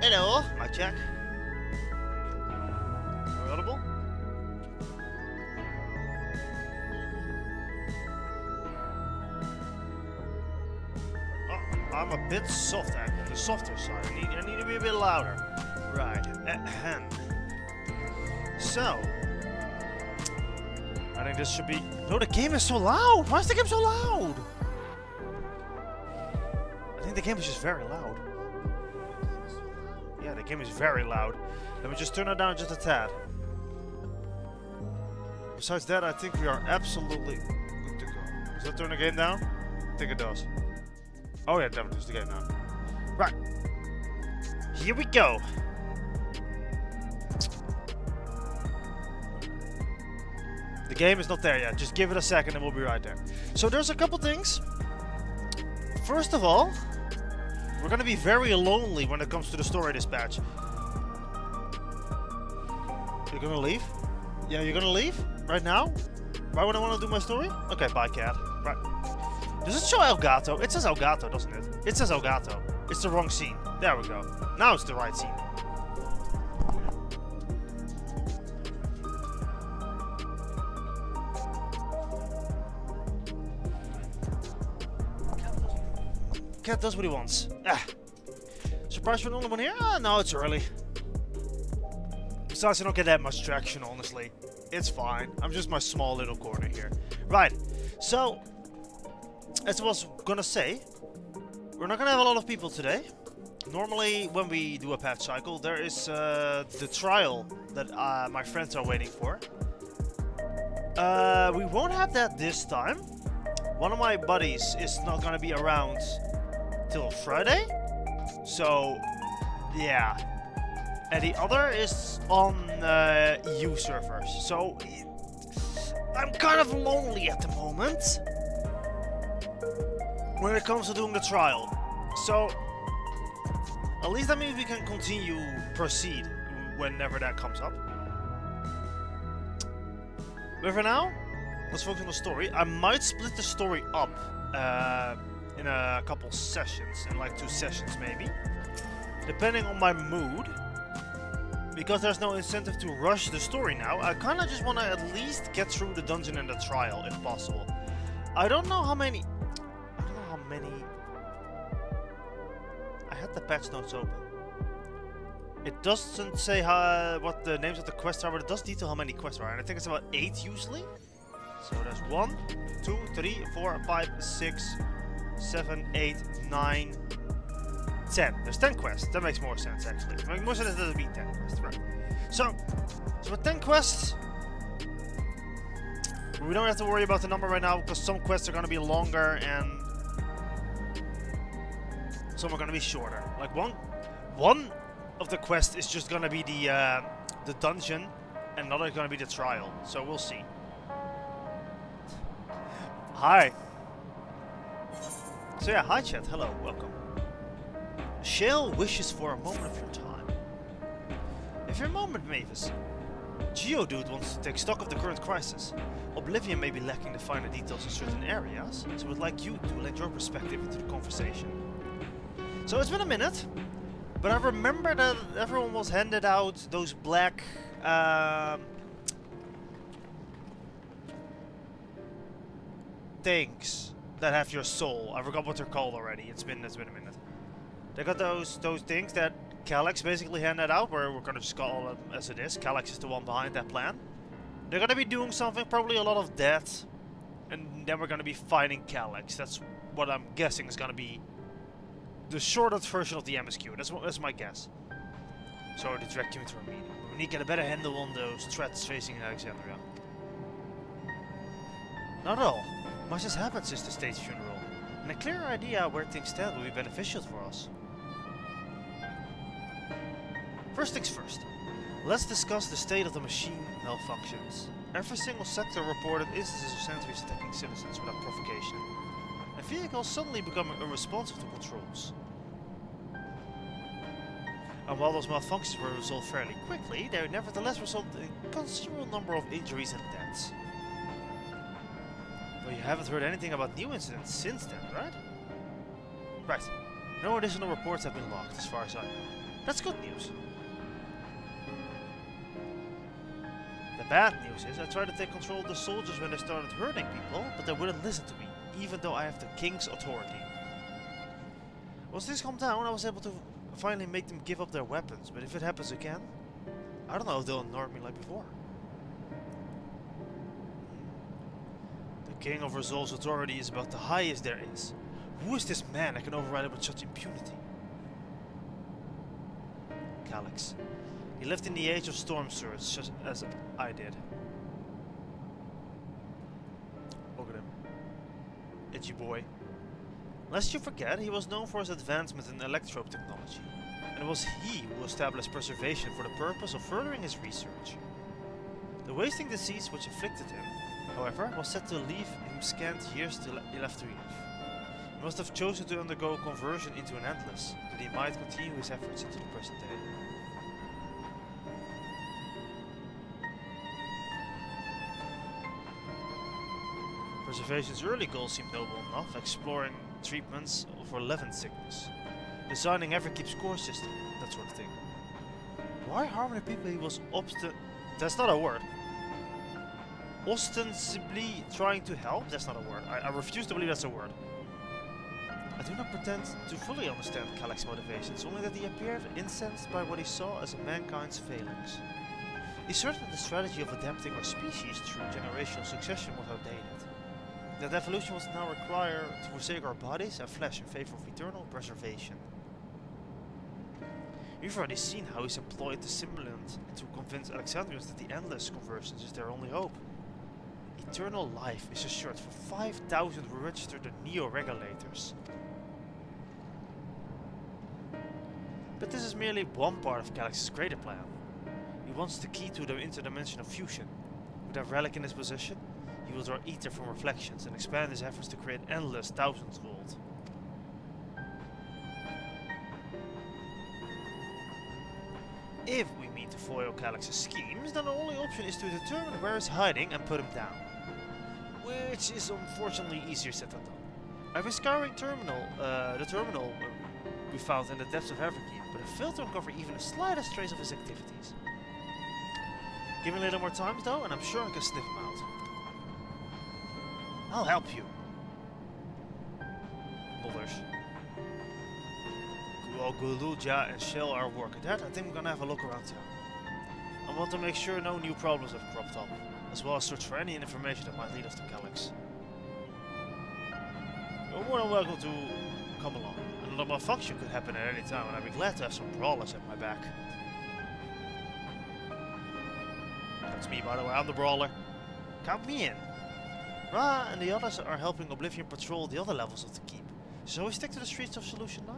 Hello, mic check. Are we audible? Oh, I'm a bit soft, on the softer side. I need to be a bit louder. Right. So, I think this should be. No, the game is so loud. Why is the game so loud? I think the game is just very loud. Yeah, the game is very loud. Let me just turn it down just a tad. Besides that, I think we are absolutely good to go. Does that turn the game down? I think it does. Oh yeah, definitely turns the game down. Right. Here we go. The game is not there yet. Just give it a second and we'll be right there. So there's a couple things. First of all, we're gonna be very lonely when it comes to the story dispatch. You're gonna leave? Yeah, you're gonna leave? Right now? Right when I want to do my story? Okay, bye, cat. Right. Does it show Elgato? It says Elgato, doesn't it? It says Elgato. It's the wrong scene. There we go. Now it's the right scene. Cat does what he wants. Ah. Surprised for the only one here? Ah, no, it's early. Besides, I don't get that much traction, honestly. It's fine. I'm just my small little corner here. Right. So, as I was gonna say, we're not gonna have a lot of people today. Normally, when we do a patch cycle, there is the trial that my friends are waiting for. We won't have that this time. One of my buddies is not gonna be around till Friday. So, yeah. And the other is on EU servers. So, I'm kind of lonely at the moment when it comes to doing the trial. So, at least that means we can proceed whenever that comes up. But for now, let's focus on the story. I might split the story up in a couple sessions, in like 2 sessions maybe, depending on my mood. Because there's no incentive to rush the story now, I kind of just want to at least get through the dungeon and the trial, if possible. I don't know how many... I had the patch notes open. It doesn't say what the names of the quests are, but it does detail how many quests are. And I think it's about 8 usually. So there's 1, 2, 3, 4, 5, 6, 7, 8, 9... 10. There's 10 quests. That makes more sense, actually. It makes more sense that there'll be 10 quests, right? So with 10 quests, we don't have to worry about the number right now, because some quests are going to be longer and some are going to be shorter. Like one of the quests is just going to be the dungeon, and another is going to be the trial. So we'll see. Hi. So yeah, hi chat. Hello, welcome. Shale wishes for a moment of your time. If your moment, Mavis. Geodude wants to take stock of the current crisis. Oblivion may be lacking the finer details in certain areas, so we'd like you to lend your perspective into the conversation. So it's been a minute, but I remember that everyone was handed out those black things that have your soul. I forgot what they're called already. It's been a minute. They got those things that Calyx basically handed out, where we're gonna just call it as it is. Calyx is the one behind that plan. They're gonna be doing something, probably a lot of death, and then we're gonna be fighting Calyx. That's what I'm guessing is gonna be the shortest version of the MSQ. That's my guess. So they direct you into a meeting. We need to get a better handle on those threats facing Alexandria. Not at all. Much has happened since the state's funeral, and a clearer idea where things stand will be beneficial for us. First things first, let's discuss the state of the machine malfunctions. Every single sector reported instances of sentries attacking citizens without provocation, and vehicles suddenly becoming unresponsive to controls. And while those malfunctions were resolved fairly quickly, they nevertheless resulted in a considerable number of injuries and deaths. Well, you haven't heard anything about new incidents since then, right? Right. No additional reports have been logged, as far as I know. That's good news. The bad news is I tried to take control of the soldiers when they started hurting people, but they wouldn't listen to me, even though I have the king's authority. Once things calmed down, I was able to finally make them give up their weapons, but if it happens again, I don't know if they'll ignore me like before. The king of Resolve's authority is about the highest there is. Who is this man that can override it with such impunity? Calyx. He lived in the age of storm surge, just as I did. Look at him. Itchy boy. Lest you forget, he was known for his advancement in electrope technology, and it was he who established preservation for the purpose of furthering his research. The wasting disease which afflicted him, however, was said to leave him scant years left to live. He must have chosen to undergo conversion into an endless, that he might continue his efforts into the present day. Preservation's early goals seemed noble enough, exploring treatments for Levin sickness, designing every keep score system, that sort of thing. Why harm the people he was that's not a word. Ostensibly trying to help? That's not a word. I refuse to believe that's a word. I do not pretend to fully understand Calic's motivations, only that he appeared incensed by what he saw as mankind's failings. He's certain that the strategy of adapting our species through generational succession was outdated. That evolution was now required to forsake our bodies and flesh in favor of eternal preservation. We've already seen how he's employed the simulant to convince Alexandrians that the endless conversions is their only hope. Eternal life is assured for 5,000 registered neo-regulators. But this is merely one part of Calyx's greater plan. He wants the key to the interdimensional fusion. With a relic in his possession, he will draw ether from reflections and expand his efforts to create endless thousandfold. If we mean to foil Calyx's schemes, then the only option is to determine where he's hiding and put him down. Which is unfortunately easier said than done. I've been scouring the terminal we found in the depths of Everkeep, but I failed to uncover even the slightest trace of his activities. Give me a little more time though, and I'm sure I can sniff him out. I'll help you. Nodders. Well, Guluja and Shell are working that. I think I'm gonna have a look around town. I want to make sure no new problems have cropped up, as well as search for any information that might lead us to Calyx. You're more than welcome to come along. Another malfunction could happen at any time, and I'd be glad to have some brawlers at my back. That's me, by the way. I'm the brawler. Count me in. Ra and the others are helping Oblivion patrol the other levels of the keep. Shall we stick to the streets of Solution 9?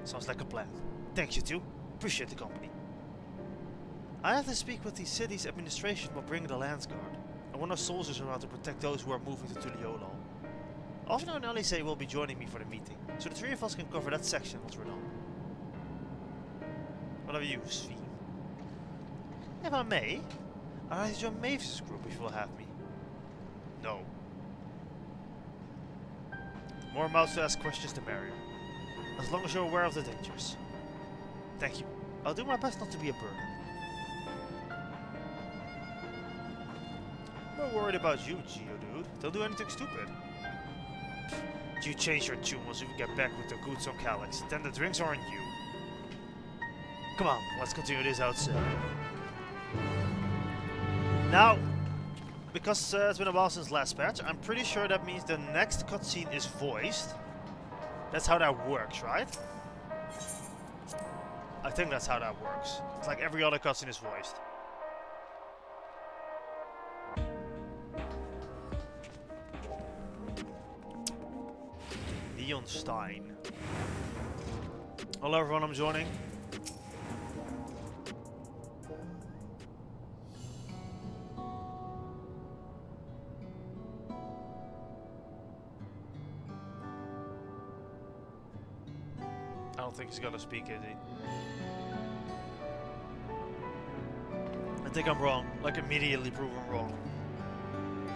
Sounds like a plan. Thanks, you two. Appreciate the company. I have to speak with the city's administration while bringing the Landsguard. I want our soldiers around to protect those who are moving to Tuliolo. Alvino and Elise will be joining me for the meeting, so the three of us can cover that section once we're done. What about you, Svi? If I may, I'd like to join Mavis' group if you will have me. No. More mouths to ask questions the merrier. As long as you're aware of the dangers. Thank you. I'll do my best not to be a burden. I'm not worried about you, Geodude. Don't do anything stupid. You change your tune once you get back with the goods on Calyx. Then the drinks are on you. Come on, let's continue this outside. Now, because it's been a while since last patch, I'm pretty sure that means the next cutscene is voiced. That's how that works, right? I think that's how that works. It's like every other cutscene is voiced. Leonstein. Hello everyone, I'm joining. I don't think he's gonna speak, is he? I think I'm wrong. Like immediately proven wrong.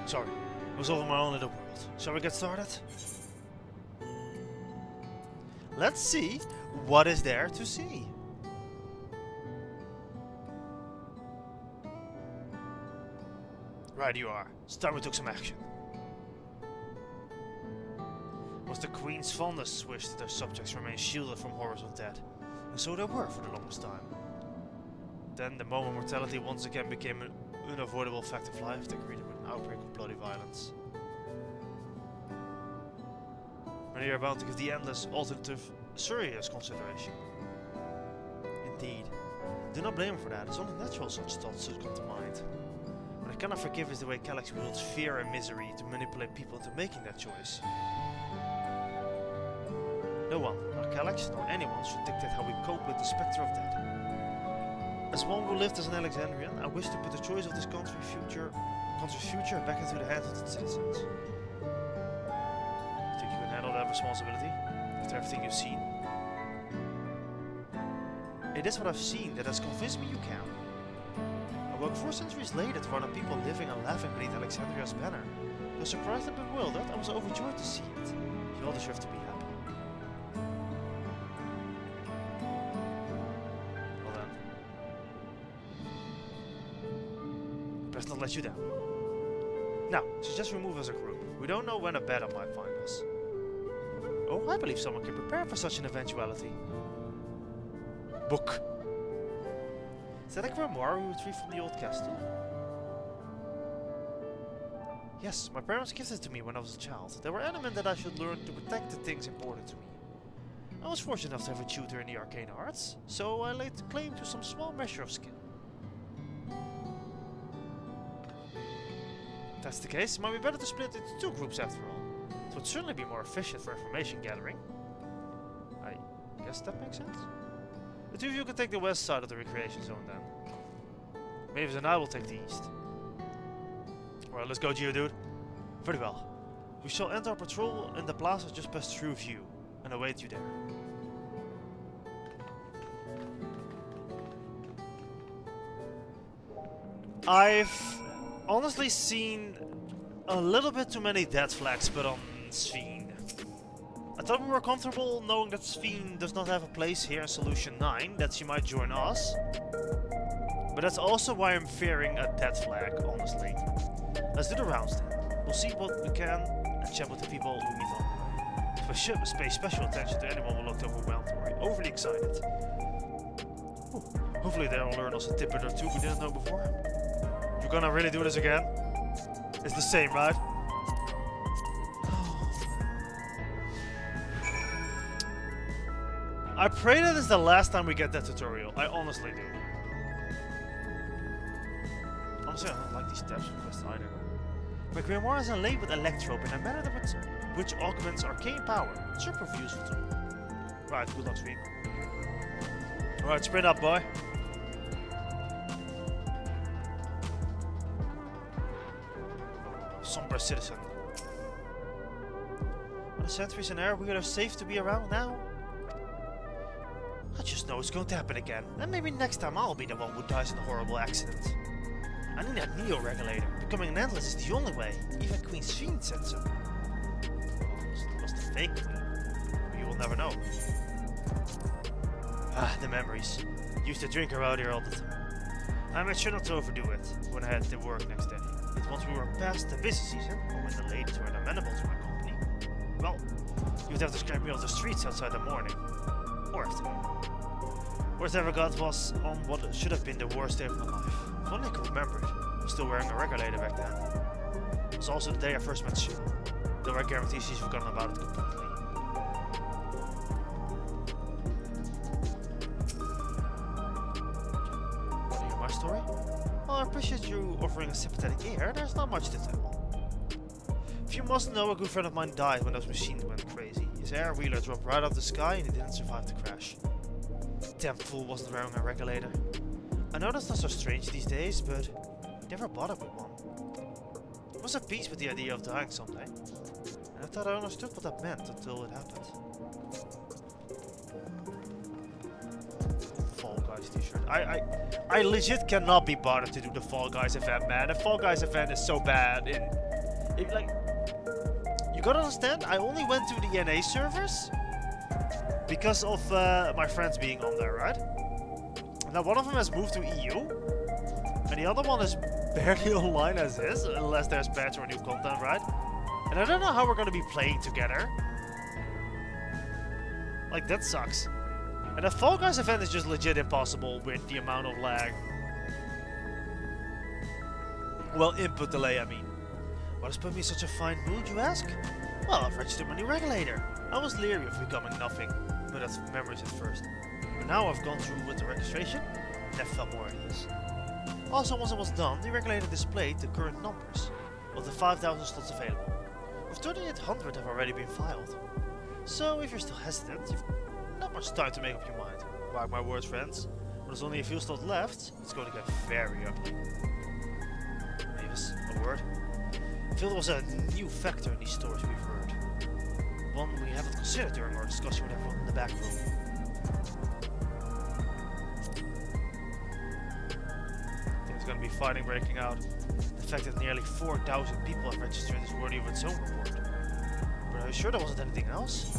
Sorry. I was over my own little world. Shall we get started? Let's see what is there to see. Right you are. It's time we took some action. Was the Queen's fondest wish that their subjects remain shielded from horrors of death, and so they were for the longest time. Then, the moment mortality once again became an unavoidable fact of life, they greeted with an outbreak of bloody violence. Many are bound to give the endless alternative serious consideration. Indeed. Do not blame him for that, it's only natural such thoughts should come to mind. What I cannot forgive is the way Calyx wields fear and misery to manipulate people into making that choice. No one, nor Calyx, nor anyone should dictate how we cope with the spectre of death. As one who lived as an Alexandrian, I wish to put the choice of this country's future back into the hands of its citizens. Think you can handle that responsibility? After everything you've seen? It is what I've seen that has convinced me you can. I woke 4 centuries later to one of people living and laughing beneath Alexandria's banner. You're surprised and bewildered? I was overjoyed to see it. You all deserve to be happy. Well then. Best not let you down. Now, suggest we move as a group. We don't know when a battle might find us. Oh, I believe someone can prepare for such an eventuality. Book. Is that a grimoire we retrieved from the old castle? Yes, my parents gifted it to me when I was a child. They were adamant that I should learn to protect the things important to me. I was fortunate enough to have a tutor in the arcane arts, so I laid claim to some small measure of skill. If that's the case, it might be better to split into two groups after all. It would certainly be more efficient for information gathering. I guess that makes sense. The two of you can take the west side of the recreation zone then. Mavis and I will take the east. Alright, let's go, Geodude. Very well. We shall end our patrol in the plaza just past True View and await you there. I've honestly seen a little bit too many death flags put on Sphene. I thought we were comfortable knowing that Sphene does not have a place here in Solution 9, that she might join us. But that's also why I'm fearing a death flag, honestly. Let's do the rounds then. We'll see what we can and chat with the people we meet on the way. Pay special attention to anyone who looked overwhelmed or overly excited. Ooh, hopefully they'll learn us a tidbit or two we didn't know before. You're gonna really do this again? It's the same, right? I pray that it's the last time we get that tutorial. I honestly do. Honestly, I don't like these steps requests either. My grimoire is inlaid with electrope in a manner which augments arcane power. Super useful tool. Right, good luck, Sphene. Alright, sprint up, boy. Somber citizen. Are the sentries in air wheelers safe to be around now? I just know it's going to happen again, and maybe next time I'll be the one who dies in a horrible accident. I need that Neo-regulator. Becoming an Endless is the only way. Even Queen Sphene said so. Well, was the fake queen? You will never know. Ah, the memories. Used to drink around here all the time. I made sure not to overdo it when I had to work next day. But once we were past the busy season, or when the ladies were amenable to my company, well, you would have to scrape me off the streets outside the morning. Or afternoon. Worst I ever got was on what should have been the worst day of my life. If only I could remember it. I was still wearing a regulator back then. It was also the day I first met Sue, though I guarantee she's forgotten about it completely. Want to hear my story? Well, I appreciate you offering a sympathetic ear. There's not much to tell. If you must know, a good friend of mine died when those machines went crazy. His air wheeler dropped right off the sky and he didn't survive the crash. Damn fool wasn't wearing a regulator. I know that's not so strange these days, but I never bothered with one. I was at peace with the idea of dying someday. And I thought I understood what that meant until it happened. Fall Guys t-shirt. I legit cannot be bothered to do the Fall Guys event, man. The Fall Guys event is so bad. Like, you gotta understand, I only went to the NA servers because of my friends being on there, right? Now one of them has moved to EU, and the other one is barely online as is, unless there's patch or new content, right? And I don't know how we're gonna be playing together. Like, that sucks. And the Fall Guys event is just legit impossible with the amount of lag. Well, input delay, I mean. What has put me in such a fine mood, you ask? Well, I've registered my new regulator. I was leery of becoming nothing, but that's memories at first. But now I've gone through with the registration, and I felt more at ease. Also, once it was done, the regulator displayed the current numbers of the 5,000 slots available. With 3,800 have already been filed. So if you're still hesitant, you've not much time to make up your mind. Mark my words, friends. When there's only a few slots left, it's going to get very ugly. Mavis, a word? I feel there was a new factor in these stories we've heard. One we haven't considered during our discussion with everyone in the back room. There's gonna be fighting breaking out. The fact that nearly 4,000 people have registered is worthy of its own report. But are you sure there wasn't anything else?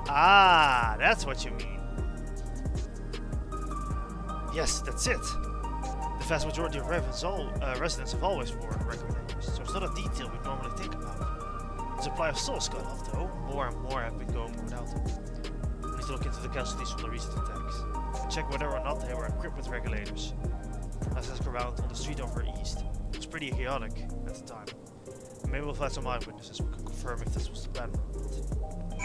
Ah, that's what you mean. Yes, that's it. The vast majority of residents have always worn regulators, so it's not a detail we normally think about. The supply of souls got off though. More and more have been going without them. We need to look into the casualties from the recent attacks. Check whether or not they were equipped with regulators. Let's ask around on the street over east. It was pretty chaotic at the time. Maybe we'll find some eyewitnesses who can confirm if this was the plan or not.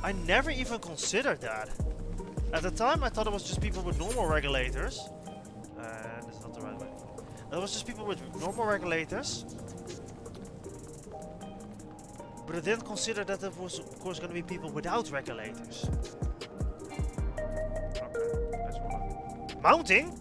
I never even considered that. At the time I thought it was just people with normal regulators. This is not the right way. It was just people with normal regulators. But I didn't consider that it was of course going to be people without regulators. Okay, that's one. Mounting?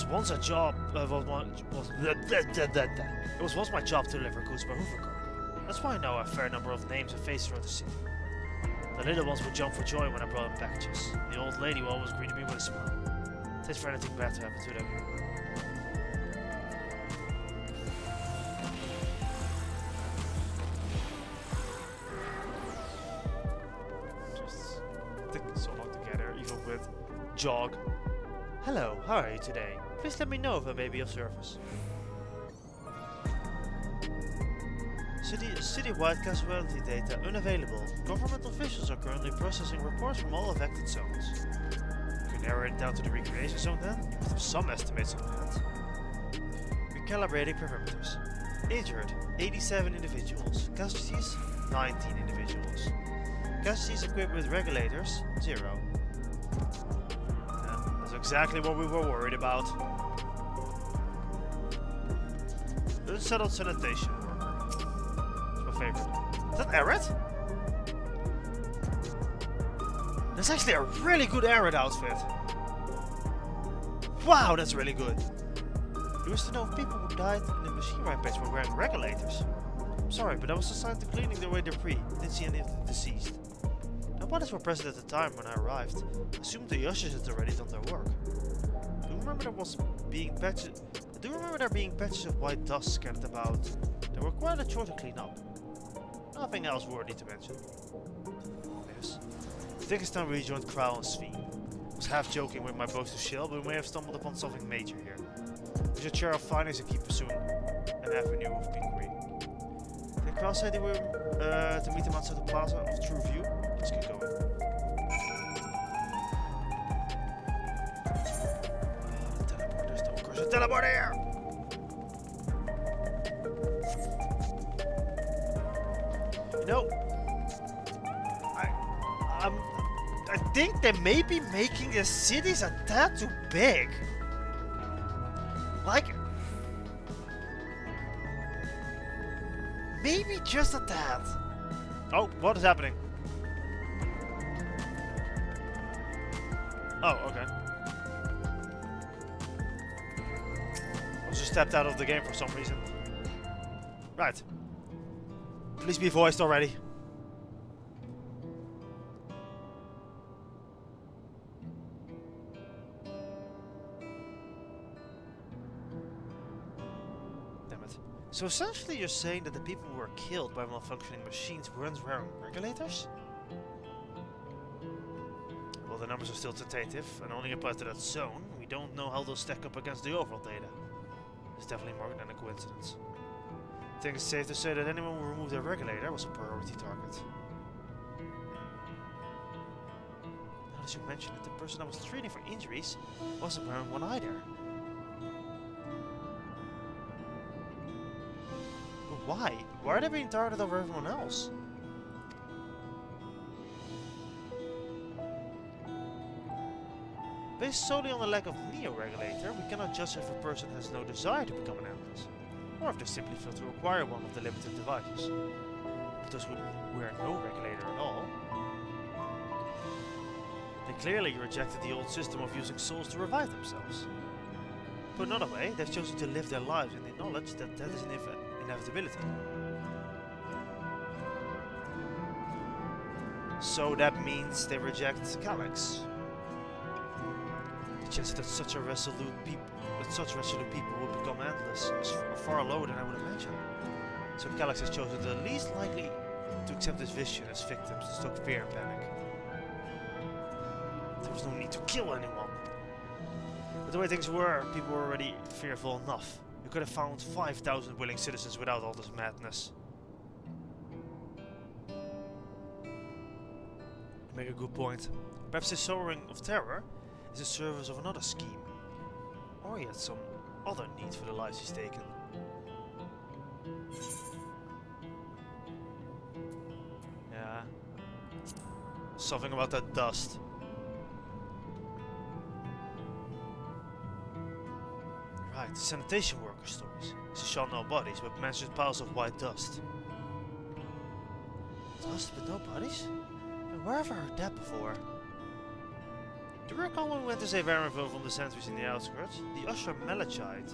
Once a job it was once my job to deliver goods by Hoovercar. That's why I know a fair number of names and faces around the city. The little ones would jump for joy when I brought them packages. The old lady will always greet me with a smile. It takes for anything bad to happen to them. Just taking so long to get here, even with jog. Hello, how are you today? Please let me know if I may be of service. City-wide casualty data unavailable. Government officials are currently processing reports from all affected zones. Can you narrow it down to the recreation zone then? We have some estimates on that. Recalibrating perimeters. Injured, 87 individuals. Casualties, 19 individuals. Casualties equipped with regulators, 0. Exactly what we were worried about. Unsettled sanitation worker. That's my favorite. Is that Arid? That's actually a really good Arid outfit. Wow, that's really good. You wish to know if people who died in the machine rampage were wearing regulators. I'm sorry, but I was assigned to cleaning the away debris. Didn't see any of the deceased. No bodies were present at the time when I arrived. I assumed the ushers had already done their work. I do remember there being patches of white dust scattered about. They were quite a chore to clean up. Nothing else worthy to mention. Yes. The thickest time we rejoined Crow and Sveen. I was half joking with my boast to Shell, but we may have stumbled upon something major here. We should share our findings and keep pursuing an avenue of inquiry. Did Crow say they were to meet him outside the plaza of True View? Let's get going. The teleport here! You know, I think they may be making the cities a tad too big. Like, maybe just a tad. Oh, what is happening? Oh, okay. I just stepped out of the game for some reason. Right. Please be voiced already. Damn it. So essentially you're saying that the people who were killed by malfunctioning machines weren't wearing regulators? Well, the numbers are still tentative and only apply to that zone. We don't know how they'll stack up against the overall data. It's definitely more than a coincidence. I think it's safe to say that anyone who removed their regulator was a priority target. Now that you mention it, the person I was treating for injuries wasn't wearing one either. But why? Why are they being targeted over everyone else? Based solely on the lack of neo-regulator, we cannot judge if a person has no desire to become an analyst. or if they simply fail to acquire one of the limited devices. But those who wear no regulator at all, they clearly rejected the old system of using souls to revive themselves. Put another way, they've chosen to live their lives in the knowledge that that is an inevitability. So that means they reject Calyx. The chances that such resolute people would become endless is far lower than I would imagine. So Calyx has chosen the least likely to accept this vision as victims to stoke fear and panic. There was no need to kill anyone. But the way things were, people were already fearful enough. You could have found 5,000 willing citizens without all this madness. You make a good point. Perhaps this sowing of terror is in service of another scheme. Or he had some other need for the lives he's taken. Yeah. Something about that dust. Right, sanitation worker stories. She saw no bodies, but mentioned piles of white dust. Dust but no bodies? Where have I heard that before? Do you recall when we went to save Aaronville from the sentries in the outskirts? The usher Malachite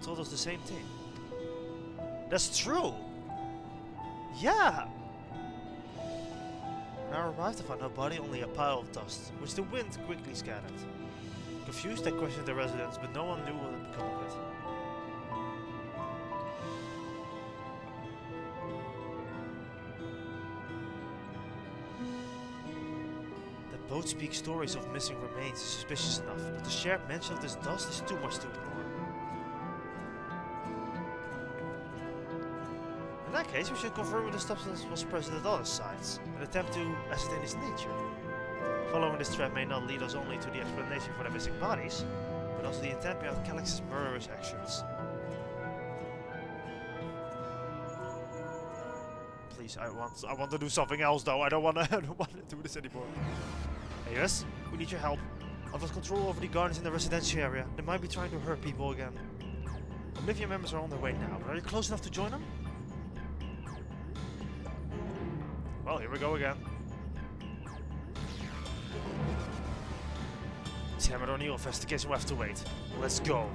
told us the same thing. That's true! Yeah! When I arrived, I found no body, only a pile of dust, which the wind quickly scattered. Confused, I questioned the residents, but no one knew what had become of it. Both speak stories of missing remains is suspicious enough, but the shared mention of this dust is too much to ignore. In that case, we should confirm if the substance was present at other sites, and attempt to ascertain its nature. Following this thread may not lead us only to the explanation for the missing bodies, but also the intent behind Calyx's murderous actions. Please, I want to do something else though. I don't want to do this anymore. Hey, yes, we need your help. I've lost control over the gardens in the residential area. They might be trying to hurt people again. Oblivion members are on their way now, but are you close enough to join them? Well, here we go again. Damn it, O'Neill investigation, we'll have to wait. Let's go.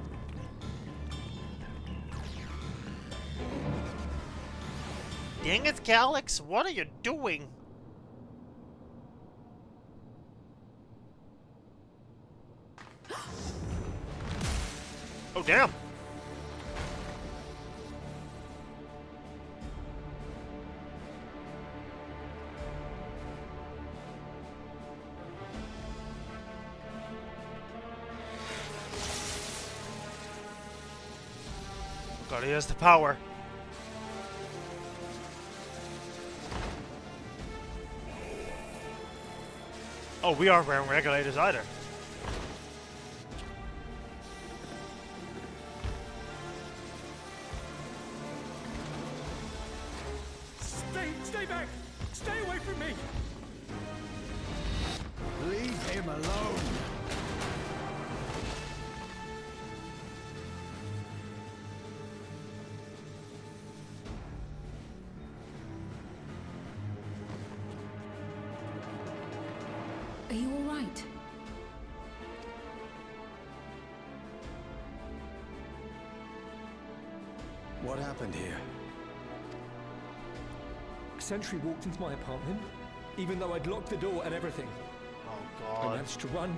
Dang it, Calyx, what are you doing? Oh, damn! Oh god, he has the power. Oh, we aren't wearing regulators either. Stay back! Stay away from me! Leave him alone! Are you all right? What happened here? Sentry walked into my apartment, even though I'd locked the door and everything. Oh I god. managed to run,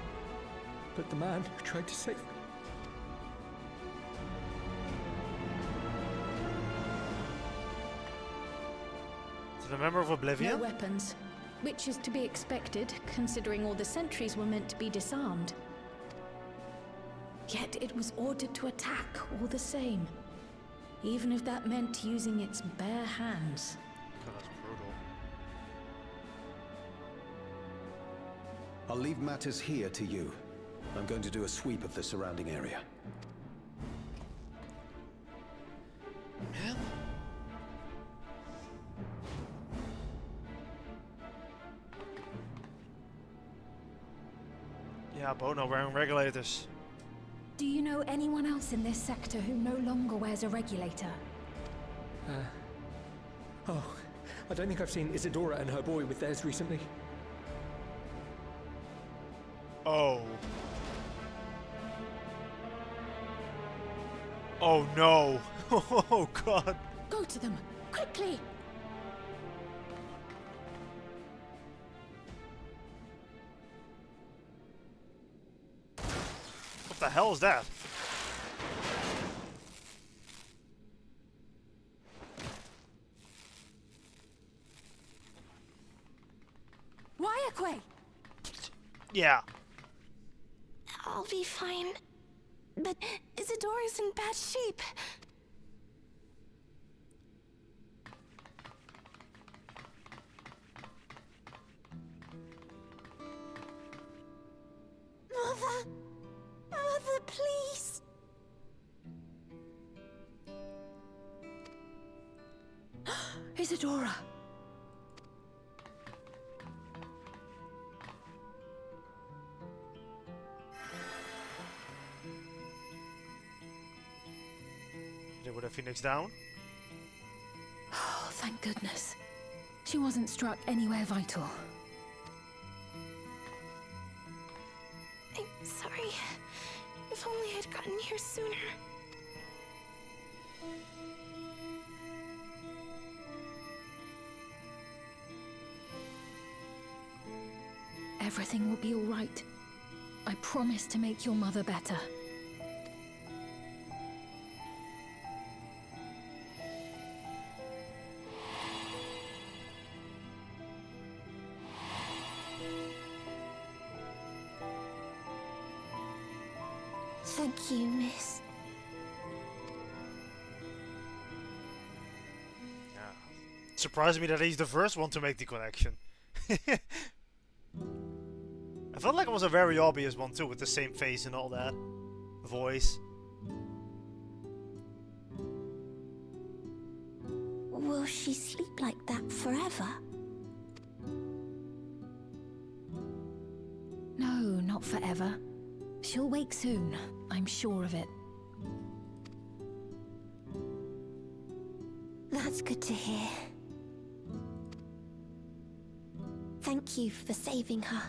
but the man who tried to save me... To the member of Oblivion? No weapons, which is to be expected, considering all the sentries were meant to be disarmed. Yet it was ordered to attack all the same, even if that meant using its bare hands. God, that's brutal. I'll leave matters here to you. I'm going to do a sweep of the surrounding area. Man. Yeah, Bono wearing regulators. Do you know anyone else in this sector who no longer wears a regulator? Oh, I don't think I've seen Isadora and her boy with theirs recently. Oh. Oh no. Oh god. Go to them, quickly! What the hell is that? Ryakwe! Yeah. I'll be fine. But Isadora's in bad shape. Mother! Mother, please! Isadora! They would have Phoenix down. Oh, thank goodness. She wasn't struck anywhere vital. I'm sorry. If only I'd gotten here sooner. Everything will be all right. I promise to make your mother better. Thank you, miss. Yeah. Surprised me that he's the first one to make the connection. I felt like it was a very obvious one too, with the same face and all that. Voice. Will she sleep like that forever? No, not forever. She'll wake soon, I'm sure of it. That's good to hear. Thank you for saving her.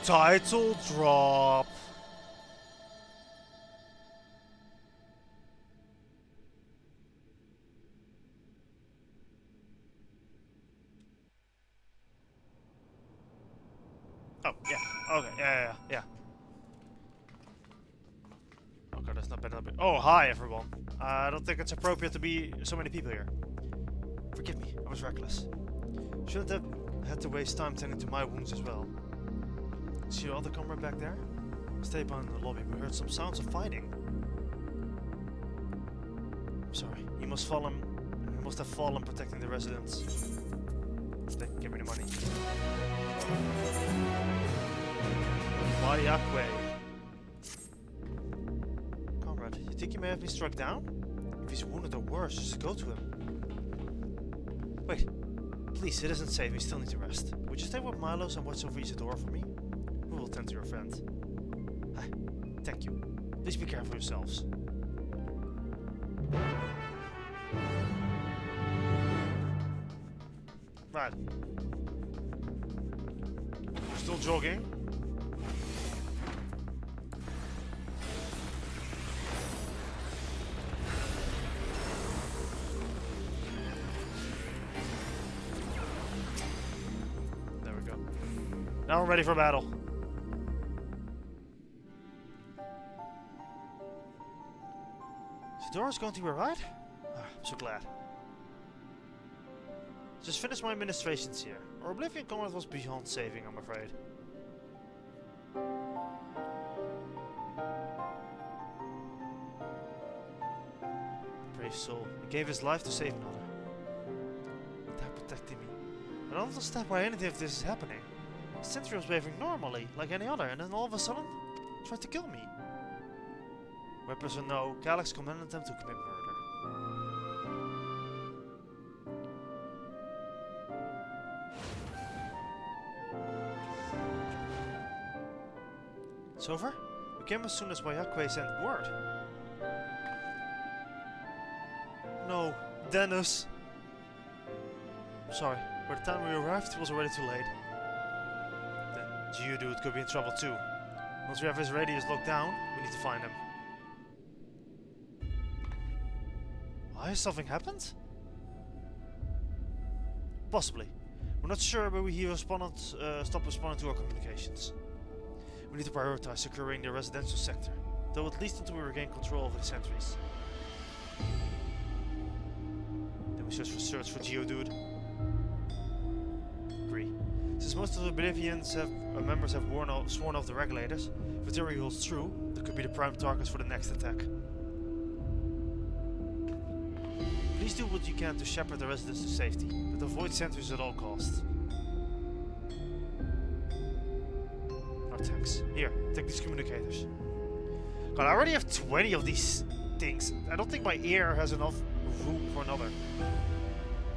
Title drop. Oh, yeah. Okay, yeah. Okay, that's not bad. Oh, hi, everyone. I don't think it's appropriate to be so many people here. Forgive me, I was reckless. Shouldn't have had to waste time tending to my wounds as well. See your other comrade back there? Stay behind in the lobby. We heard some sounds of fighting. I'm sorry. He must have fallen protecting the residents. Stay, give me the money. Mayakwe. Comrade, you think he may have been struck down? If he's wounded or worse, just go to him. Wait. Please, it isn't safe. We still need to rest. Would you stay with Milos and watch over Isadora for me? We will tend to your friend. Hi. Thank you. Please be careful yourselves. Right. We're still jogging. There we go. Now we're ready for battle. Isadora's going to be right? I'm so glad. Just finished my administrations here. Our Oblivion comrade was beyond saving, I'm afraid. Brave soul. He gave his life to save another. Without protecting me. I don't understand why anything of this is happening. Sentry was behaving normally, like any other, and then all of a sudden, tried to kill me. Weapons or no, Calyx commanded them to commit murder. It's over? We came as soon as Wayakwe sent word. No, Dennis! Sorry, by the time we arrived, it was already too late. Then Geodude could be in trouble too. Once we have his radius locked down, we need to find him. Why has something happened? Possibly. We're not sure, but he stopped responding to our communications. We need to prioritize securing the residential sector, though at least until we regain control over the sentries. Then we search for Geodude. Agree. Since most of the Bolivians members have sworn off the regulators, if the theory holds true, they could be the prime targets for the next attack. Please do what you can to shepherd the residents to safety, but avoid sentries at all costs. Thanks. Here, take these communicators. God, I already have 20 of these things. I don't think my ear has enough room for another.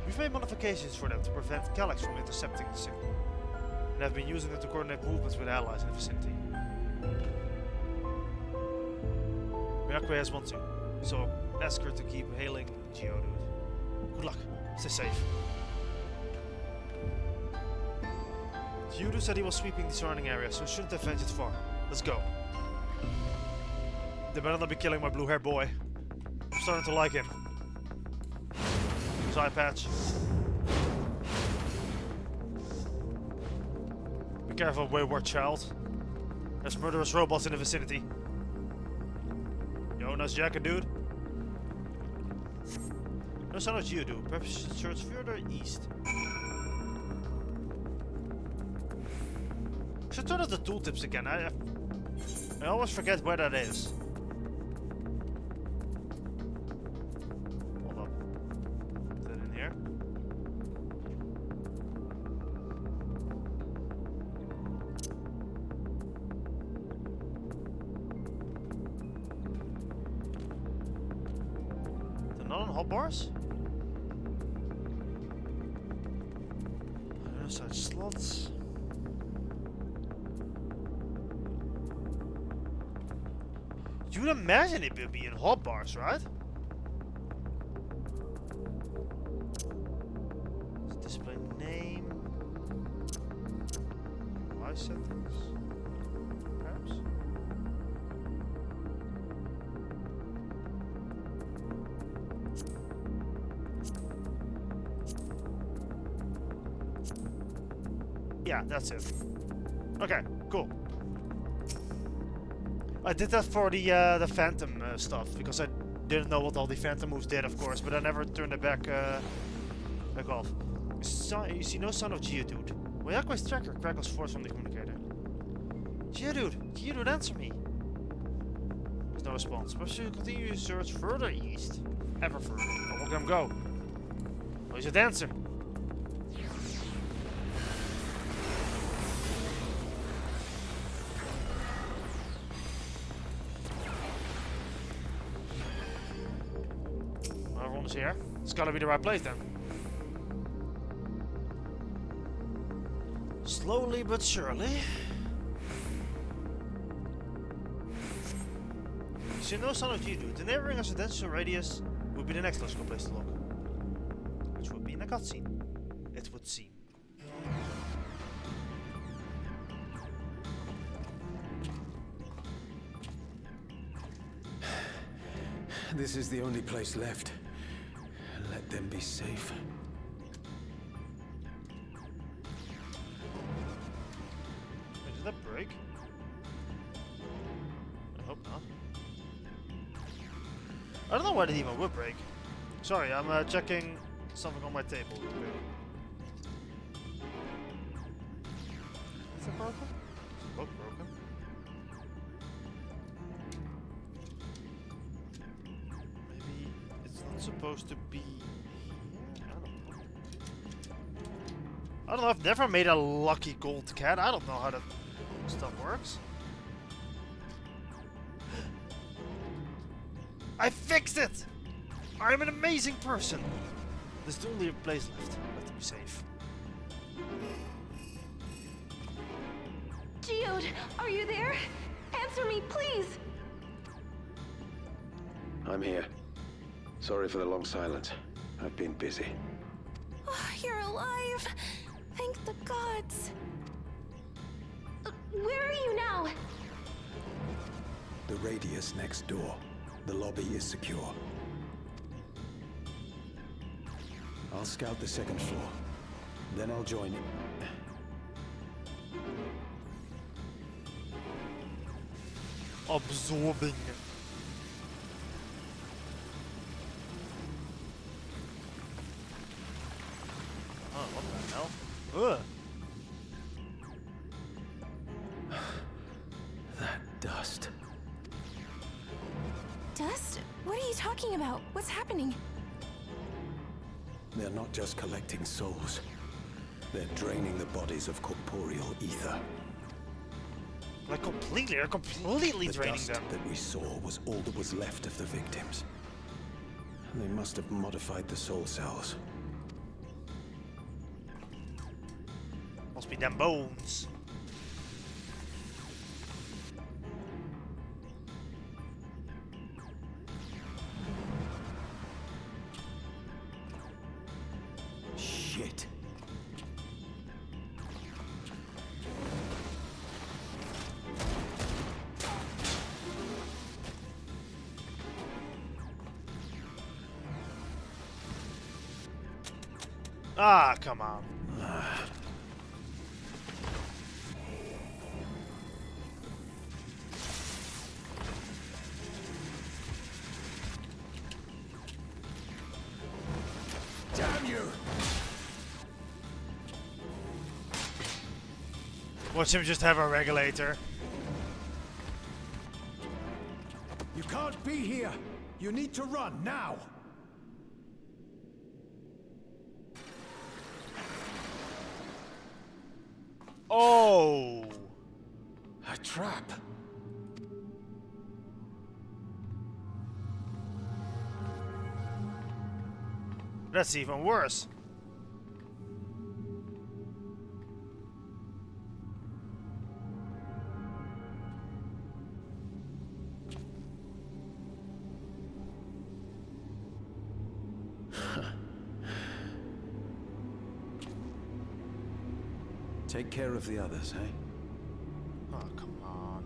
We've made modifications for them to prevent Calyx from intercepting the signal, and have been using them to coordinate movements with allies in the vicinity. Miyakwe has one too, so ask her to keep hailing Geodude. Good luck. Stay safe. Geodude said he was sweeping the surrounding area, so shouldn't have ventured far. Let's go. They better not be killing my blue-haired boy. I'm starting to like him. Side patch. Be careful, wayward child. There's murderous robots in the vicinity. Yo, nice jacket, dude. No sign of Geodude. Perhaps you should search further east. I should turn off the tooltips again. I always forget where that is. Hold up. Is that in here? They're not on hotbars? No such slots. You would imagine it would be in hotbars, right? Display name. Why settings? Perhaps? Yeah, that's it. Okay, cool. I did that for the Phantom stuff, because I didn't know what all the Phantom moves did, of course, but I never turned it back off. You see no sign of Geodude. Wayakwe's tracker crackles forth from the communicator. Geodude, answer me. There's no response. Perhaps you continue to search further east. Ever further. But we'll let him go. Oh, he's a dancer. Everyone's here. It's gotta be the right place then. Slowly but surely. You see no sign of Geodude. The neighboring residential radius would be the next logical place to look. Which would be in a cutscene. It would seem. This is the only place left. Let them be safe. Wait, did that break? I hope not. I don't know why the demon would break. Sorry, I'm checking something on my table. Is it broken? Is it both broken? Maybe it's not supposed to be. I don't know. I've never made a lucky gold cat. I don't know how that stuff works. I fixed it! I'm an amazing person! There's the only place left. Let them be safe. Geode, are you there? Answer me, please! I'm here. Sorry for the long silence. I've been busy. Oh, you're alive! Thank the gods! Where are you now? The radius next door. The lobby is secure. I'll scout the second floor. Then I'll join you. Absorbing. Oh, what the hell? Ugh. That dust. Dust? What are you talking about? What's happening? They're not just collecting souls. They're draining the bodies of corporeal ether. Like they're completely The draining dust them. that we saw was all that was left of the victims. They must have modified the soul cells. Must be them bones. Shit. Ah, come on. Damn you! Watch him just have a regulator. You can't be here! You need to run now! Oh! A trap! That's even worse. Take care of the others, eh? Oh, come on.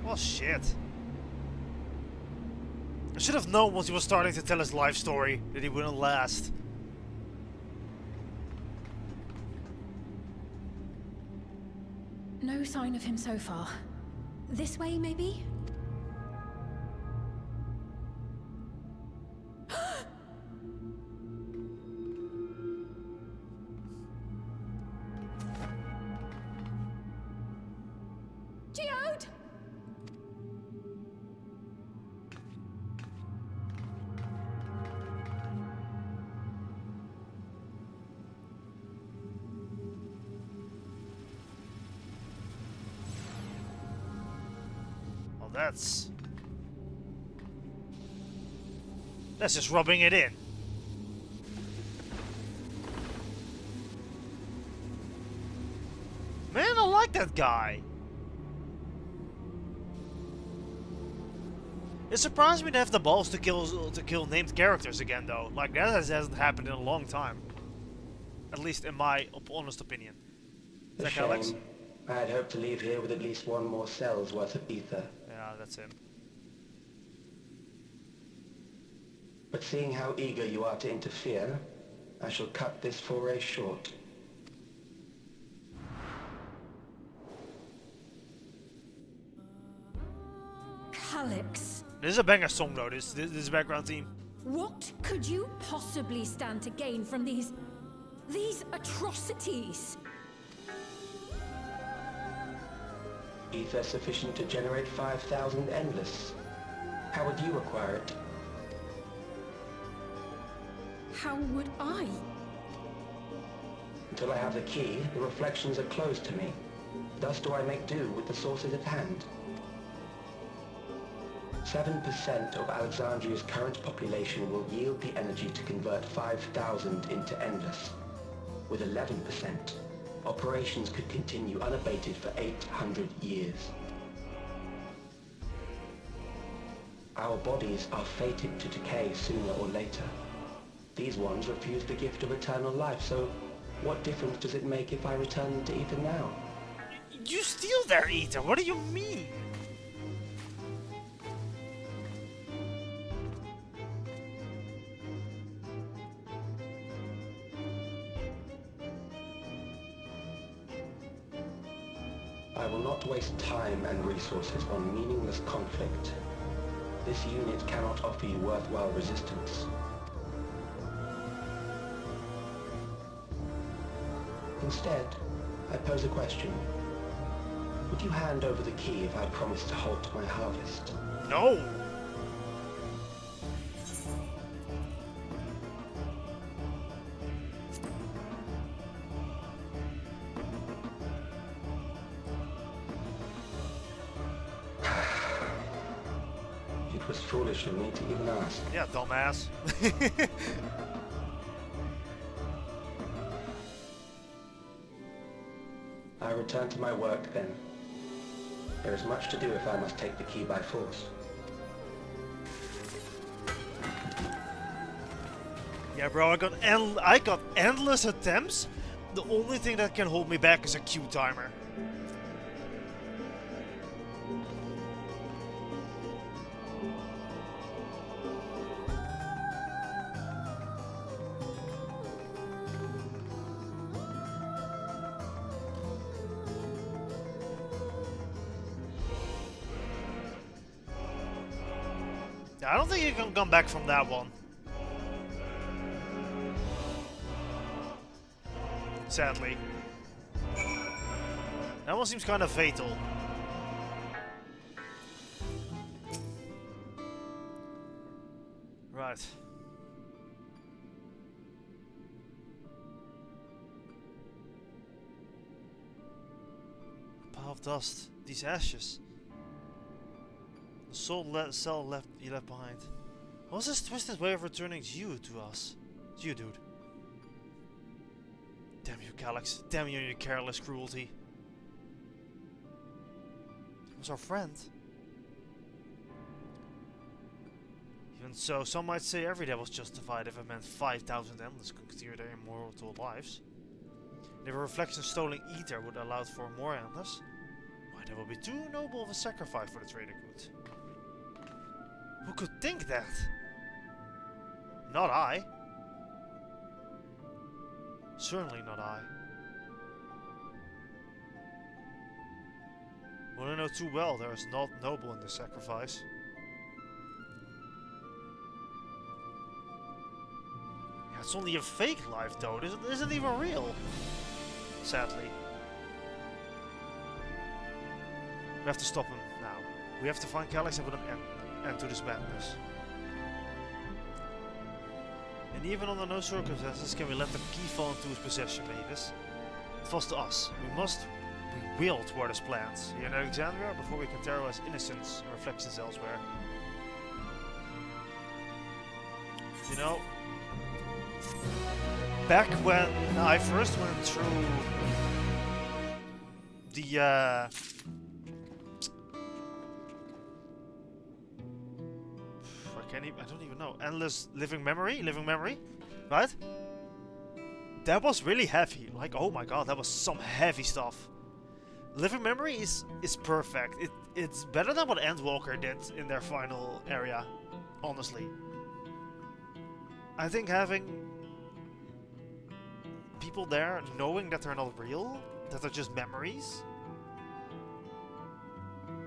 Well, shit. I should have known once he was starting to tell his life story that he wouldn't last. No sign of him so far. This way, maybe? Geode! Well, that's just rubbing it in. Man, I like that guy. It surprised me to have the balls to kill named characters again, though. Like, that hasn't happened in a long time. At least in my honest opinion. Is that Alex? I had hoped to leave here with at least one more cell's worth of ether. Yeah, that's him. But seeing how eager you are to interfere, I shall cut this foray short. Calyx, This is a banger song, though, this background theme. what could you possibly stand to gain from these atrocities? Ether sufficient to generate 5,000 endless. How would you acquire it? How would I? Until I have the key, the reflections are closed to me. Thus do I make do with the sources at hand. 7% of Alexandria's current population will yield the energy to convert 5,000 into endless. With 11%, operations could continue unabated for 800 years. Our bodies are fated to decay sooner or later. These ones refuse the gift of eternal life, so what difference does it make if I return them to Ether now? You steal their Ether, what do you mean? I will not waste time and resources on meaningless conflict. This unit cannot offer you worthwhile resistance. Instead, I pose a question. Would you hand over the key if I promised to halt my harvest? No! It was foolish of me to even ask. Yeah, dumbass. I return to my work then. There is much to do if I must take the key by force. Yeah, bro, I got endless attempts. The only thing that can hold me back is a Q timer. I don't think you can come back from that one. Sadly. That one seems kind of fatal. Right. Pile of dust. These ashes. The cell left you left behind. What's this twisted way of returning you to us? It's you, dude. Damn you, Calyx. Damn you and your careless cruelty. He was our friend. Even so, some might say every day was justified if it meant 5,000 endless could steer their immortal lives. And if a reflection stolen ether would allow for more endless, why, that would be too noble of a sacrifice for the greater good. Who could think that? Not I. Certainly not I. Well, I know too well there is not noble in this sacrifice. Yeah, it's only a fake life though, it isn't even real. Sadly. We have to stop him now. We have to find Calyx and put an end to this madness. And even under no circumstances can we let the key fall into his possession, Mavis. It falls to us. We will toward his plans here in Alexandria before we can terrorize innocents and reflections elsewhere. You know, back when I first went through the I don't even know. Endless living memory, right? That was really heavy. Like, oh my god, that was some heavy stuff. Living memory is perfect. It's better than what Endwalker did in their final area, honestly. I think having people there knowing that they're not real, that they're just memories,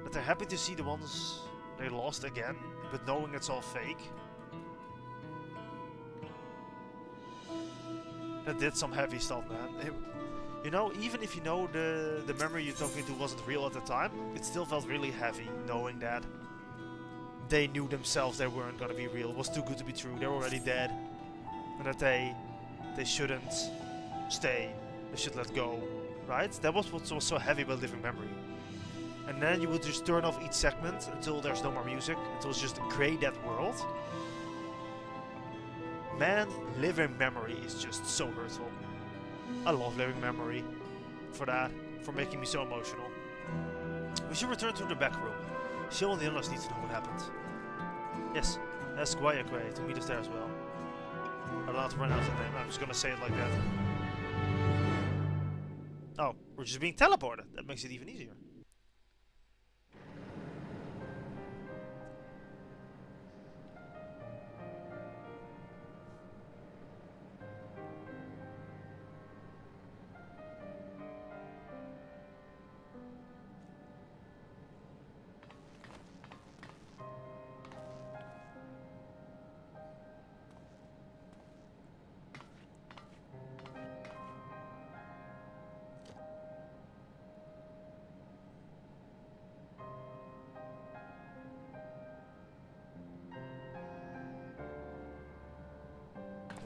that they're happy to see the ones they lost again, but knowing it's all fake. That did some heavy stuff, man. You know, even if you know the memory you're talking to wasn't real at the time, it still felt really heavy knowing that they knew themselves they weren't gonna be real. It was too good to be true. They were already dead. and that they shouldn't stay, they should let go, right? That was what was so heavy about living memory. And then you would just turn off each segment until there's no more music, until it's just a grey dead world. Man, living memory is just so hurtful. I love living memory for that, for making me so emotional. We should return to the back room. Shill and the others need to know what happened. Yes, ask Guayakwe to meet us there as well. I'm allowed to pronounce the name, I'm just gonna say it like that. Oh, we're just being teleported. That makes it even easier.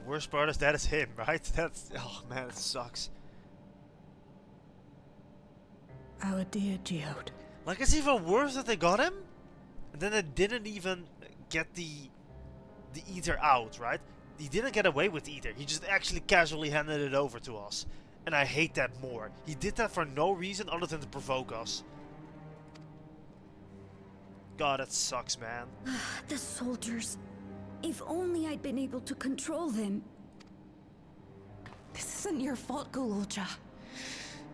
Worst part is that is him, right? That's, oh man, it sucks. Our dear Geode. Like, it's even worse that they got him, and then they didn't even get the ether out, right? He didn't get away with the ether. He just actually casually handed it over to us, and I hate that more. He did that for no reason other than to provoke us. God, that sucks, man. The soldiers. If only I'd been able to control them. This isn't your fault, Gololja.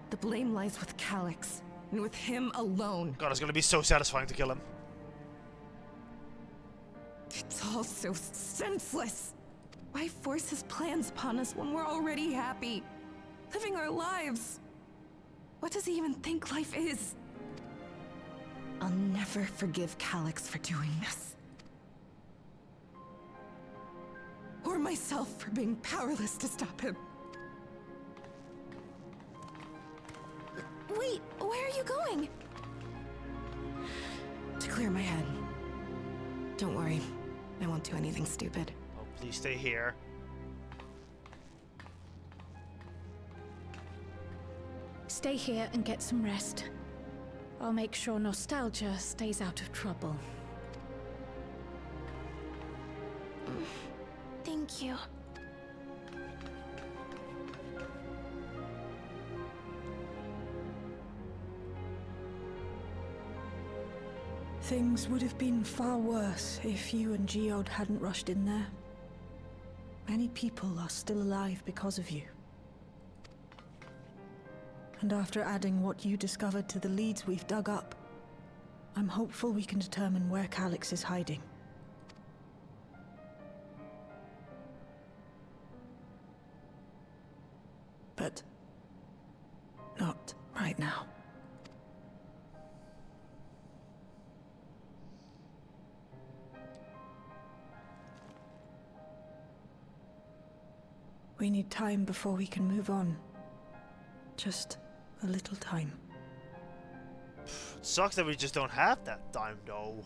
The blame lies with Calyx, and with him alone. God, it's gonna be so satisfying to kill him. It's all so senseless. Why force his plans upon us when we're already happy? Living our lives. What does he even think life is? I'll never forgive Calyx for doing this. Or myself for being powerless to stop him. Wait, where are you going? To clear my head. Don't worry, I won't do anything stupid. Oh, please stay here. Stay here and get some rest. I'll make sure Nostalgia stays out of trouble. Thank you. Things would have been far worse if you and Geode hadn't rushed in there. Many people are still alive because of you. And after adding what you discovered to the leads we've dug up, I'm hopeful we can determine where Calyx is hiding. But not right now. We need time before we can move on. Just a little time. It sucks that we just don't have that time, though.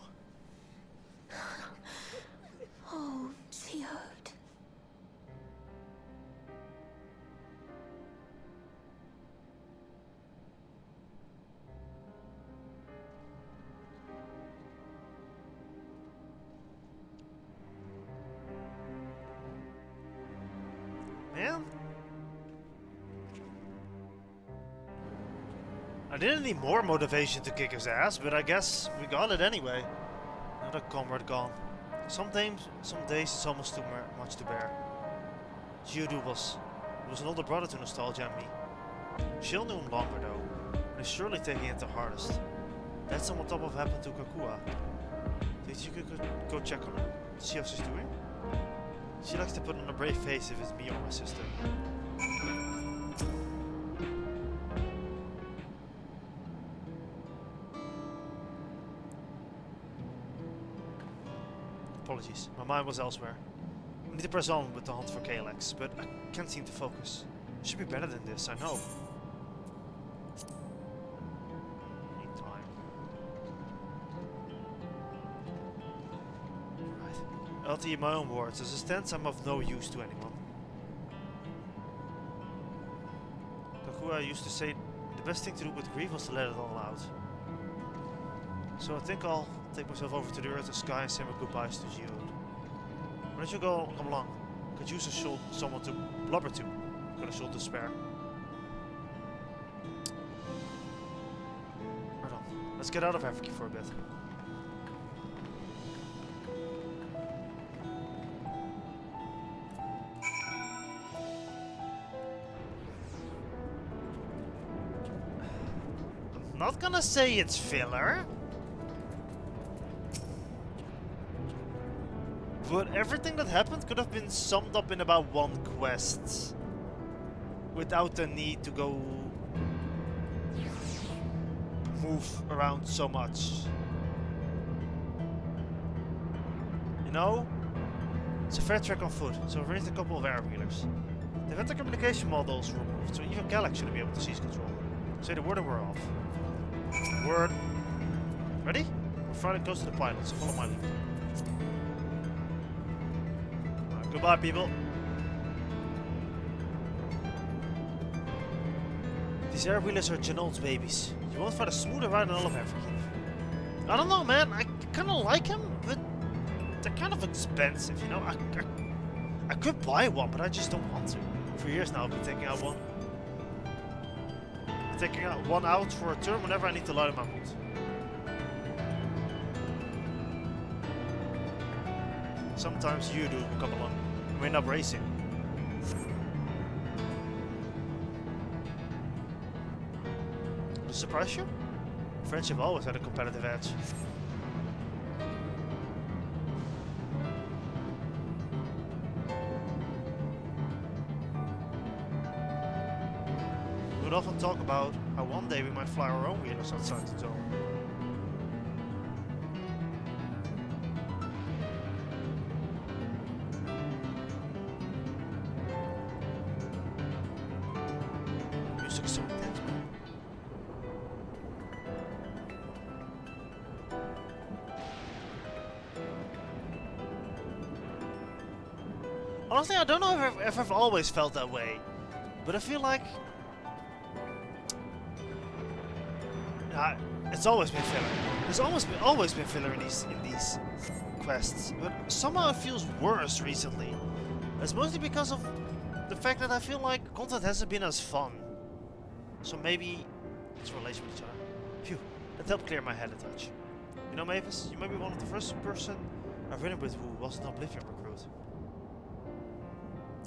Oh, Geode. Man. I didn't need more motivation to kick his ass, but I guess we got it anyway. Another comrade gone. Some days it's almost too much to bear. Geodu was an older brother to Nostalgia and me. Shill knew him longer though, and is surely taking it the hardest. That's on top of what happened to Kakua. Did you go check on her? See how she's doing? She likes to put on a brave face if it's me or my sister. Apologies, my mind was elsewhere. We need to press on with the hunt for Calyx, but I can't seem to focus. It should be better than this, I know. Need time. Right. I'll tell you my own words. As it stands, I'm of no use to anyone. I used to say the best thing to do with grief was to let it all out. So I think I'll take myself over to the earth and sky and say my goodbyes to Geode. Why don't you go, come along? Could use someone to blubber to. Got a shoulder to spare. Right on. Let's get out of Africa for a bit. I'm not gonna say it's filler. But everything that happened could have been summed up in about one quest. Without the need to go move around so much. You know? It's a fair trek on foot, so we've raised a couple of air wheelers. They've had the communication models removed, so even Galax shouldn't be able to seize control. Say the word and we're off. Word. Ready? We're fighting close to the pilot, so follow my lead. Goodbye, people. These air wheelers are Janol's babies. You won't find a smoother ride in all of Africa. I don't know, man. I kind of like them, but they're kind of expensive, you know? I could buy one, but I just don't want to. For years now, I've been taking out one. Taking one out for a turn whenever I need to light up my mood. Sometimes you do come along and we end up racing. Does it surprise you? Friendship always had a competitive edge. We would often talk about how one day we might fly our own wheelers outside the dome. Music is so intense, man. Honestly, I don't know if I've always felt that way, but I feel like it's always been filler. There's always been filler in these quests, but somehow it feels worse recently. It's mostly because of the fact that I feel like content hasn't been as fun. So maybe it's relation with each other. Phew, that helped clear my head a touch. You know, Mavis, you might be one of the first person I've ridden with who wasn't an Oblivion recruit.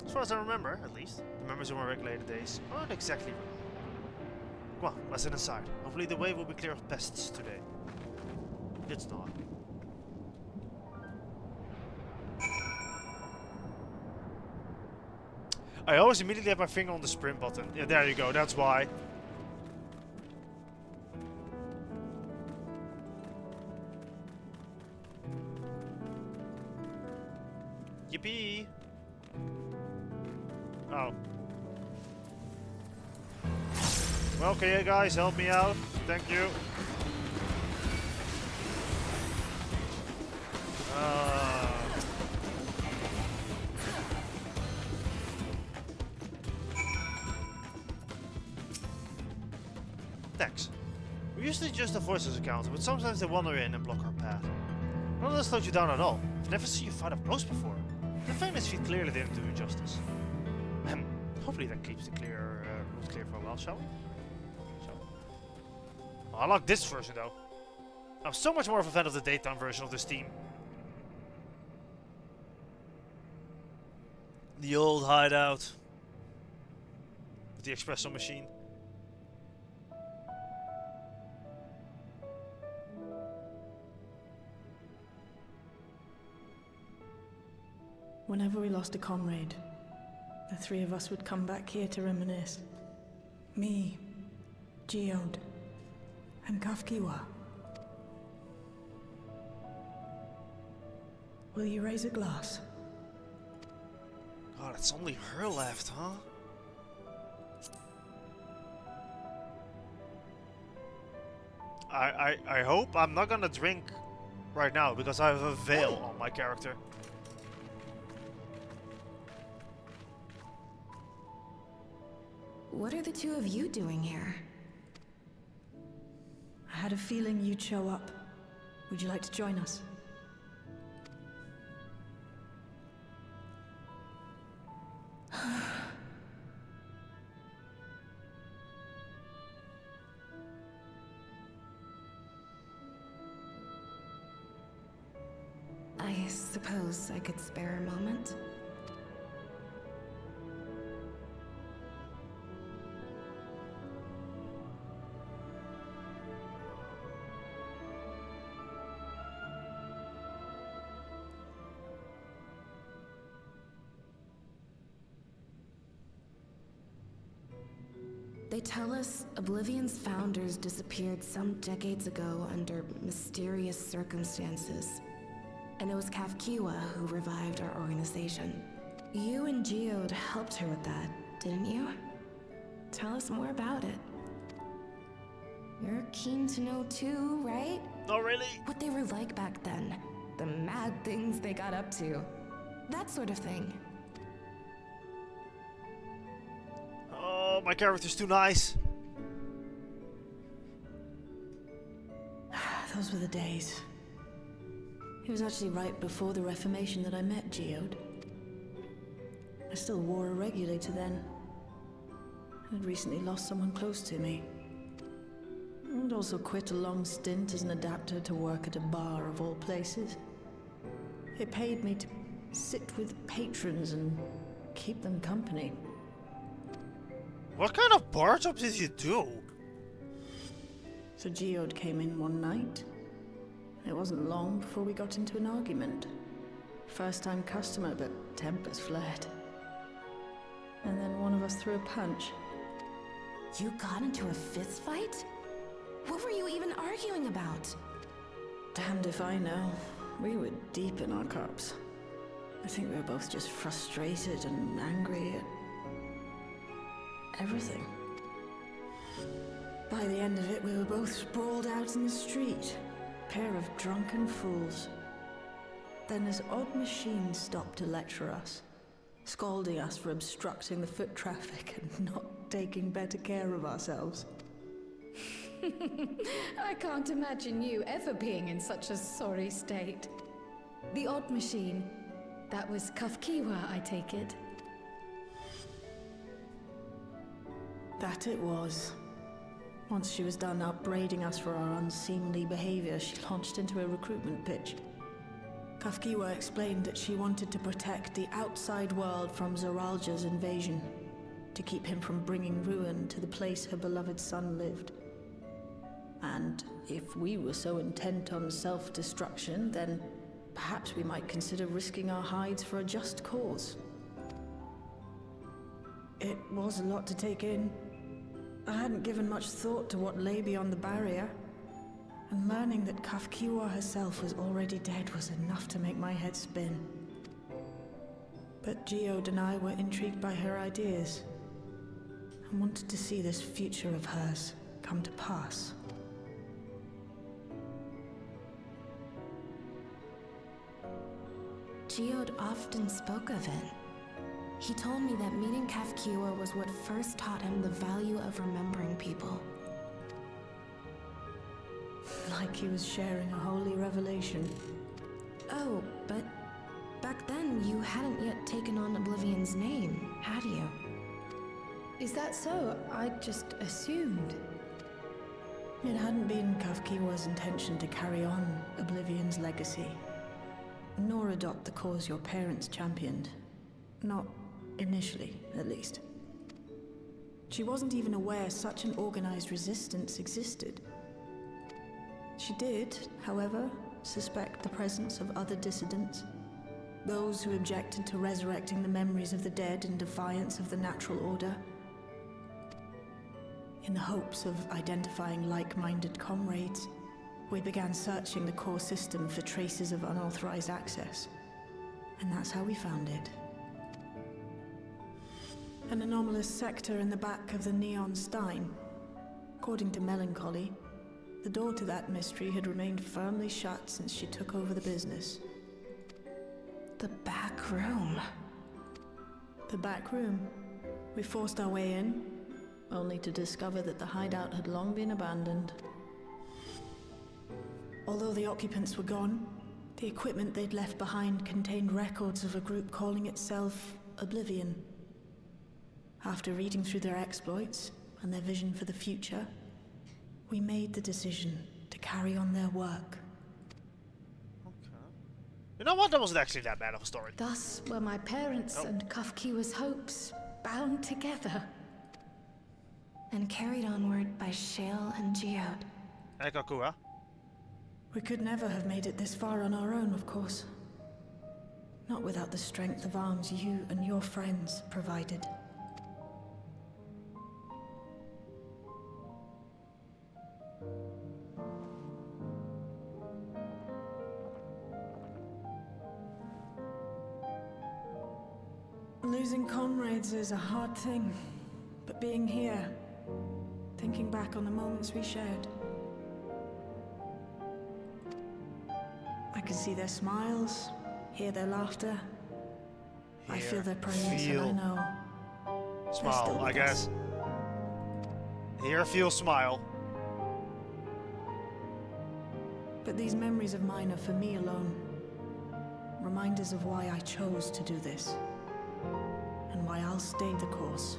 As far as I remember, at least, the members of my regulated days aren't exactly wrong. Well, let's head inside. Hopefully the way will be clear of pests today. It's not. I always immediately have my finger on the sprint button. Yeah, there you go, that's why. Yippee! Oh. Well, okay, yeah, guys, help me out. Thank you. Thanks. We usually just avoid this encounter, but sometimes they wander in and block our path. None of this slowed you down at all. I've never seen you fight up close before. The famous feat clearly didn't do you justice. Hopefully that keeps the route clear for a while, shall we? I like this version though. I'm so much more of a fan of the daytime version of this team. The old hideout. With the espresso machine. Whenever we lost a comrade, the three of us would come back here to reminisce. Me, Geode, and Kafkiwa. Will you raise a glass? God, it's only her left, huh? I hope I'm not gonna drink right now because I have a veil on my character. what are the two of you doing here? I had a feeling you'd show up. Would you like to join us? I suppose I could spare a moment. They tell us Oblivion's founders disappeared some decades ago under mysterious circumstances. And it was Kafkiwa who revived our organization. You and Geode helped her with that, didn't you? Tell us more about it. You're keen to know too, right? Not really. What they were like back then. The mad things they got up to. That sort of thing. Oh, my character's too nice. Those were the days. It was actually right before the Reformation that I met Geode. I still wore a regulator then. I'd recently lost someone close to me. And also quit a long stint as an adapter to work at a bar of all places. It paid me to sit with patrons and keep them company. What kind of bar job did you do? So Geode came in one night. It wasn't long before we got into an argument. First-time customer, but tempers flared. And then one of us threw a punch. You got into a fist fight? What were you even arguing about? Damned if I know. We were deep in our cups. I think we were both just frustrated and angry at everything. By the end of it, we were both sprawled out in the street. Pair of drunken fools. Then this odd machine stopped to lecture us, scolding us for obstructing the foot traffic and not taking better care of ourselves. I can't imagine you ever being in such a sorry state. The odd machine. That was Kafkiwa, I take it. That it was. Once she was done upbraiding us for our unseemly behavior, she launched into a recruitment pitch. Kafkiwa explained that she wanted to protect the outside world from Zoralja's invasion, to keep him from bringing ruin to the place her beloved son lived. And if we were so intent on self-destruction, then perhaps we might consider risking our hides for a just cause. It was a lot to take in. I hadn't given much thought to what lay beyond the barrier, and learning that Kafkiwa herself was already dead was enough to make my head spin. But Geode and I were intrigued by her ideas, and wanted to see this future of hers come to pass. Geode often spoke of it. He told me that meeting Kafkiwa was what first taught him the value of remembering people. Like he was sharing a holy revelation. Oh, but back then you hadn't yet taken on Oblivion's name, had you? Is that so? I just assumed. It hadn't been Kafkiwa's intention to carry on Oblivion's legacy, nor adopt the cause your parents championed. Not initially, at least. She wasn't even aware such an organized resistance existed. She did, however, suspect the presence of other dissidents, those who objected to resurrecting the memories of the dead in defiance of the natural order. In the hopes of identifying like-minded comrades, we began searching the core system for traces of unauthorized access. And that's how we found it. An anomalous sector in the back of the Neon Stein. According to Melancholy, the door to that mystery had remained firmly shut since she took over the business. The back room. The back room. We forced our way in, only to discover that the hideout had long been abandoned. Although the occupants were gone, the equipment they'd left behind contained records of a group calling itself Oblivion. After reading through their exploits and their vision for the future, we made the decision to carry on their work. Okay. You know what? That wasn't actually that bad of a story. Thus were my parents and Kafkiwa's hopes bound together. And carried onward by Shale and Geode. Hey, Kakua. We could never have made it this far on our own, of course. Not without the strength of arms you and your friends provided. Losing comrades is a hard thing, but being here, thinking back on the moments we shared, I can see their smiles, hear their laughter. I feel their presence, and I know. Smile, I guess. Hear, feel, smile. But these memories of mine are for me alone. Reminders of why I chose to do this. And why I'll stay the course.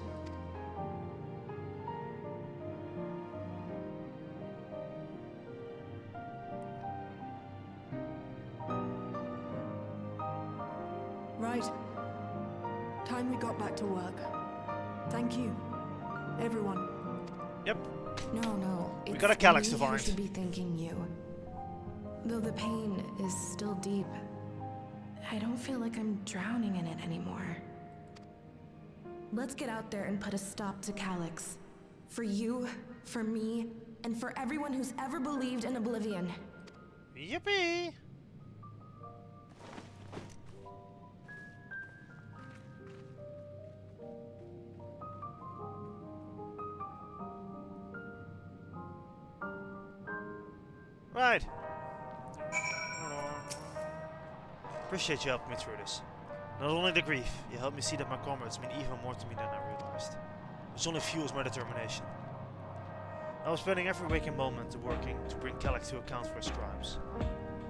Right. Time we got back to work. Thank you, everyone. Yep. No, We got a Calyx to me find. who should be thanking you. Though the pain is still deep, I don't feel like I'm drowning in it anymore. Let's get out there and put a stop to Calyx. For you, for me, and for everyone who's ever believed in Oblivion. Yippee! Right. Appreciate you helping me through this. Not only the grief, you helped me see that my comrades mean even more to me than I realized. Which only fuels my determination. I was spending every waking moment working to bring Calyx to account for his crimes.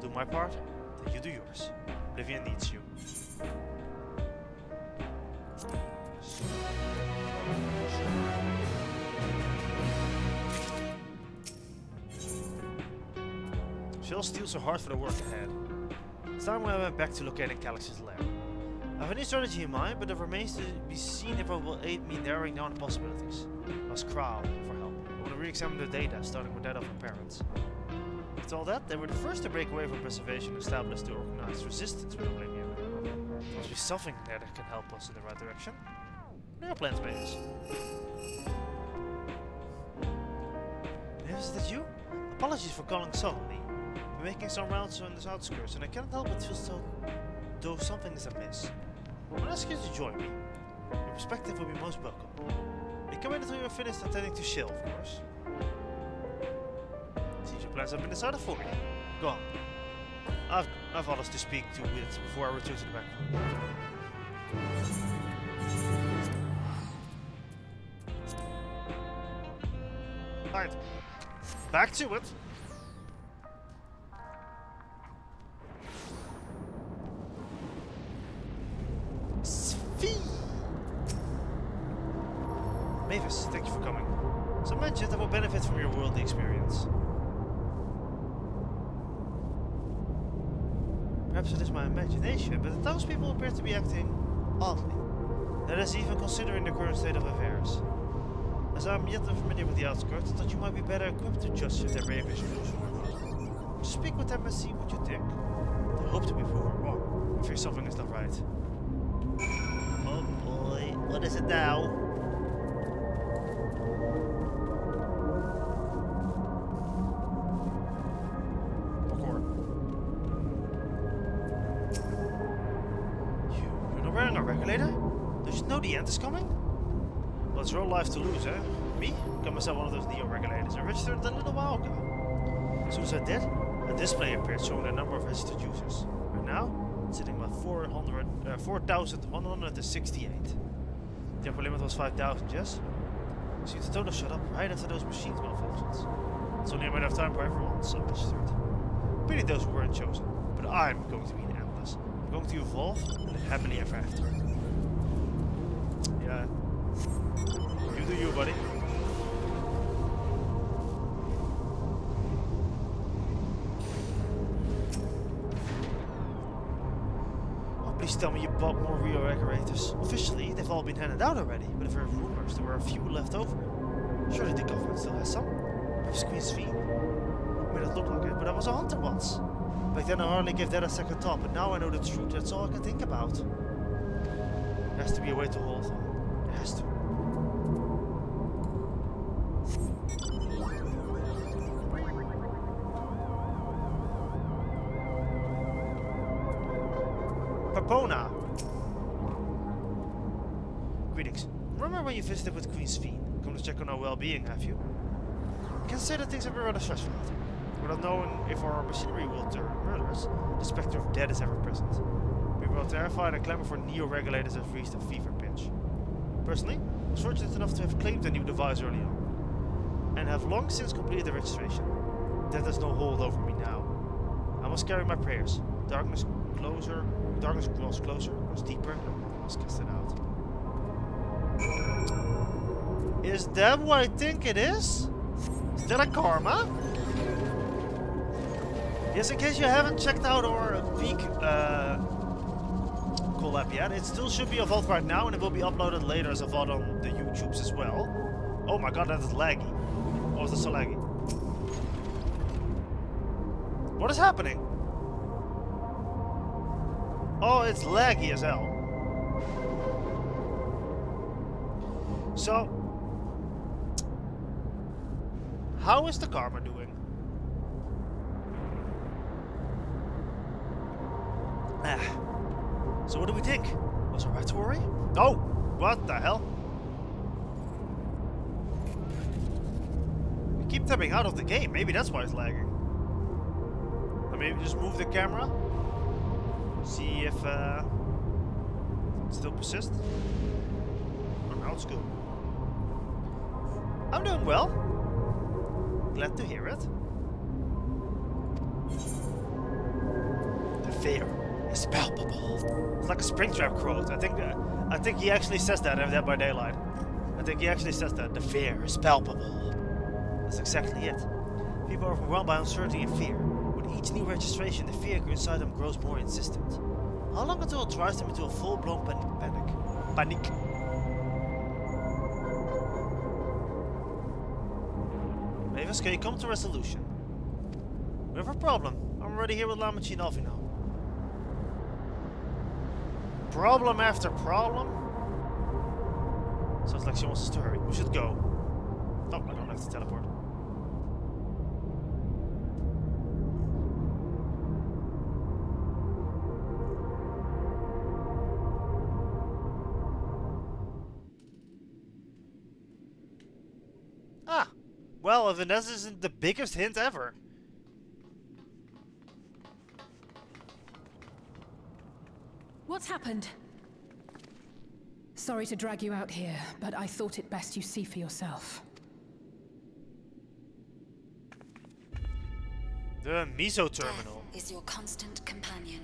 Do my part, then you do yours. Oblivion needs you. Shell steals so hard for the work ahead. It's time when I went back to locating Calyx's lair. I have a new strategy in mind, but it remains to be seen if it will aid me narrowing down the possibilities. Ask Crow for help. I want to re-examine the data, starting with that of her parents. With all that, they were the first to break away from preservation and establish the organized resistance with Oblivion. There must be something there that can help us in the right direction. There are plans, maybe. Is that you? Apologies for calling suddenly. We're making some rounds on the outskirts, and I cannot help but feel though something is amiss. I'll ask you to join me. Your perspective will be most welcome. We come in until you're finished attending to Shell, of course. Seems your plans have been decided for me. Go on. I've others to speak to with before I return to the back room. Alright. Back to it. Mavis, thank you for coming. Some mentioned that will benefit from your worldly experience. Perhaps it is my imagination, but the townspeople appear to be acting oddly. That is even considering the current state of affairs. As I am yet unfamiliar with the outskirts, I thought you might be better equipped to judge if their behavior is usual or not. Just speak with them and see what you think. I hope to be proven wrong. I fear something is not right. Oh boy, what is it now? You're not wearing a regulator? Don't you know the end is coming? Well, it's your life to lose, eh? Me? Got myself one of those Neo regulators and registered it a little while ago. As soon as I did, a display appeared showing the number of registered users. Right now, it's sitting at 4,168. The upper limit was 5,000, yes? See, the total shut up right after those machines malfunctions. It's only a matter of time for everyone, so much third. Pity those who weren't chosen, but I'm going to be an endless. I'm going to evolve and live happily ever after. Yeah. You do you, buddy. Please tell me you bought more reoperators. Officially, they've all been handed out already, but if there are rumors, there were a few left over. Surely the government still has some. Perhaps Queen's Fee. It may not look like it, but I was a hunter once. Back then I hardly gave that a second thought, but now I know the truth, that's all I can think about. There has to be a way to hold on. There has to. Papona! Greetings. Remember when you visited with Queen's Fee? Come to check on our well-being, have you? I can say that things have been rather stressful out there. Without knowing if our machinery will turn murderous, the specter of death is ever present. People are terrified and clamor for neo-regulators have reached a fever pitch. Personally, I was fortunate enough to have claimed a new device early on, and have long since completed the registration. Death has no hold over me now. I must carry my prayers. Darkness grows closer, grows deeper, and I must cast it out. Is that what I think it is? Is that a karma? Yes, in case you haven't checked out our peak collab yet, it still should be a VOD right now, and it will be uploaded later as a VOD on the YouTubes as well. Oh my god, that is laggy. Oh, is that so laggy? What is happening? Oh, it's laggy as hell. So, how is the karma doing? So what do we think? Was it right to worry? Oh, what the hell? We keep tapping out of the game. Maybe that's why it's lagging. Or maybe just move the camera. See if it still persists. Oh, now it's good. I'm doing well. Glad to hear it. The fear is palpable. It's like a Springtrap quote. I think he actually says that in Dead by Daylight. I think he actually says that. The fear is palpable. That's exactly it. People are overwhelmed by uncertainty and fear. With each new registration, the fear inside them grows more insistent. How long until it drives them into a full-blown panic? Mavis, can you come to resolution? We have a problem. I'm already here with La Machine Alfie now. Problem after problem? Sounds like she wants us to hurry. We should go. Oh, I don't have to teleport. Ah! Well, if this isn't the biggest hint ever. What's happened? Sorry to drag you out here, but I thought it best you see for yourself. The Miso Terminal. Death is your constant companion.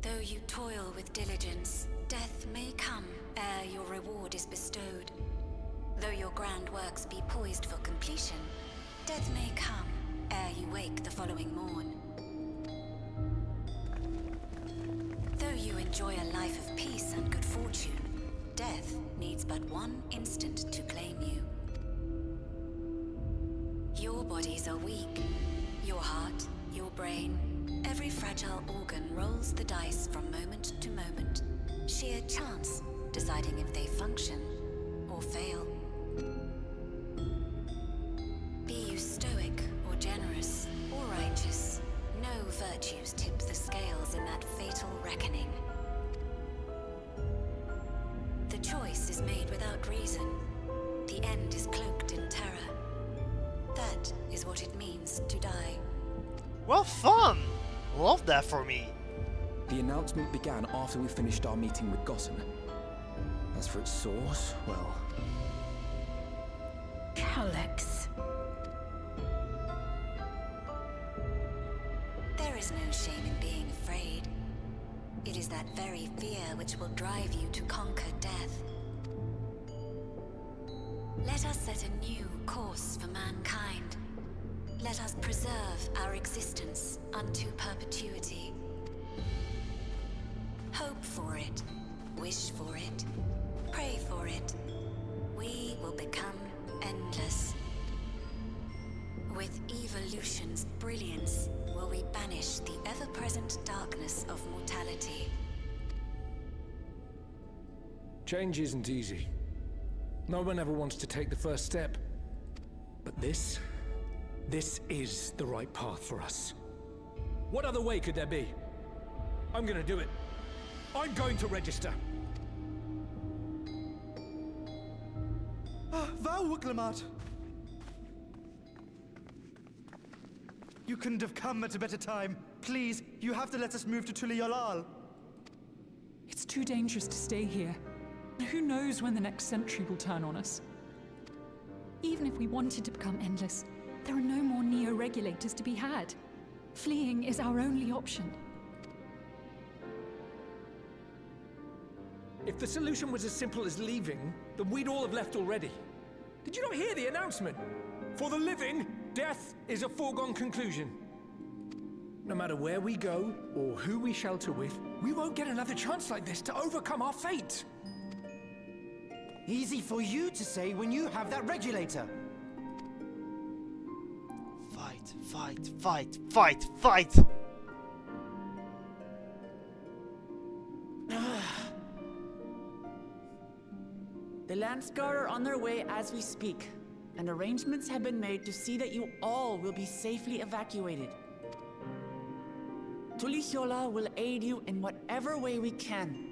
Though you toil with diligence, death may come ere your reward is bestowed. Though your grand works be poised for completion, death may come ere you wake the following morn. Though you enjoy a life of peace and good fortune, death needs but one instant to claim you. Your bodies are weak. Your heart, your brain, every fragile organ rolls the dice from moment to moment. Sheer chance deciding if they function or fail. Be you stoic or generous or righteous, no virtues tip the scales in that fatal reckoning. The choice is made without reason. The end is cloaked in terror. That is what it means to die. Well, fun! Love that for me. The announcement began after we finished our meeting with Gossen. As for its source, well... Calyx. There is no shame in being afraid. It is that very fear which will drive you to conquer death. Let us set a new course for mankind. Let us preserve our existence unto perpetuity. Hope for it, wish for it, pray for it. We will become endless. With evolution's brilliance, will we banish the ever-present darkness of mortality. Change isn't easy. No one ever wants to take the first step. But this is the right path for us. What other way could there be? I'm gonna do it. I'm going to register. Wow, Wuklemat! You couldn't have come at a better time. Please, you have to let us move to Tuliolal. It's too dangerous to stay here. Who knows when the next century will turn on us? Even if we wanted to become endless, there are no more neo-regulators to be had. Fleeing is our only option. If the solution was as simple as leaving, then we'd all have left already. Did you not hear the announcement? For the living, death is a foregone conclusion. No matter where we go, or who we shelter with, we won't get another chance like this to overcome our fate. Easy for you to say when you have that regulator. Fight, fight, fight, fight, fight! The Landsguard are on their way as we speak, and arrangements have been made to see that you all will be safely evacuated. Tulichola will aid you in whatever way we can.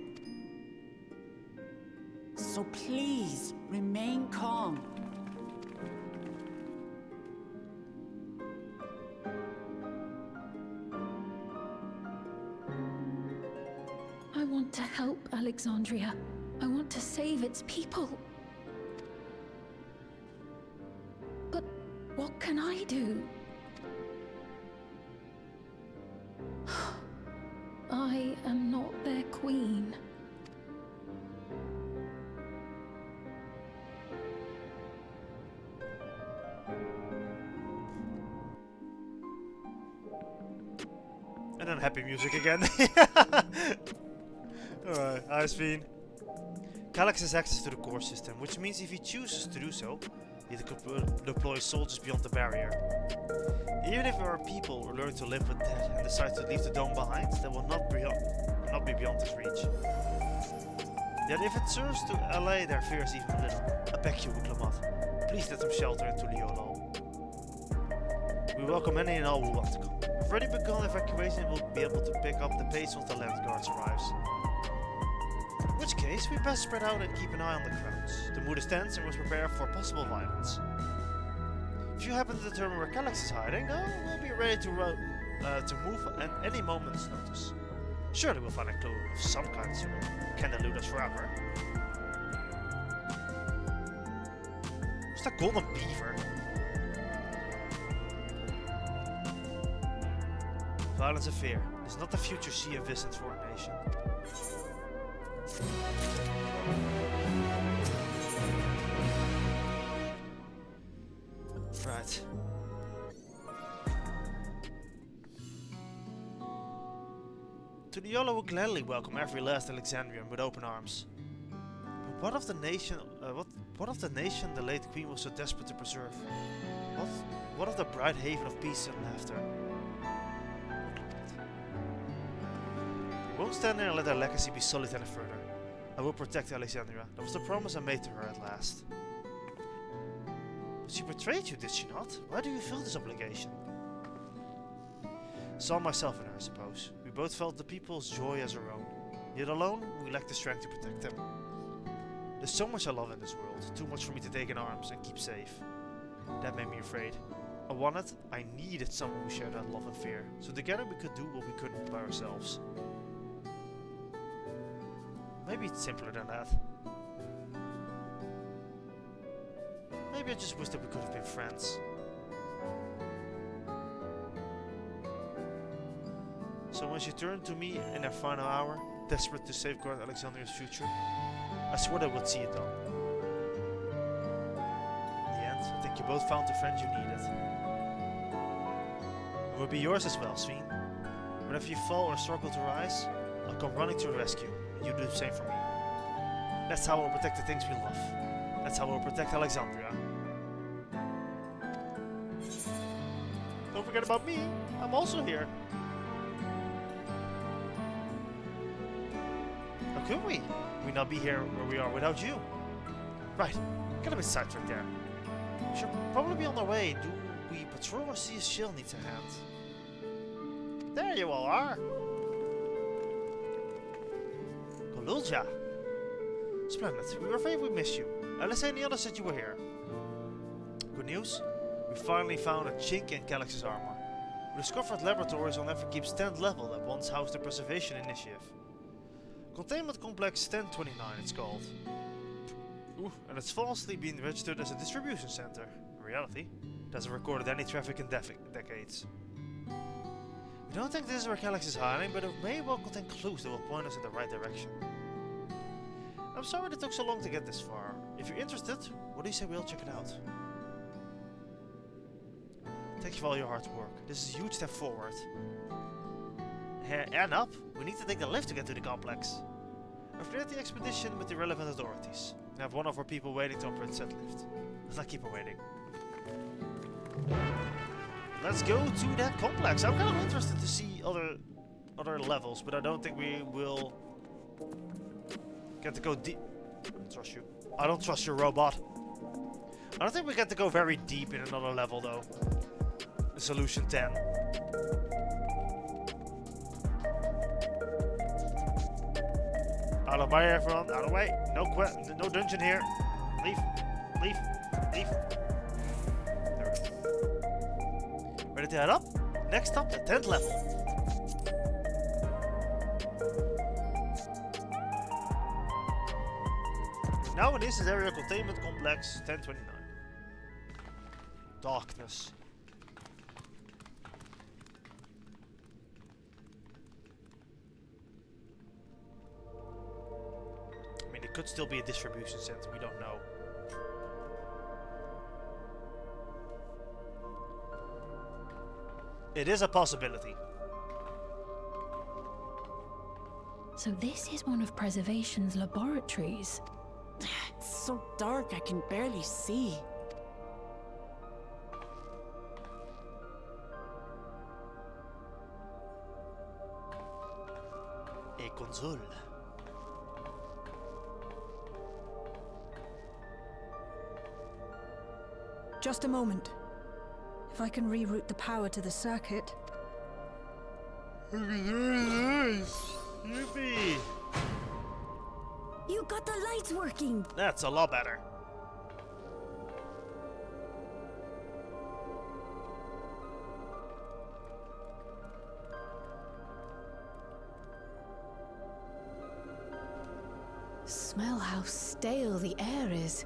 So please, remain calm. I want to help Alexandria. I want to save its people. But what can I do? I am not their queen. And then happy music again. Alright, hi Sveen. Calyx has access to the core system, which means if he chooses to do so, he can deploy soldiers beyond the barrier. Even if our people who learn to live with death and decide to leave the dome behind, they will not be beyond his reach. Yet if it serves to allay their fears even a little, I beg you, Wuklemat, please let them shelter in Tuliolal. We welcome any and all who want to come. We've already begun evacuation and will be able to pick up the pace once the land guards arrives. In which case, we best spread out and keep an eye on the crowds. The mood is tense and must prepare for possible violence. If you happen to determine where Calyx is hiding, we'll be ready to move at any moment's notice. Surely we'll find a clue of some kind soon. Can elude us forever. What's that golden beaver? Violence and fear is not the future she envisions for a nation. Right. Tuliolal will gladly welcome every last Alexandrian with open arms. But what of the nation? What of the nation the late queen was so desperate to preserve? What of the bright haven of peace and laughter? I won't stand there and let her legacy be sullied any further. I will protect Alexandria. That was the promise I made to her at last. But she betrayed you, did she not? Why do you feel this obligation? Saw myself in her, I suppose. We both felt the people's joy as our own. Yet alone, we lacked the strength to protect them. There's so much I love in this world, too much for me to take in arms and keep safe. That made me afraid. I needed someone who shared that love and fear, so together we could do what we couldn't by ourselves. Maybe it's simpler than that. maybe I just wish that we could have been friends. So when she turned to me in her final hour, desperate to safeguard Alexandria's future, I swore I would see it done. In the end, I think you both found the friend you needed. It will be yours as well, Sveen. Whenever you fall or struggle to rise, I'll come running to the rescue, and you do the same for me. That's how we'll protect the things we love. That's how we'll protect Alexandria. Don't forget about me. I'm also here. How could we? We'd not be here where we are without you. Right. Get a bit sidetracked there. We should probably be on our way. Do we patrol or see a shield needs a hand? There you all are. Golulja. Splendid. We were afraid we missed you. Unless any others said you were here. Good news. We finally found a chink in Calyx's armor. We discovered laboratories on Everkeep's 10th level that once housed the Preservation Initiative. Containment Complex 1029 it's called. Ooh, and it's falsely been registered as a distribution center. In reality, it hasn't recorded any traffic in decades. We don't think this is where Calyx is hiding, but it may well contain clues that will point us in the right direction. I'm sorry it took so long to get this far. If you're interested, what do you say we all check it out? Thank you for all your hard work. This is a huge step forward. And up, we need to take the lift to get to the complex. I've cleared the expedition with the relevant authorities. I have one of our people waiting to operate said lift. Let's not keep her waiting. Let's go to that complex. I'm kind of interested to see other levels, but I don't think we will get to go deep. I don't trust you. I don't trust your robot. I don't think we get to go very deep in another level though. Solution 10. Out of my way, everyone. Out of the way. No dungeon here. Leave. Leave. Leave. There we go. Ready to head up? Next up, the 10th level. Now in this is Area Containment Complex 1029. Darkness. I mean, it could still be a distribution center, we don't know. It is a possibility. So this is one of Preservation's laboratories. It's so dark I can barely see. A console. Just a moment. If I can reroute the power to the circuit. Yippee! You got the lights working! That's a lot better. Smell how stale the air is.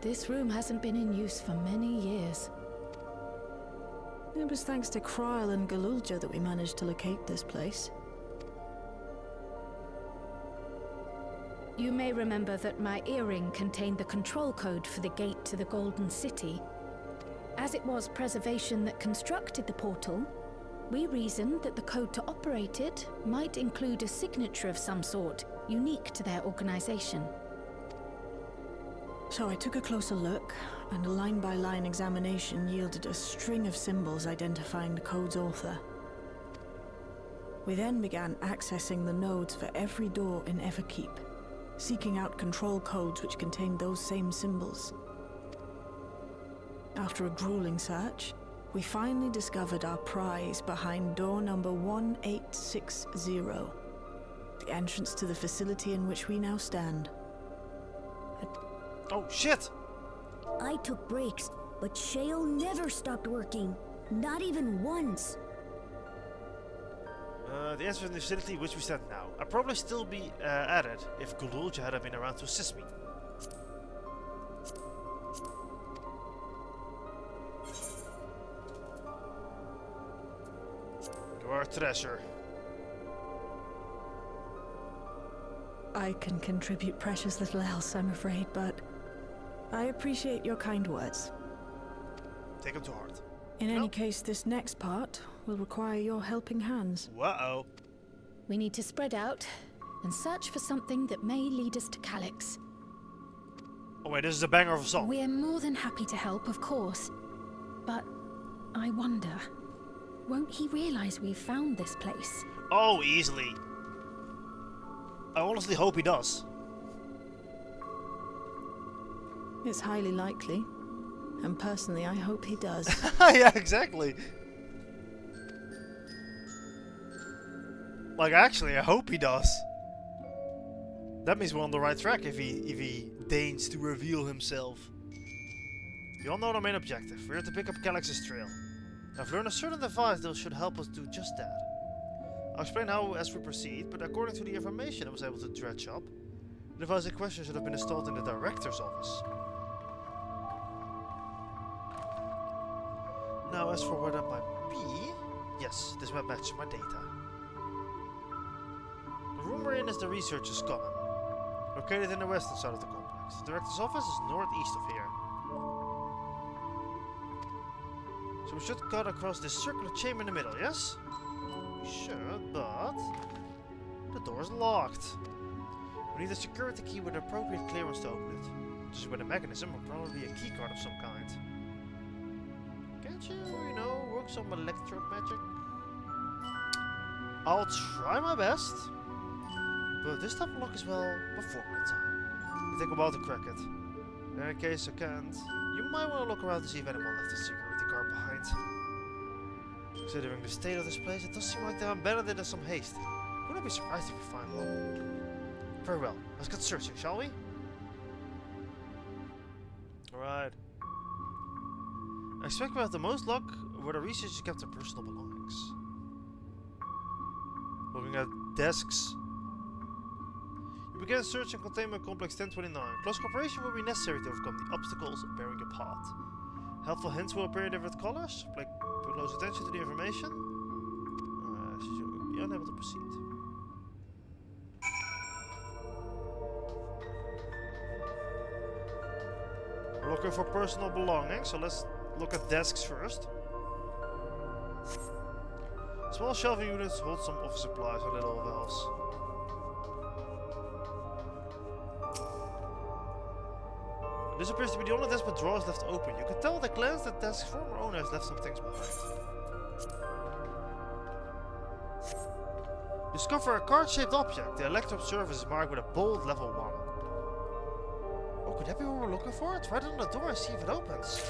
This room hasn't been in use for many years. It was thanks to Kryl and Golulja that we managed to locate this place. You may remember that my earring contained the control code for the gate to the Golden City. As it was Preservation that constructed the portal, we reasoned that the code to operate it might include a signature of some sort, unique to their organization. So I took a closer look, and a line-by-line examination yielded a string of symbols identifying the code's author. We then began accessing the nodes for every door in Everkeep, seeking out control codes which contained those same symbols. After a grueling search, we finally discovered our prize behind door number 1860, the entrance to the facility in which we now stand. Oh shit! I took breaks, but Shale never stopped working. Not even once. The answer in the facility which we stand now. I'd probably still be at it if Golulja hadn't been around to assist me. Your treasure. I can contribute precious little else, I'm afraid, but I appreciate your kind words. Take them to heart. In any case, this next part will require your helping hands. Uh-oh. We need to spread out and search for something that may lead us to Calyx. Oh wait, this is a banger of a song. We're more than happy to help, of course. But I wonder, won't he realize we've found this place? Oh, easily. I honestly hope he does. It's highly likely. And personally, I hope he does. Yeah, exactly. Like, actually, I hope he does. That means we're on the right track if he deigns to reveal himself. You all know our main objective. We're to pick up Calyx's trail. I've learned a certain device that should help us do just that. I'll explain how as we proceed, but according to the information I was able to dredge up, the device in question should have been installed in the director's office. Now, as for what that might be, yes, this might match my data. The room we're in is the researcher's common, located in the western side of the complex. The director's office is northeast of here. So we should cut across this circular chamber in the middle, yes? We should, but the door's locked. We need a security key with appropriate clearance to open it. Just with a mechanism, or probably a keycard of some kind. Can't you know, work some electro magic? I'll try my best, but this type of lock is well before my time. It take a while to crack it. In any case I can't, you might want to look around to see if anyone left a security card behind. Considering the state of this place, it does seem like they abandoned it in some haste. Wouldn't be surprised if we find one. Very well, let's get searching, shall we? Alright. I expect we have the most luck where the researchers kept their personal belongings. Looking at desks. You begin searching containment complex 1029. Close cooperation will be necessary to overcome the obstacles bearing your path. Helpful hints will appear in different colors. Pay close attention to the information. You will be unable to proceed. We're looking for personal belongings, so let's look at desks first. Small shelving units hold some office supplies and little else. This appears to be the only desk with drawers left open. You can tell at a glance that desk's former owner has left some things behind. Discover a card-shaped object. The electro surface is marked with a bold level 1. Oh, could that be what we're looking for? It's right on the door and see if it opens.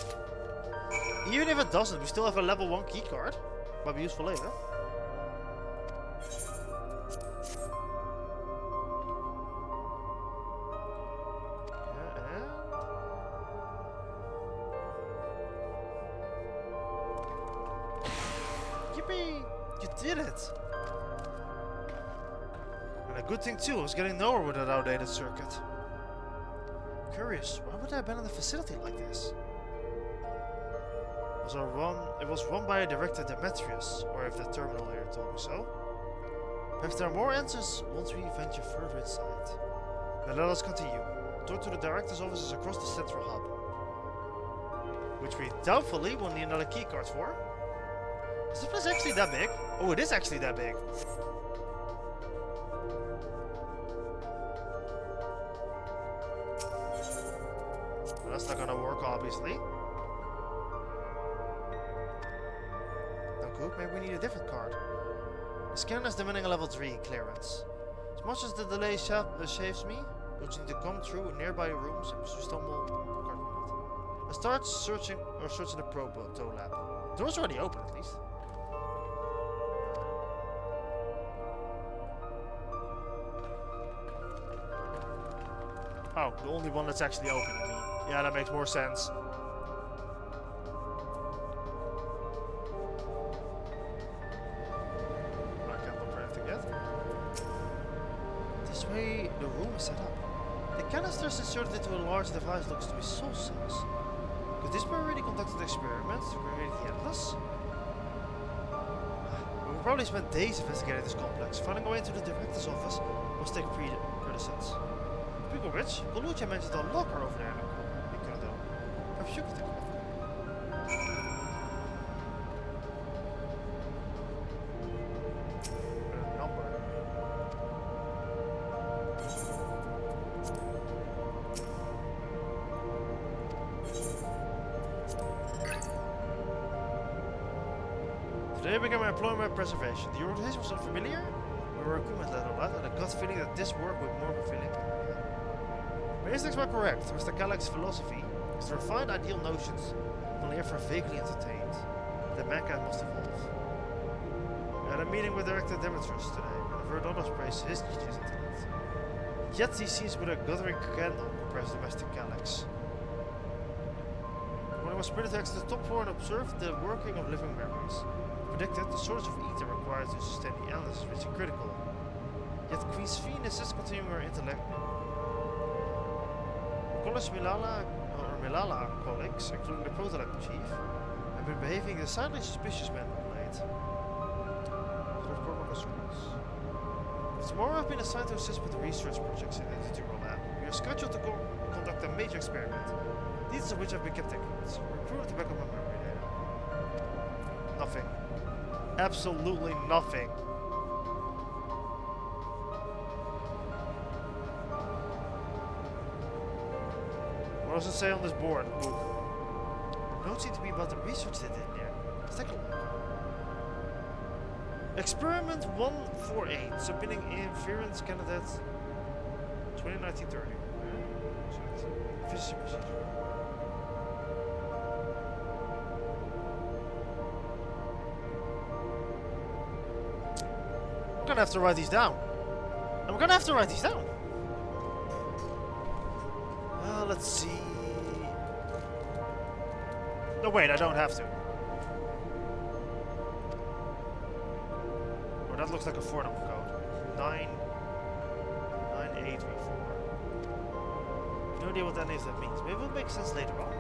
Even if it doesn't, we still have a level 1 keycard. Might be useful later. Yippee! You did it! And a good thing too, I was getting nowhere with that outdated circuit. Curious, why would I abandon a facility like this? It was run by a director Demetrius, or if the terminal here told me so. Perhaps there are more answers once we venture further inside. Then let us continue. Door to the director's office is across the central hub, which we doubtfully will need another keycard for. Is this place actually that big? Oh, it is actually that big. Well, that's not gonna work, obviously. Maybe we need a different card. The scanner is demanding a level 3 clearance. As much as the delay shaves me, we'll need to come through nearby rooms and stumble the card we need. Let's start searching the proto lab. The door's already open at least. Oh, the only one that's actually open, you mean? Yeah, that makes more sense. The room is set up. The canisters inserted into a large device looks to be soul cells. Could this be already conducted experiments to create the endless? We'll probably spend days investigating this complex. Finding a way into the director's office must take precedence. Speaking of which, Colucci mentioned a locker over there. Perhaps you could take a look. Today I began my employment at preservation. The organization was unfamiliar. My recruitment led all that, and I got the feeling that this work would be more fulfilling. My instincts were correct. Mr. Gallagher's philosophy is to refine ideal notions, only ever vaguely entertained, that mankind must evolve. I had a meeting with Director Demetrius today, and I've heard others praise his genius intellect. Yet he seems with a guttering candle compared to domestic Galax. When I was spirited to the top floor and observed the working of living memories, predicted the source of ether required to sustain the endless is reaching critical. Yet Queen Venus is continuing her intellect. College Milala colleagues, including the Protolab chief, have been behaving in a decidedly suspicious manner late. Tomorrow I've been assigned to assist with the research projects in the Tutorial Lab. We are scheduled to conduct a major experiment, details of which have been kept secret. We're recruited to back up my memory data. Nothing. Absolutely nothing. What does it say on this board? Ooh. Notes seem to be about the research they did in there. Let's take a look. Experiment 148, submitting inference candidate 2019-30. Efficiency procedure. I'm gonna have to write these down. Let's see. No, wait, I don't have to. Oh, that looks like a 4-number code. 99834. No idea what any of that means. Maybe it'll make sense later on.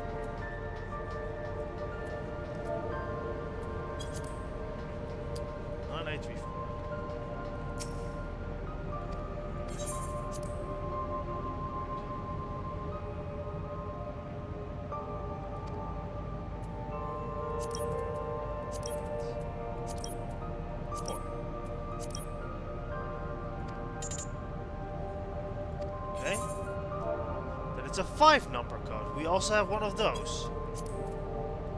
It's a 5-number code. We also have one of those.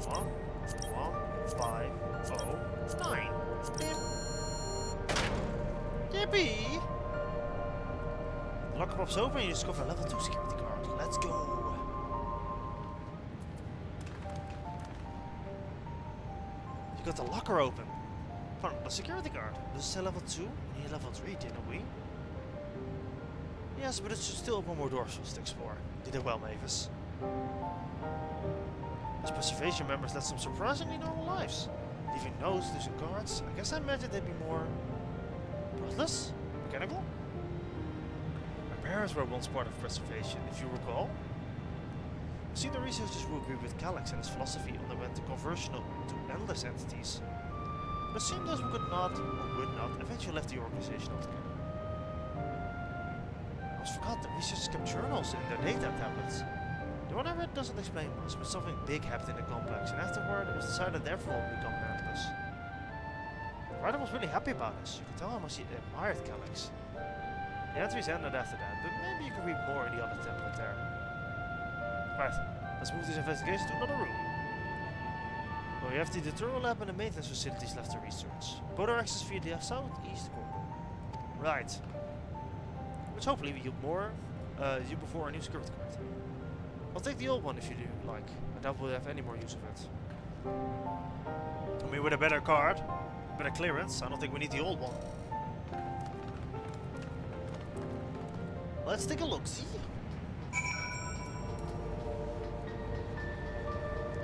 11509. Yippee! The locker pops open and you discover a level 2 security guard. Let's go. You got the locker open. Fun, the security guard. This is a level 2. We need level 3, didn't we? Yes, but it should still open more doors for us to explore. You did well, Mavis. As preservation members led some surprisingly normal lives. Leaving notes, losing cards. I guess I imagined they'd be more breathless, mechanical. My parents were once part of preservation, if you recall. I see the researchers who agree with Galax and his philosophy underwent the conversion to endless entities. But it seemed those who could not, or would not, eventually left the organization altogether. I almost forgot that researchers kept journals in their data tablets. The one I read doesn't explain much, but something big happened in the complex, and afterward it was decided therefore would become endless. The writer was really happy about this. You could tell how much he admired Galax. The entries ended after that, but maybe you can read more in the other tablet there. Right, let's move this investigation to another room. Well, we have the tutorial lab and the maintenance facilities left to research. Both are accessed via the southeast corner. Right. Which hopefully will yield more you before a new security card. I'll take the old one if you do like. I doubt we'll have any more use of it. I mean, with a better card, better clearance, I don't think we need the old one. Let's take a look, see?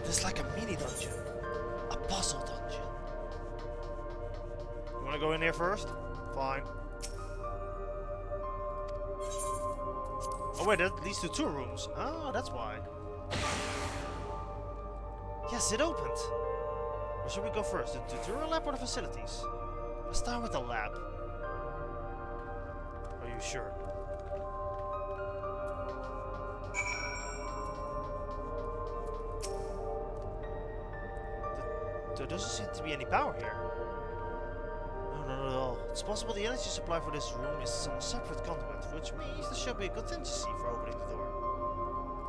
This is like a mini dungeon. A puzzle dungeon. You wanna go in here first? Fine. Oh wait, that leads to 2 rooms. Ah, that's why. Yes, it opened. Where should we go first? The tutorial lab or the facilities? Let's start with the lab. Are you sure? There doesn't seem to be any power here. No, not at all. It's possible the energy supply for this room is on a separate conduit, which means this should be a contingency for opening the door.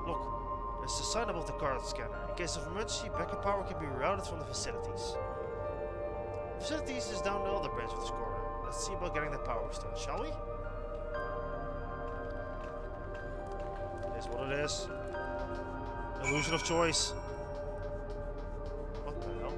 Look, there's a sign above the card scanner. In case of emergency, backup power can be routed from the facilities. Facilities is down the other branch of this corridor. Let's see about getting the power restored, shall we? It is what it is. Illusion of choice. What the hell?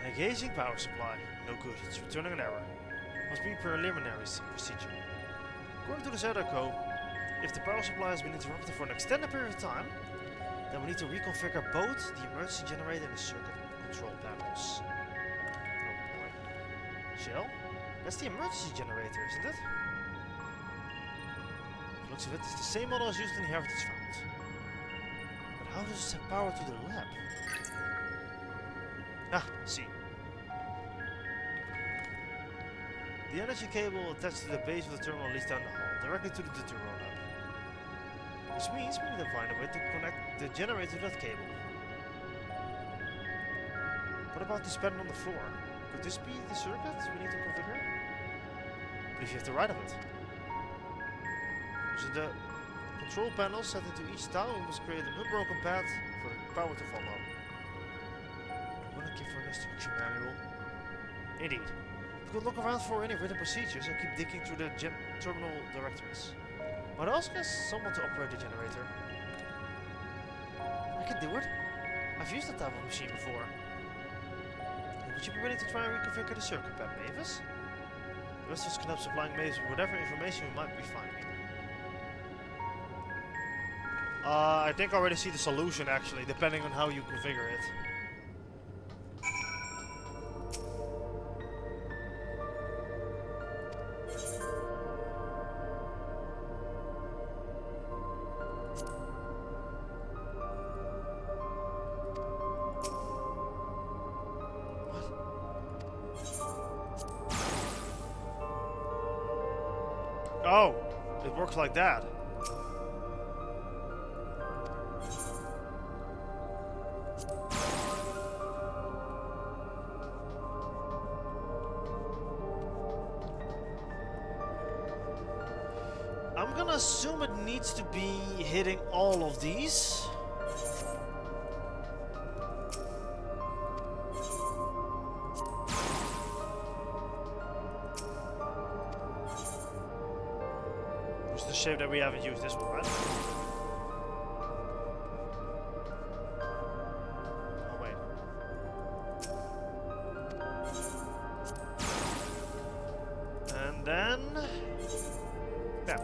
Engaging power supply. No good. It's returning an error. Must be preliminary procedure. According to the Zeta code, if the power supply has been interrupted for an extended period of time, then we need to reconfigure both the emergency generator and the circuit control panels. Oh boy. Shell? That's the emergency generator, isn't it? Looks of it, it's the same model as used in the Heritage Found. But how does it have power to the lab? Ah, see. The energy cable attached to the base of the terminal leads down the hall, directly to the Deutero lab. Which means we need to find a way to connect the generator to that cable. What about this panel on the floor? Could this be the circuit we need to configure? I believe you have the right of it. So the control panel set into each tower, we must create an unbroken path for the power to follow. I'm gonna give her an instruction manual. Indeed. We could look around for any written procedures and keep digging through the terminal directories. But I also guess someone to operate the generator. I can do it. I've used that type of machine before. Would you be willing to try and reconfigure the circuit pad, Mavis? The rest of us can help supplying Mavis with whatever information we might be finding. I think I already see the solution actually, depending on how you configure it. Oh, it works like that. I'm gonna assume it needs to be hitting all of these. It's the shape that we haven't used this one, right? Oh wait. And then yeah.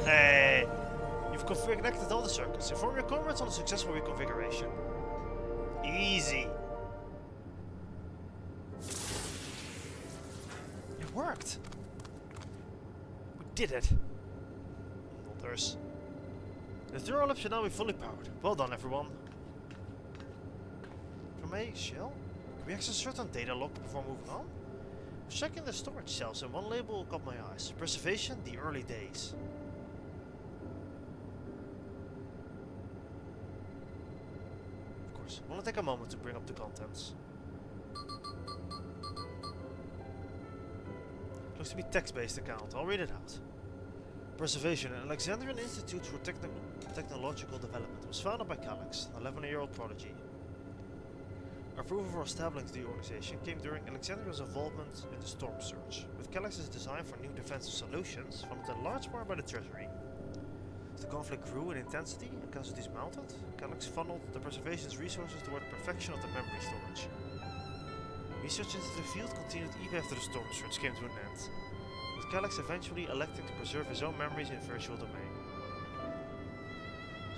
Hey, you've connected all the circuits. Inform your comrades on the successful reconfiguration. Easy. It worked. We did it. There's the Deutero lab should now be fully powered. Well done, everyone. From a shell, can we access certain data log before moving on? I was checking the storage cells and one label caught my eyes. Preservation, the early days. Of course, I want to take a moment to bring up the contents. Looks to be text-based account. I'll read it out. Preservation, an Alexandrian Institute for Technological Development, was founded by Calyx, an 11-year-old prodigy. Approval for establishing the organization came during Alexandria's involvement in the Storm Surge, with Calyx's design for new defensive solutions funded in large part by the Treasury. As the conflict grew in intensity and casualties mounted, Calyx funneled the Preservation's resources toward perfection of the memory storage. Research into the field continued even after the Storm Surge came to an end, with Calyx eventually electing to preserve his own memories in virtual domain.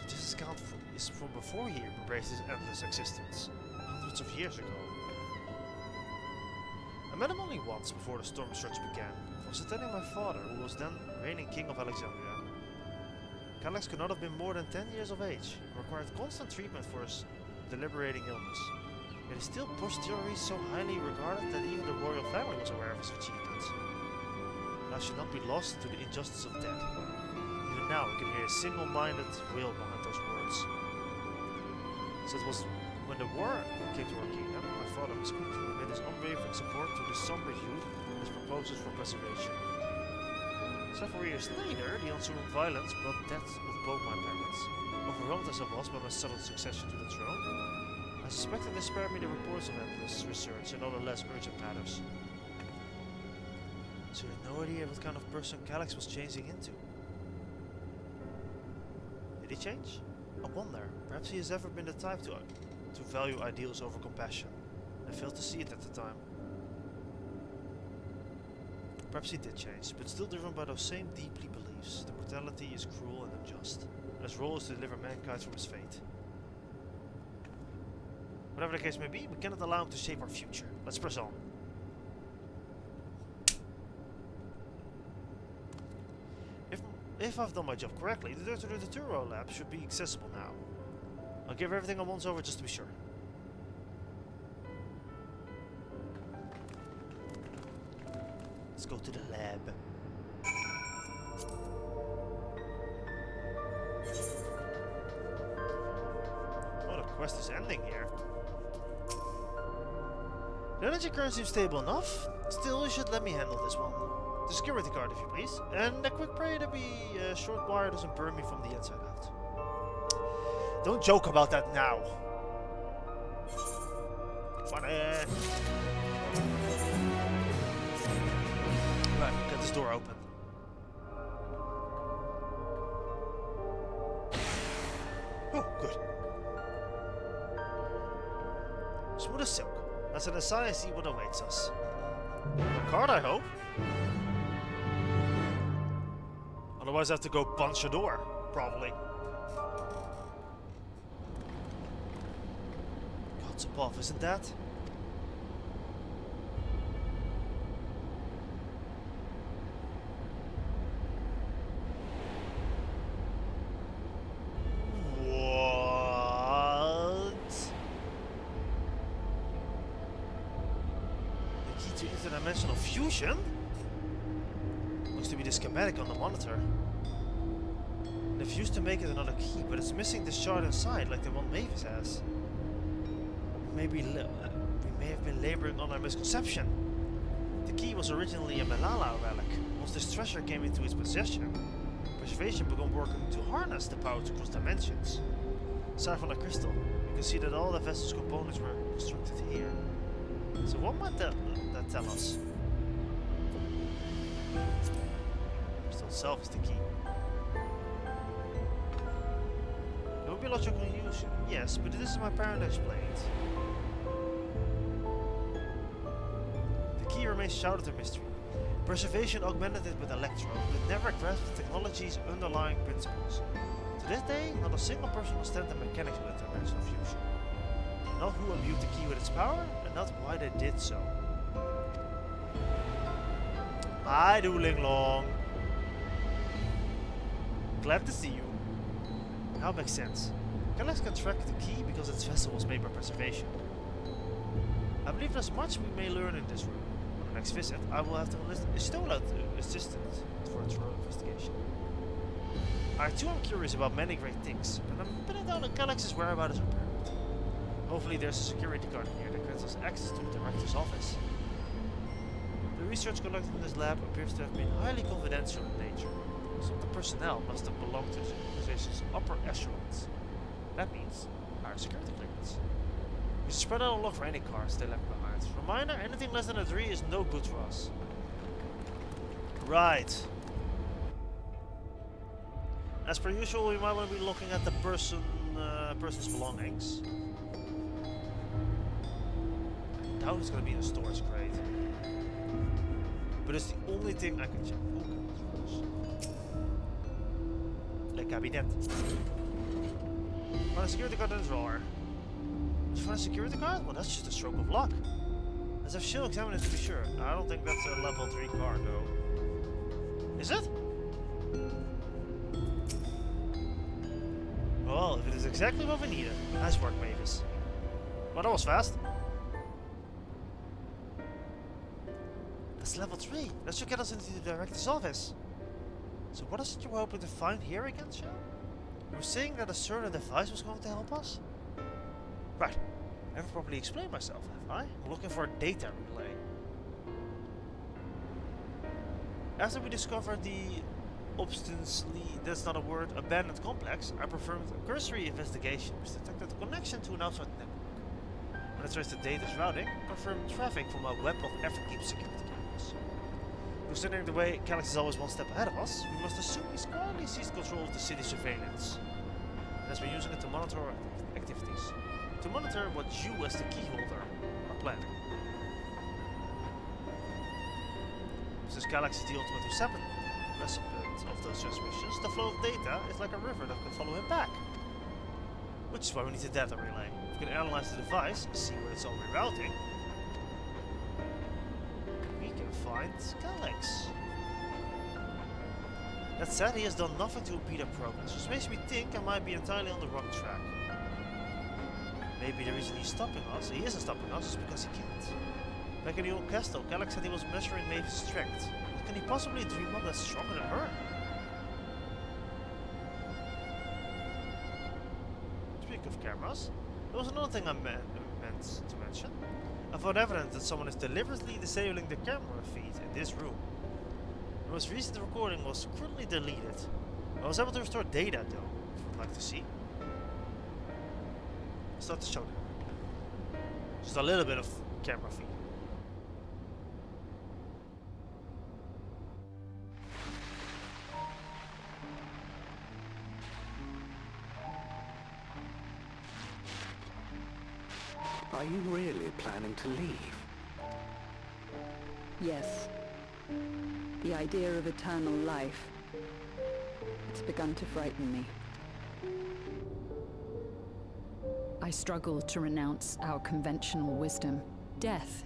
So this account is from before he embraced his endless existence. hundreds of years ago. I met him only once before the storm surge began. I was attending my father, who was then reigning king of Alexandria. Calyx could not have been more than 10 years of age, and required constant treatment for his debilitating illness. Yet he still pushed theories so highly regarded that even the royal family was aware of his achievements. I should not be lost to the injustice of death. Even now I can hear a single-minded will behind those words. So it was when the war came to our kingdom, my father was quick to admit his unwavering support to the somber youth and his proposals for preservation. Several years later, the ensuing violence brought deaths of both my parents. Overwhelmed as I was by my sudden succession to the throne, I suspected they spared me the reports of endless research and other less urgent matters. So you had no idea what kind of person Calyx was changing into. Did he change? I wonder. Perhaps he has ever been the type to value ideals over compassion. I failed to see it at the time. Perhaps he did change, but still driven by those same deeply beliefs. The mortality is cruel and unjust, and his role is to deliver mankind from his fate. Whatever the case may be, we cannot allow him to shape our future. Let's press on. If I've done my job correctly, the door to the Turo lab should be accessible now. I'll give everything I once over just to be sure. Let's go to the lab. Oh, the quest is ending here. The energy current seems stable enough. Still, you should let me handle this one. The security card, if you please. And a quick prayer that the short wire doesn't burn me from the inside out. Don't joke about that now. Funny. Right, get this door open. Oh, good. Smooth as silk. As an aside, I see what awaits us. A card, I hope. Otherwise I have to go punch a door, probably. Gods above, isn't that? What? The key to interdimensional fusion? Looks to be the schematic on the monitor. They've used to make it another key, but it's missing the shard inside, like the one Mavis has. We may have been laboring on our misconception. The key was originally a Malala relic. Once this treasure came into its possession, preservation began working to harness the power to cross dimensions. Aside from the crystal, you can see that all the vessel's components were constructed here. So what might that tell us? Crystal itself is the key. There would be logical use, yes, but this is my parent explained. The key remains shrouded in mystery. Preservation augmented it with electro, but it never grasped the technology's underlying principles. To this day, not a single person understands the mechanics of interdimensional fusion. Not who imbued the key with its power, and not why they did so. Hi, Dueling Long. Glad to see you. Now makes sense. Calyx can track the key because its vessel was made by preservation. I believe there's much we may learn in this room. On the next visit, I will have to enlist a Stola assistant for a thorough investigation. I too am curious about many great things, but I'm pinning down that Calyx's whereabouts are permanent. Hopefully there's a security card here that grants us access to the director's office. The research conducted in this lab appears to have been highly confidential in nature. Some of the personnel must have belonged to the organization's upper echelons. That means higher security clearance. We should spread out a look for any cars they left behind. Reminder, anything less than a 3 is no good for us. Right. As per usual, we might want to be looking at the person's belongings. I doubt it's going to be in a storage crate. But it's the only thing I can check. Le cabinet. On a security card in the drawer. find a security card? Well, that's just a stroke of luck. Let's have Shill examine it to be sure. I don't think that's a level 3 card, though. Is it? Well, if it is exactly what we needed. Nice work, Mavis. Well, that was fast. That's level 3. That should get us into the director's office. So what is it you were hoping to find here again, Shill? You were saying that a certain device was going to help us? Right. I haven't properly explained myself, have I? I'm looking for a data relay. After we discovered the obstinately, that's not a word, abandoned complex, I performed a cursory investigation which detected a connection to an outside network. When I traced the data's routing, confirmed traffic from a web of Everkeep security cameras. Considering the way Calyx is always one step ahead of us, we must assume he's quietly seized control of the city's surveillance. And has been using it to monitor our activities. To monitor what you, as the keyholder, are planning. Since Calyx is the ultimate recipient of those transmissions, the flow of data is like a river that can follow him back. Which is why we need a data relay. If we can analyze the device and see where it's all rerouting, we can find Calyx. That said, he has done nothing to impede our progress, which makes me think I might be entirely on the wrong track. Maybe the reason he's stopping us, he isn't stopping us, is because he can't. Back in the old castle, Calyx said he was measuring Mavis' strength. What can he possibly dream up that's stronger than her? Speaking of cameras, there was another thing I meant to mention. I found evidence that someone is deliberately disabling the camera feed in this room. The most recent recording was currently deleted. I was able to restore data though, if you'd like to see. Start to show them. Just a little bit of camera feed. Are you really planning to leave? Yes. The idea of eternal life. It's begun to frighten me. I struggle to renounce our conventional wisdom. Death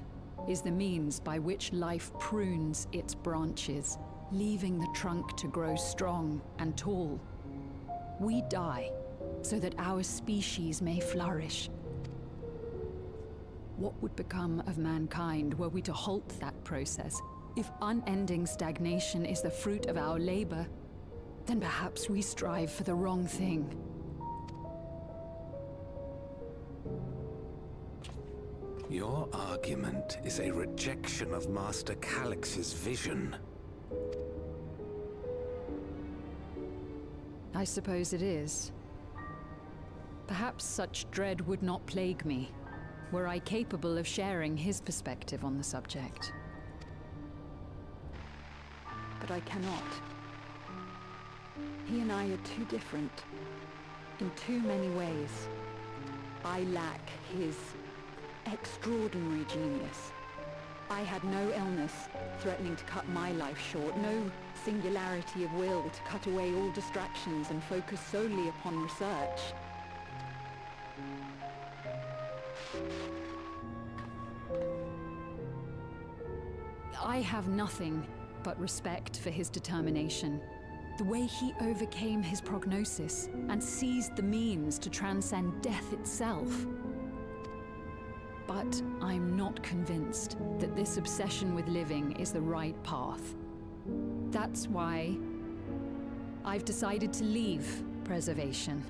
is the means by which life prunes its branches, leaving the trunk to grow strong and tall. We die so that our species may flourish. What would become of mankind were we to halt that process? If unending stagnation is the fruit of our labor, then perhaps we strive for the wrong thing. Your argument is a rejection of Master Calyx's vision. I suppose it is. Perhaps such dread would not plague me, were I capable of sharing his perspective on the subject. But I cannot. He and I are too different, in too many ways. I lack his extraordinary genius. I had no illness threatening to cut my life short, no singularity of will to cut away all distractions and focus solely upon research. I have nothing but respect for his determination. The way he overcame his prognosis and seized the means to transcend death itself. But I'm not convinced that this obsession with living is the right path. That's why I've decided to leave preservation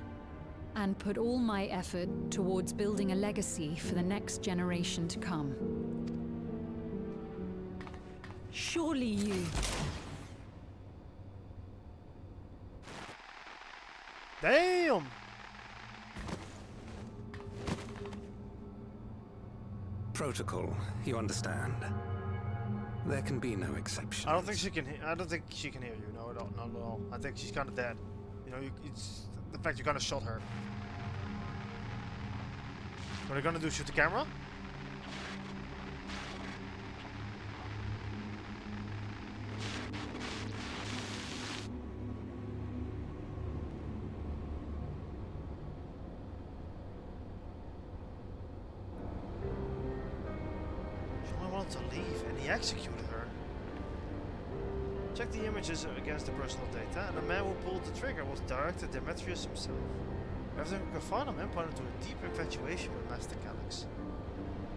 and put all my effort towards building a legacy for the next generation to come. Surely you... Damn! Protocol, you understand. There can be no exceptions. I don't think she can hear you. No, not at all. I think she's kind of dead. You know, it's the fact you kind of shot her. What are you gonna do? Shoot the camera? wanted to leave, and he executed her. Check the images against the personal data, and the man who pulled the trigger was Director Demetrius himself. Everything we could find on him pointed to a deep infatuation with Master Calyx.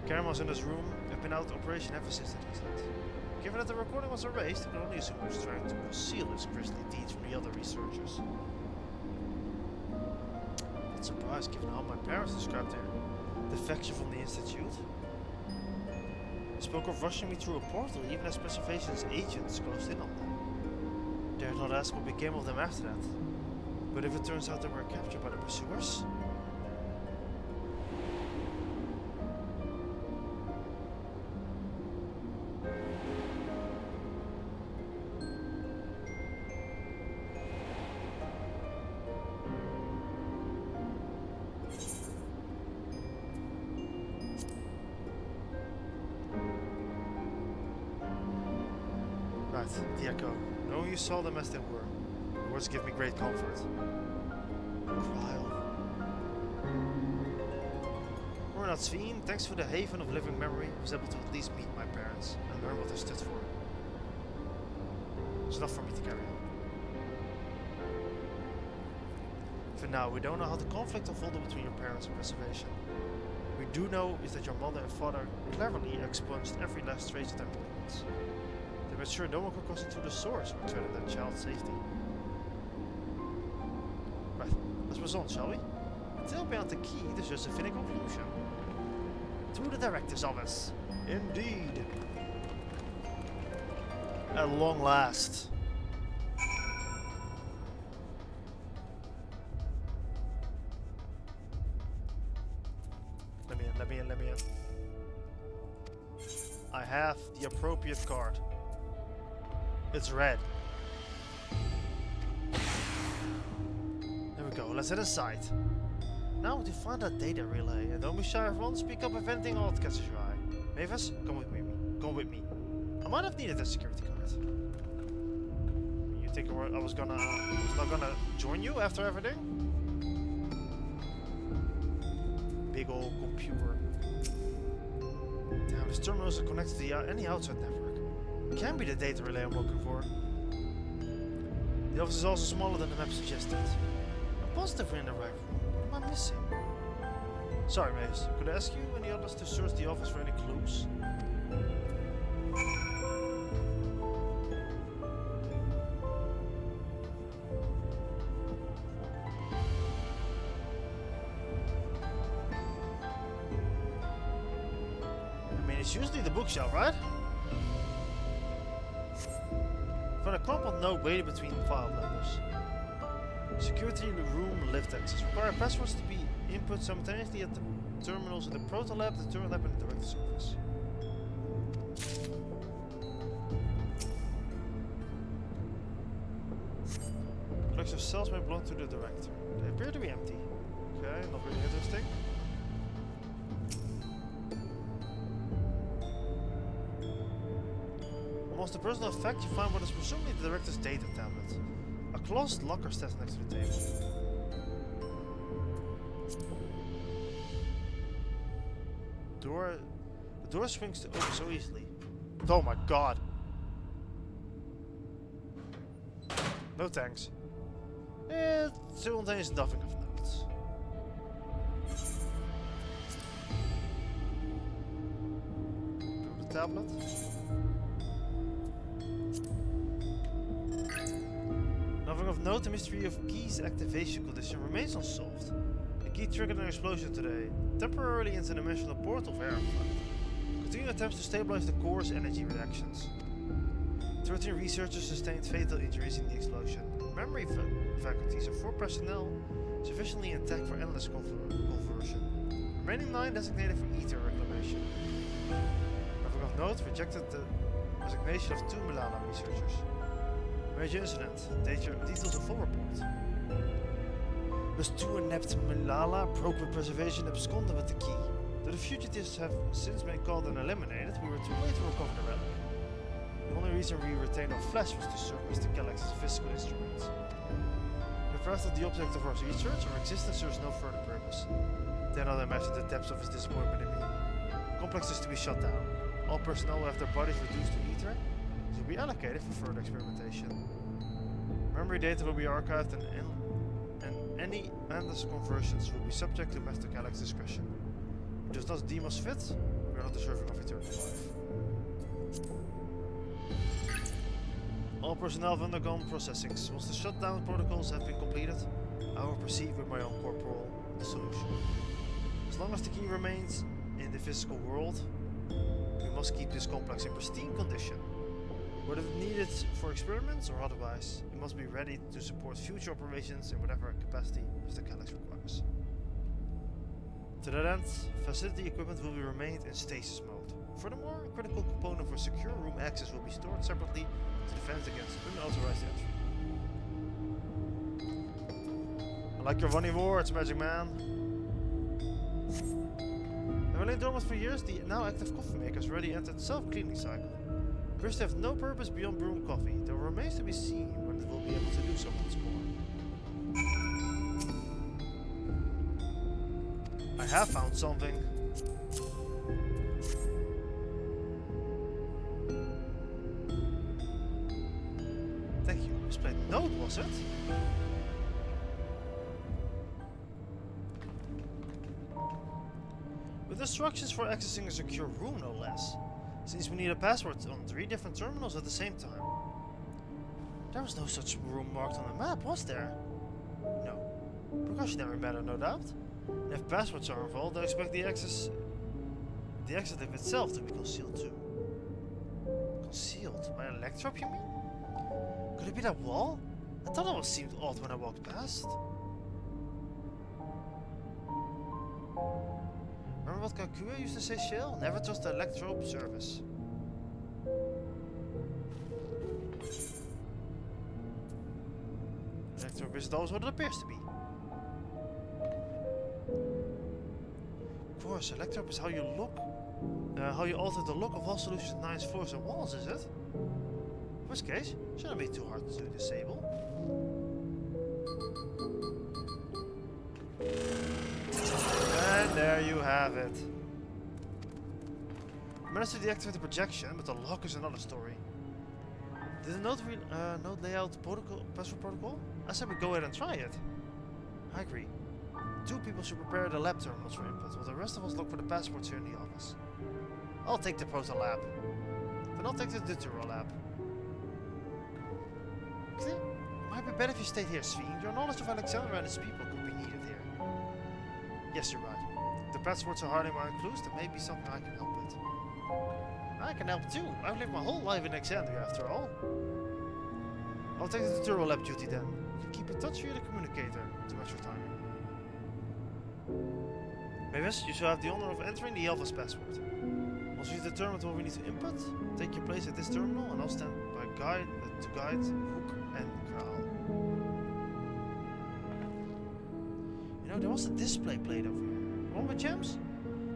Cameras in this room have been out of operation ever since the incident. Given that the recording was erased, we can only assume he was trying to conceal his grisly deeds from the other researchers. Not surprised given how my parents described their defection from the Institute. They spoke of rushing me through a portal even as Preservation's agents closed in on them. Dared not ask what became of them after that. But if it turns out they were captured by the pursuers? Right, the Echo. Knowing you saw them as they were, the words give me great comfort. Krile. Ronald Sveen, thanks for the haven of living memory, was able to at least meet my parents and learn what they stood for. It's enough for me to carry on. For now, we don't know how the conflict unfolded between your parents and Preservation. We do know is that your mother and father cleverly expunged every last trace of their movements. They made sure no one could cross into the source or threaten their child's safety. Right, let's move on, shall we? Until beyond the key, there's just a fitting conclusion. To the director's office. Indeed. At long last. Let me in. I have the appropriate card. It's red. There we go, let's head inside. Now to find that data relay, and don't be shy everyone, speak up if anything odd catches your eye. Mavis, come with me. I might have needed a security card. You think I was not gonna join you after everything? Big old computer. Damn, this terminal isn't connected to any outside network. Can be the data relay I'm looking for. The office is also smaller than the map suggested. I'm positive we're in the right room. What am I missing? Sorry, Mace. Could I ask you and the others to search the office for any clues? I mean, it's usually the bookshelf, right? For a compound note waiting between file numbers. Security room lift access. Require passwords to be input simultaneously at the terminals in the Proto Lab, the Turret Lab, and the Director's office. Collection of cells may belong to the Director. They appear to be empty. Okay, not really interesting. Amongst the personal effect, you find what is presumably the Director's data tablet. A closed locker stands next to the table. The door swings to open so easily. Oh my god! No thanks. It still contains nothing of note. The tablet. Nothing of note, the mystery of Key's activation condition remains unsolved. The Key triggered an explosion today, temporarily interdimensional portal for air flight. Continuing attempts to stabilize the core's energy reactions. 13 researchers sustained fatal injuries in the explosion. Memory faculties of 4 personnel sufficiently intact for endless conversion. Remaining 9 designated for ether reclamation. Nothing of note, rejected the resignation of 2 Milana researchers. Major incident. Details of full report. Those 2 inept Milala broke with Preservation and absconded with the Key. Though the fugitives have since been caught and eliminated, we were too late to recover the relic. The only reason we retained our flesh was to serve Mr. Calyx's physical instrument. Deprived of the object of our research, our existence serves no further purpose. Dare not imagine the depths of his disappointment in me. The complex is to be shut down. All personnel will have their bodies reduced to ether. These will be allocated for further experimentation. Memory data will be archived and any endless conversions will be subject to Master Calyx's discretion. If it does not deem us fit, we are not deserving of eternal life. All personnel have undergone processings. Once the shutdown protocols have been completed, I will proceed with my own corporal dissolution. As long as the key remains in the physical world, we must keep this complex in pristine condition. Whether needed for experiments or otherwise, it must be ready to support future operations in whatever capacity Mr. Calyx requires. To that end, facility equipment will be remained in stasis mode. Furthermore, a critical component for secure room access will be stored separately to defend against unauthorized entry. I like your funny words, Magic Man. Having lain dormant for years, the now active coffee maker has already entered self-cleaning cycle. It appears to have no purpose beyond brewing coffee, though it remains to be seen when it will be able to do so once more. I have found something. Thank you. Misplaced note, was it? With instructions for accessing a secure room, no less. Since we need a password on 3 different terminals at the same time. There was no such room marked on the map, was there? No. Precautionary matter, no doubt. And if passwords are involved, I expect the exit itself to be concealed too. Concealed? By a electrop, you mean? Could it be that wall? I thought it seemed odd when I walked past. Remember what Kakua used to say, Shale? Never trust the electrobe service. Electrobe isn't always what it appears to be. Of course, electrobe is how you look, how you alter the look of all Solution's 9 floors and walls, is it? In which case, shouldn't be too hard to disable. And there you have it. I managed to deactivate the projection, but the lock is another story. Did the node lay out password protocol? I said we go ahead and try it. I agree. 2 people should prepare the lab terminals for input, while the rest of us look for the passwords here in the office. I'll take the proto lab. Then I'll take the deutero lab. Actually, it might be better if you stayed here, Sven. Your knowledge of Alexandra and his people could be needed here. Yes, you're right. If the passwords are hardly my clues, there may be something I can help with. I can help too. I've lived my whole life in Alexandria after all. I'll take the deutero lab duty then. You can keep in touch via the communicator to match your timing. Mavis, you shall have the honor of entering the Elva's password. Once we've determined what we need to input, take your place at this terminal and I'll stand by to guide Hook and Kral. You know, there was a display plate over here. The one with gems?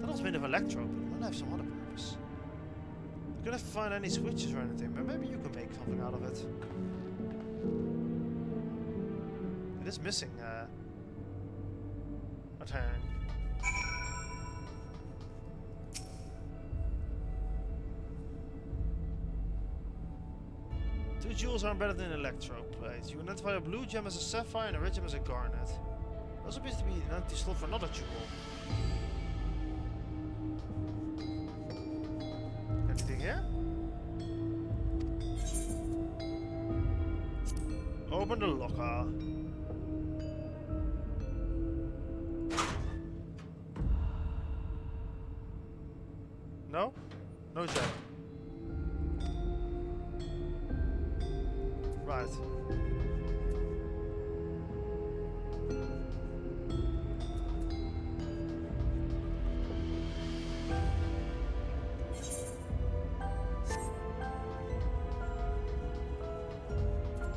That was made of electro, but it might have some other purpose. I couldn't find any switches or anything, but maybe you can make something out of it. It is missing a turn. Two jewels aren't better than electro plates. You identify a blue gem as a sapphire and a red gem as a garnet. There also appears to be an empty slot for another jewel. Anything here? Open the locker. No? No gem. Right.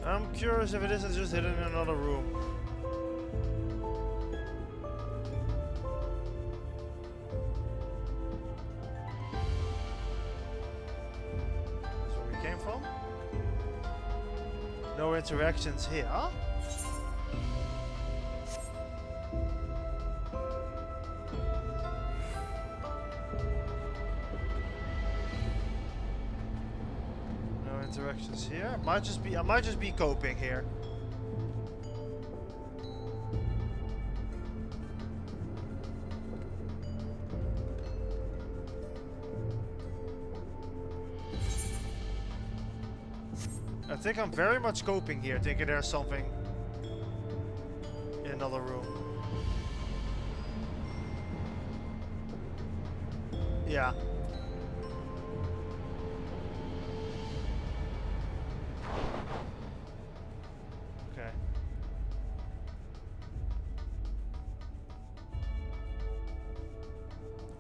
I'm curious if it isn't just hidden in another room. That's where we came from. No interactions here. interactions here. I might just be coping here. I think I'm very much coping here, thinking there's something in another room. Yeah. Okay.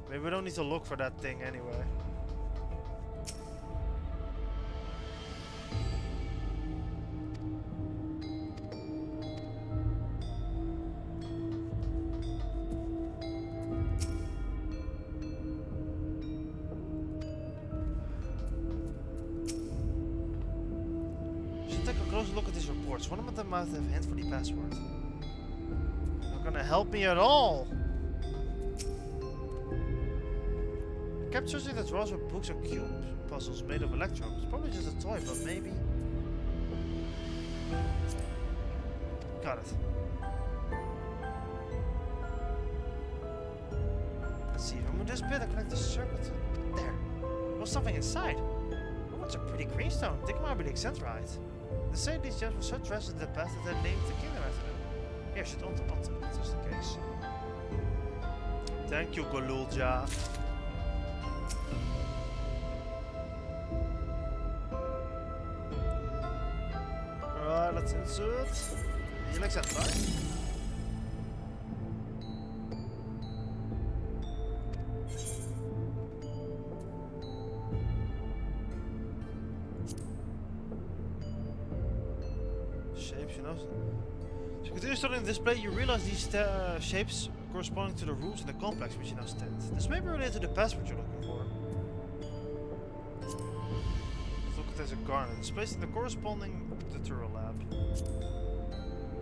Maybe we don't need to look for that thing anyway. Look at these reports. One of them might have a hint for the password. Not gonna help me at all. I kept searching the drawers with books or cube puzzles made of electrons. It's probably just a toy, but maybe. Got it. Let's see. Remove this bit and connect the circuit. There. There's something inside. Oh, it's a pretty greenstone. I think it might be the Excentrite. They say these gems were so treasured in the past that they named the kingdom after them. Here, should onto just in case. Thank you, Golulja. Alright, let's insert the Excentrite. Studying the display, you realize these shapes corresponding to the rooms in the complex which you now stand. This may be related to the password you're looking for. Let's look at there's a garnet. It's placed in the corresponding tutorial lab.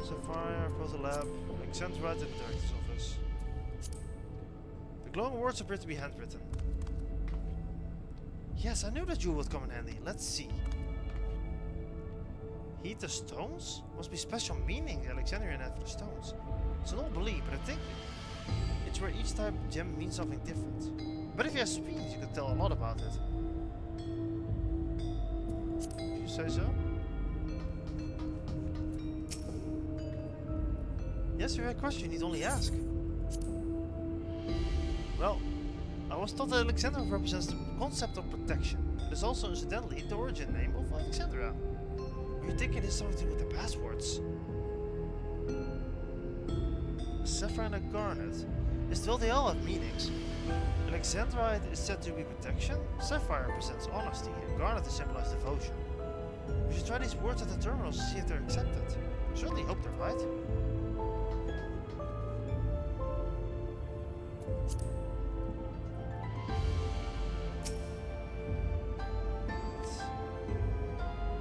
Sapphire, Proto Lab, Excentrite in the director's office. The glowing words appear to be handwritten. Yes, I knew that jewel would come in handy. Let's see. Heat the stones? Must be special meaning the Alexandrian had for the stones. It's an old belief, but I think it's where each type of gem means something different. But if you have speed, you can tell a lot about it. If you say so. Yes, you're a question you need only ask. Well, I was taught that Alexandria represents the concept of protection. It is also incidentally the origin name of Alexandria. You're thinking it has something to do with the passwords. A sapphire and a garnet. Still, they all have meanings. Alexandrite is said to be protection, sapphire represents honesty, and garnet to symbolize devotion. We should try these words at the terminals to see if they're accepted. I certainly hope they're right.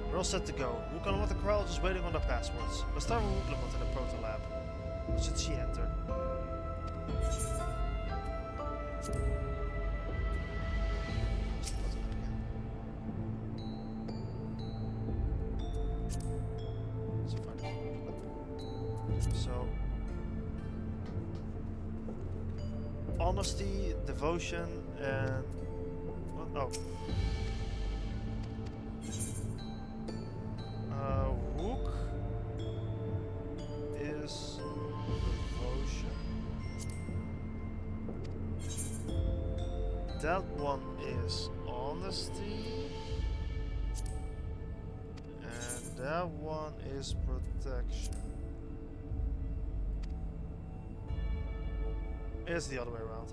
We're all set to go. Wook and the Corral just waiting on the passwords. Let's start with Wook in the Proto Lab. What should she enter? So, honesty, devotion, and what? Oh, Wook is devotion. That one is honesty, and that one is protection. It's the other way around.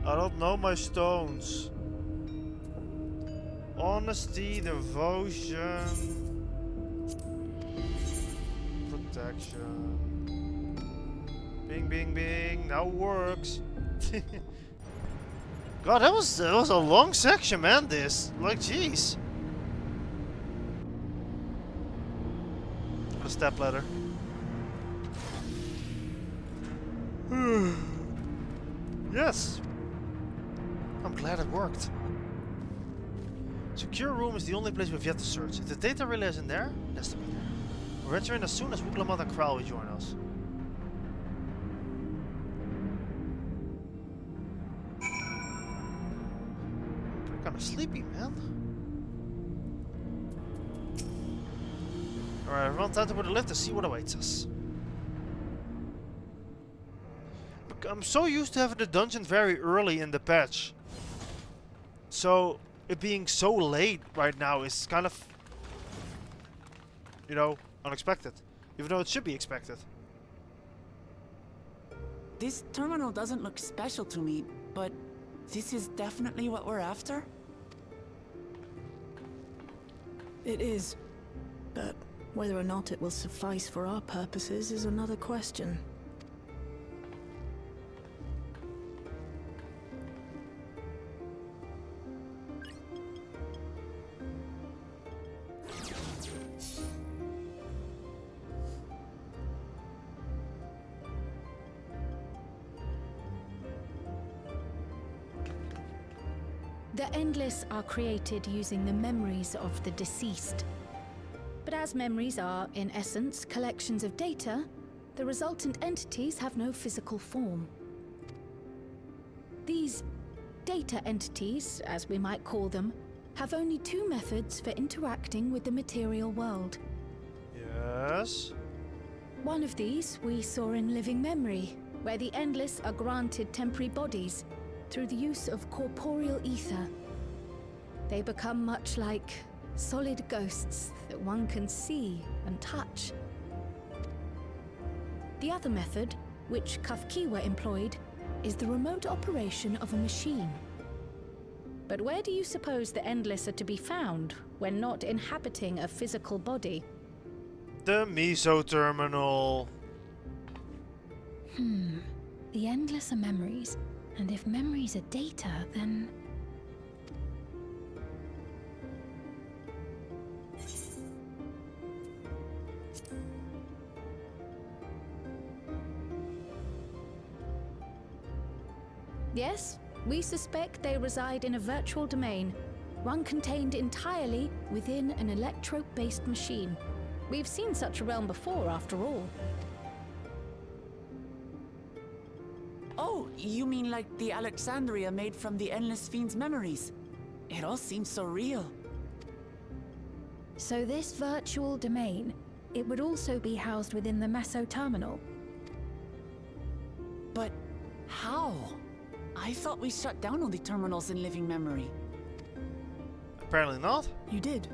I don't know my stones. Honesty, devotion, protection. Bing, bing, bing. Now works. God, that was a long section, man. This, like, jeez. stepladder. Yes! I'm glad it worked. Secure room is the only place we've yet to search. If the data relay isn't there, it has to be there. We're entering as soon as Wooklamad and Crowley join us. I'm kinda sleepy, man. Alright, everyone, time to put a lift and see what awaits us. I'm so used to having the dungeon very early in the patch. So, it being so late right now is kind of, you know, unexpected. Even though it should be expected. This terminal doesn't look special to me, but this is definitely what we're after? It is. But whether or not it will suffice for our purposes is another question. The Endless are created using the memories of the deceased. But as memories are, in essence, collections of data, the resultant entities have no physical form. These data entities, as we might call them, have only two methods for interacting with the material world. Yes? One of these we saw in Living Memory, where the Endless are granted temporary bodies through the use of corporeal ether. They become much like solid ghosts that one can see and touch. The other method, which Kafkiwa employed, is the remote operation of a machine. But where do you suppose the Endless are to be found when not inhabiting a physical body? The Meso Terminal. The Endless are memories, and if memories are data, then... Yes, we suspect they reside in a virtual domain, one contained entirely within an electrope-based machine. We've seen such a realm before, after all. Oh, you mean like the Alexandria made from the Endless Fiend's memories? It all seems so real. So this virtual domain, it would also be housed within the Meso Terminal. But how? I thought we shut down all the terminals in Living Memory. Apparently not. You did.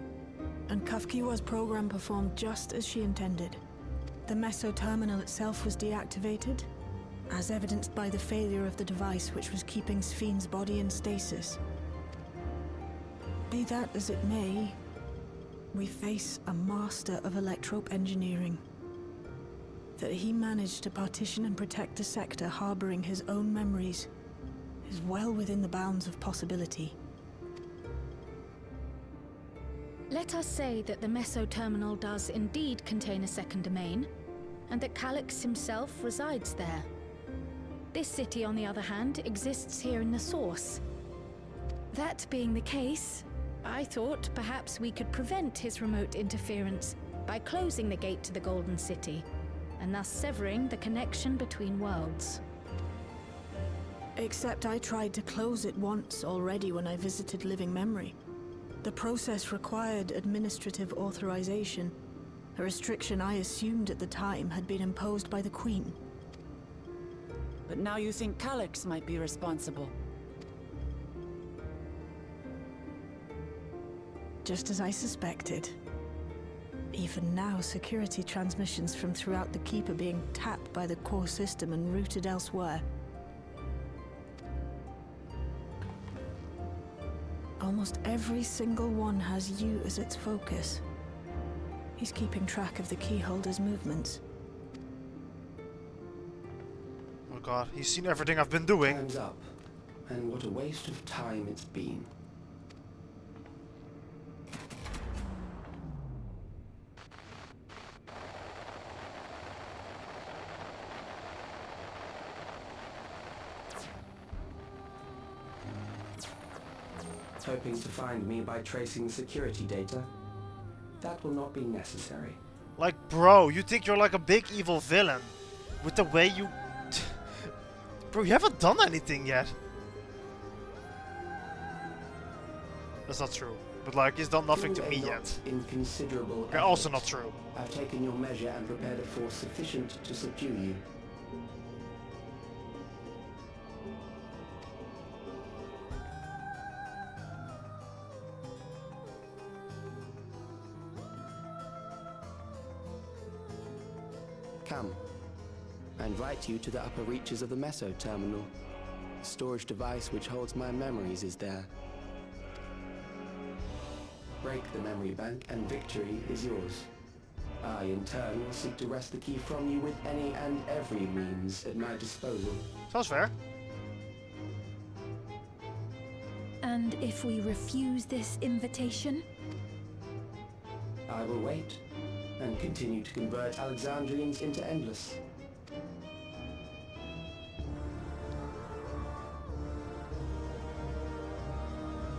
And Kafkiwa's program performed just as she intended. The Meso Terminal itself was deactivated, as evidenced by the failure of the device which was keeping Spheen's body in stasis. Be that as it may, we face a master of electrope engineering. That he managed to partition and protect a sector harboring his own memories is well within the bounds of possibility. Let us say that the Meso Terminal does indeed contain a second domain, and that Calyx himself resides there. This city, on the other hand, exists here in the Source. That being the case, I thought perhaps we could prevent his remote interference by closing the gate to the Golden City, and thus severing the connection between worlds. Except I tried to close it once already when I visited Living Memory. The process required administrative authorization, a restriction I assumed at the time had been imposed by the Queen. But now you think Calyx might be responsible. Just as I suspected. Even now, security transmissions from throughout the Keep are being tapped by the core system and routed elsewhere. Almost every single one has you as its focus. He's keeping track of the keyholder's movements. Oh god, he's seen everything I've been doing. Time's up, and what a waste of time it's been. hoping to find me by tracing security data? That will not be necessary. Like, bro, you think you're like a big evil villain with the way you... Bro, you haven't done anything yet. That's not true. But like, he's done nothing to me yet. Inconsiderable Okay, also not true. I've taken your measure and prepared a force sufficient to subdue you. Come. I invite you to the upper reaches of the Meso Terminal. The storage device which holds my memories is there. Break the memory bank and victory is yours. I, in turn, will seek to wrest the key from you with any and every means at my disposal. Sounds fair. And if we refuse this invitation? I will wait and continue to convert Alexandrians into Endless.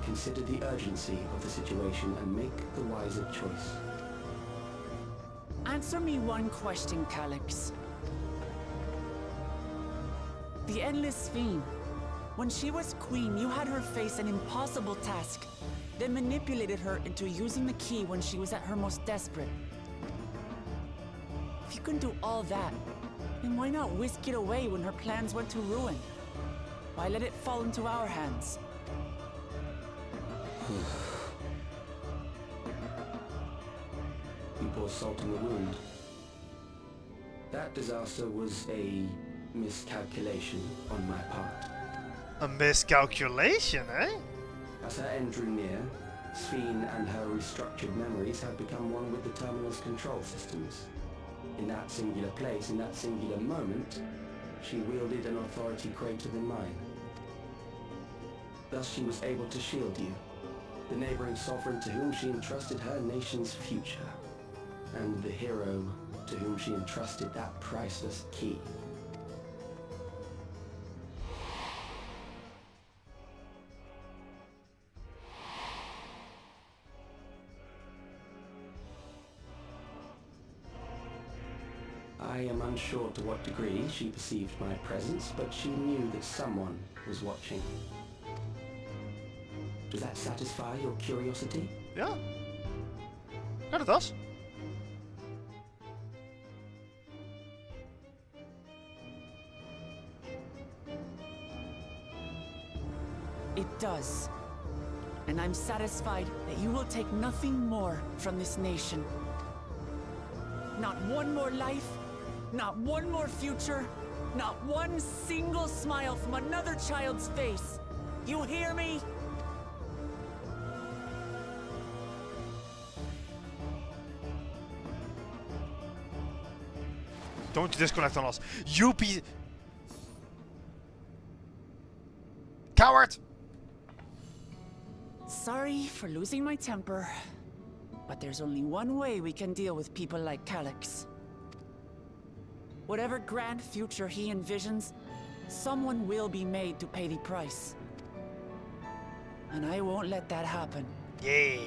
Consider the urgency of the situation and make the wiser choice. Answer me one question, Calyx. The Endless Fiend. When she was queen, you had her face an impossible task, then manipulated her into using the key when she was at her most desperate. If you can do all that, then why not whisk it away when her plans went to ruin? Why let it fall into our hands? You pour salt in the wound. That disaster was a miscalculation on my part. A miscalculation, eh? As her end drew near, Sphene and her restructured memories had become one with the terminal's control systems. In that singular place, in that singular moment, she wielded an authority greater than mine. Thus she was able to shield you, the neighboring sovereign to whom she entrusted her nation's future, and the hero to whom she entrusted that priceless key. I am unsure to what degree she perceived my presence, but she knew that someone was watching. Does that satisfy your curiosity? Yeah. Yeah, it does. It does. And I'm satisfied that you will take nothing more from this nation. Not one more life, not one more future, not one single smile from another child's face. You hear me? Don't disconnect on us. You piece... Coward! Sorry for losing my temper, but there's only one way we can deal with people like Calyx. Whatever grand future he envisions, someone will be made to pay the price. And I won't let that happen. Yay!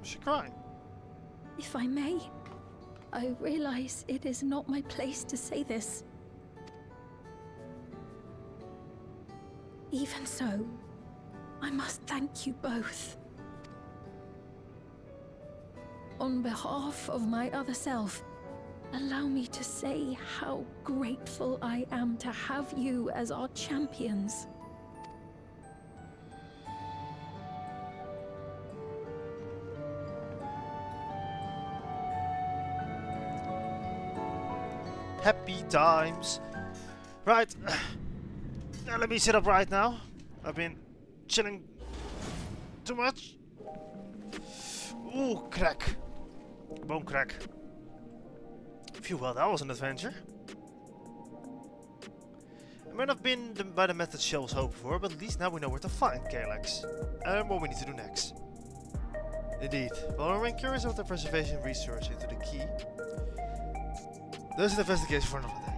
She crying? If I may, I realize it is not my place to say this. Even so, I must thank you both. On behalf of my other self, allow me to say how grateful I am to have you as our champions. Happy times. Right. Now let me sit up right now. I've been chilling too much. Ooh, crack. Bone crack. Phew, well, that was an adventure. It may not have been by the method Shell was hoping for, but at least now we know where to find Calyx. And what we need to do next. Indeed, while I remain curious about the preservation research into the key, there's an investigation for another day.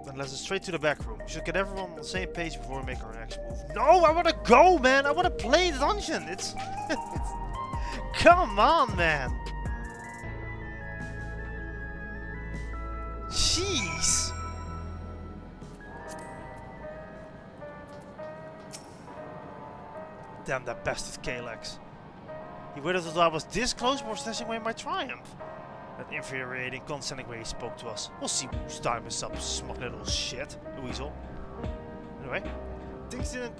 Then let's go straight to the back room. We should get everyone on the same page before we make our next move. No, I wanna go, man! I wanna play the dungeon! It's... Come on, man! Jeez! Damn that bastard Calyx. He waited until I was this close before snatching away my triumph. That infuriating, condescending way he spoke to us. We'll see whose time is up, smug little shit. The weasel. Anyway,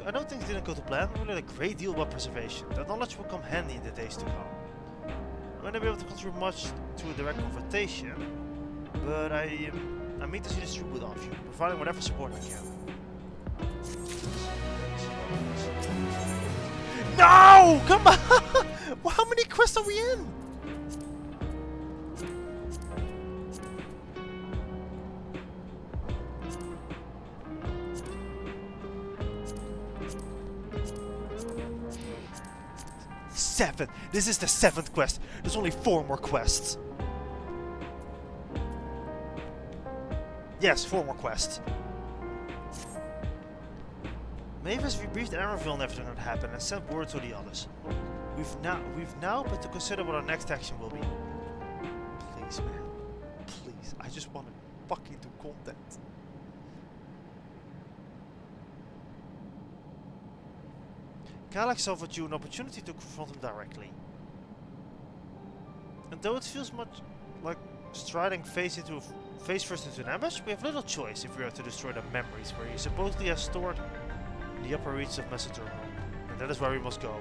I know things didn't go to plan, but we learned a great deal about preservation. That knowledge will come handy in the days to come. I may not be able to contribute much to a direct confrontation, but I mean to see this through with all of you, providing whatever support I can. No! Come on! Well, how many quests are we in? Seven! This is the 7th quest. There's only 4 more quests. Yes, 4 more quests. Mavis debriefed Aranville and everything that happened and sent word to the others. We've now but to consider what our next action will be. Please, man. Please. I just want to fucking do content. Calyx offered you an opportunity to confront him directly. And though it feels much like striding face first into an ambush, we have little choice if we are to destroy the memories where he supposedly has stored in the upper reaches of Messenger, and that is where we must go.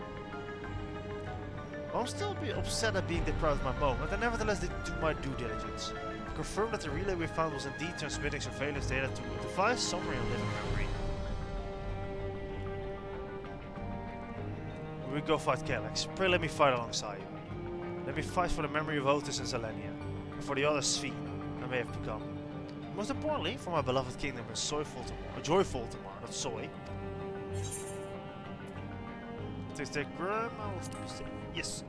I'll still be upset at being deprived of my moment, and nevertheless did do my due diligence. Confirm that the relay we found was indeed transmitting surveillance data to a device somewhere in living memory. We go fight Calyx. Pray let me fight alongside you. Let me fight for the memory of Otis and Zelenia, and for the other Sphere I may have become. Most importantly, for my beloved kingdom in joyful tomorrow, not soy. Please take Grim, I will keep you safe. Yes.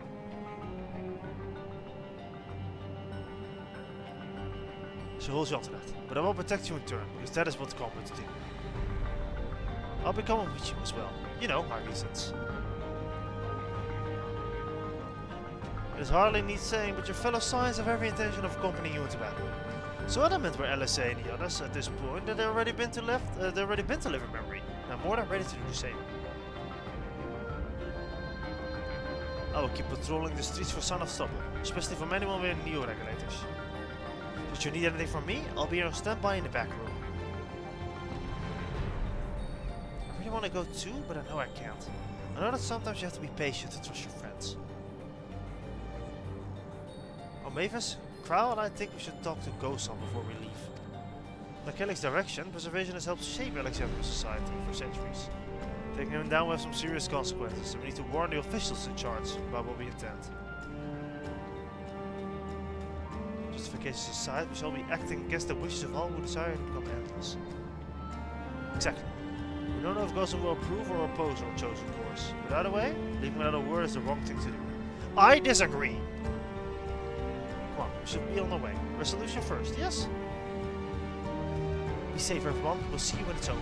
So hold you on to that, but I will protect you in turn, because that is what comrades do. I'll be coming with you as well. You know, my reasons. It is hardly need saying, but your fellow Science have every intention of accompanying you into battle. So adamant were LSA and the others at this point that they already been to live in memory. I'm more than ready to do the same. I will keep patrolling the streets for sign of trouble, especially from anyone with new regulators. Should you need anything from me, I'll be on standby in the back room. I really want to go too, but I know I can't. I know that sometimes you have to be patient and trust your friends. Oh, Mavis, Crow and I think we should talk to Ghoson before we leave. Under Calyx's direction, preservation has helped shape Alexandria's society for centuries. Taking him down will have some serious consequences, and we need to warn the officials in charge about what we intend. Justification aside, we shall be acting against the wishes of all who desire to become endless. Exactly. We don't know if Ghoson will approve or oppose our chosen course. But either way, leaving without a word is the wrong thing to do. I disagree! Come on, we should be on the way. Resolution first, yes? Be safe, everyone. We'll see you when it's over.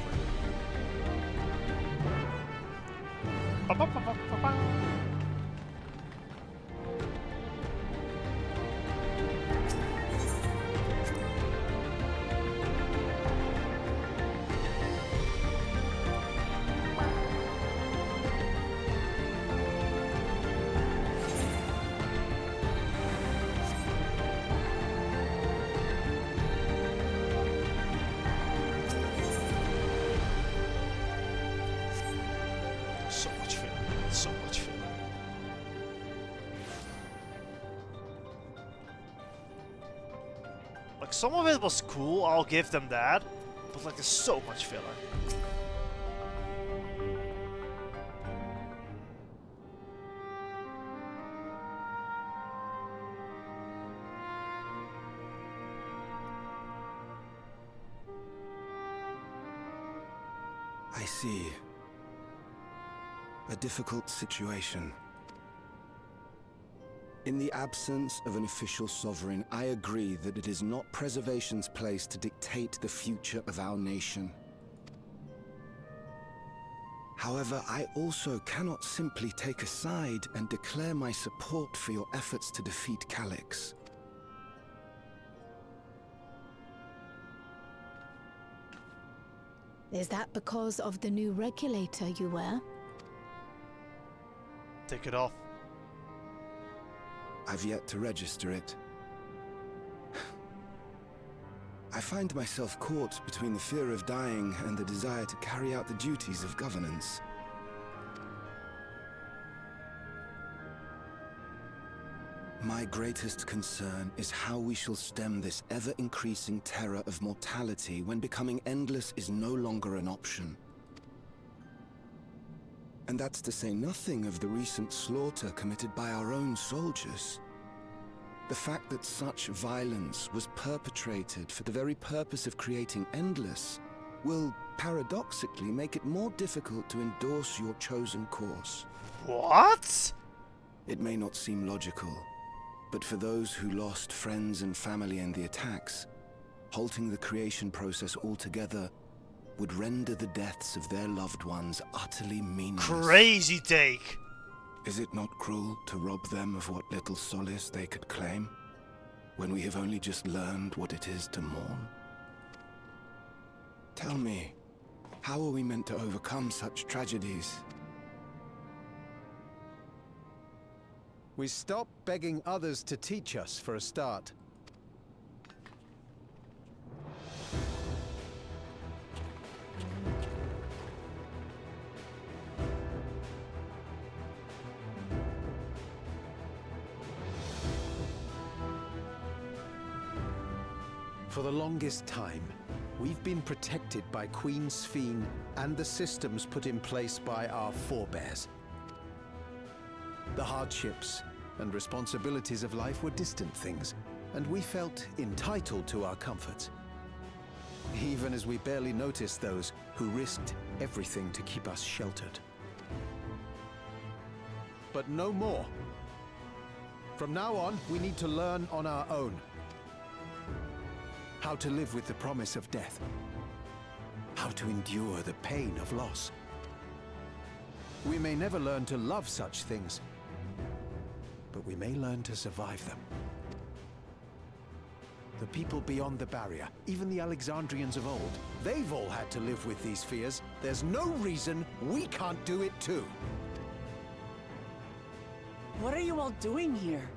Like, some of it was cool, I'll give them that, but like there's so much filler. I see. A difficult situation. In the absence of an official sovereign, I agree that it is not Preservation's place to dictate the future of our nation. However, I also cannot simply take a side and declare my support for your efforts to defeat Calyx. Is that because of the new regulator you wear? Take it off. I've yet to register it. I find myself caught between the fear of dying and the desire to carry out the duties of governance. My greatest concern is how we shall stem this ever-increasing terror of mortality when becoming endless is no longer an option. And that's to say nothing of the recent slaughter committed by our own soldiers. The fact that such violence was perpetrated for the very purpose of creating endless will, paradoxically, make it more difficult to endorse your chosen course. What? It may not seem logical, but for those who lost friends and family in the attacks, halting the creation process altogether would render the deaths of their loved ones utterly meaningless. Crazy take! Is it not cruel to rob them of what little solace they could claim, when we have only just learned what it is to mourn? Tell me, how are we meant to overcome such tragedies? We stop begging others to teach us, for a start. For the longest time, we've been protected by Queen Sphene and the systems put in place by our forebears. The hardships and responsibilities of life were distant things, and we felt entitled to our comforts, even as we barely noticed those who risked everything to keep us sheltered. But no more. From now on, we need to learn on our own. How to live with the promise of death. How to endure the pain of loss. We may never learn to love such things, but we may learn to survive them. The people beyond the barrier, even the Alexandrians of old, they've all had to live with these fears. There's no reason we can't do it too. What are you all doing here?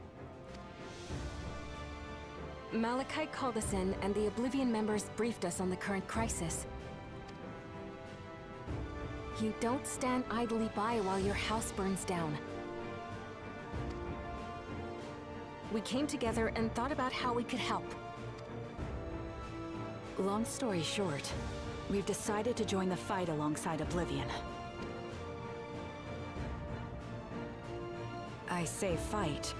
Malachite called us in, and the Oblivion members briefed us on the current crisis. You don't stand idly by while your house burns down. We came together and thought about how we could help. Long story short, we've decided to join the fight alongside Oblivion. I say fight,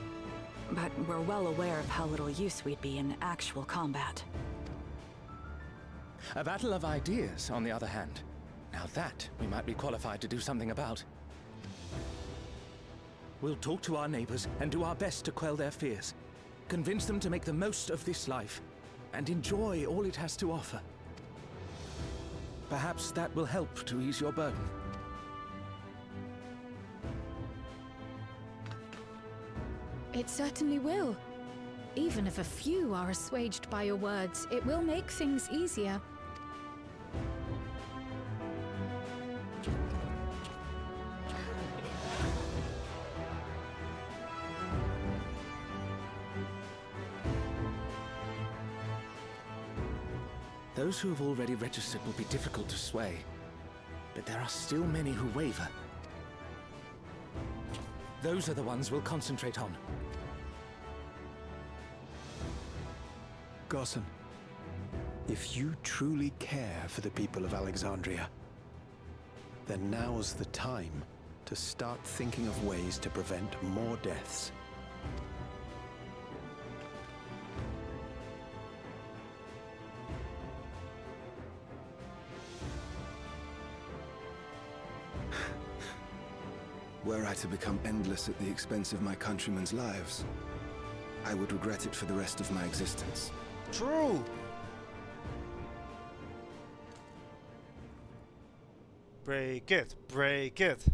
but we're well aware of how little use we'd be in actual combat. A battle of ideas, on the other hand. Now that we might be qualified to do something about. We'll talk to our neighbors and do our best to quell their fears. Convince them to make the most of this life and enjoy all it has to offer. Perhaps that will help to ease your burden. It certainly will. Even if a few are assuaged by your words, it will make things easier. Those who have already registered will be difficult to sway, but there are still many who waver. Those are the ones we'll concentrate on. Gossan, if you truly care for the people of Alexandria, then now's the time to start thinking of ways to prevent more deaths. Were I to become endless at the expense of my countrymen's lives, I would regret it for the rest of my existence. True. Break it, break it.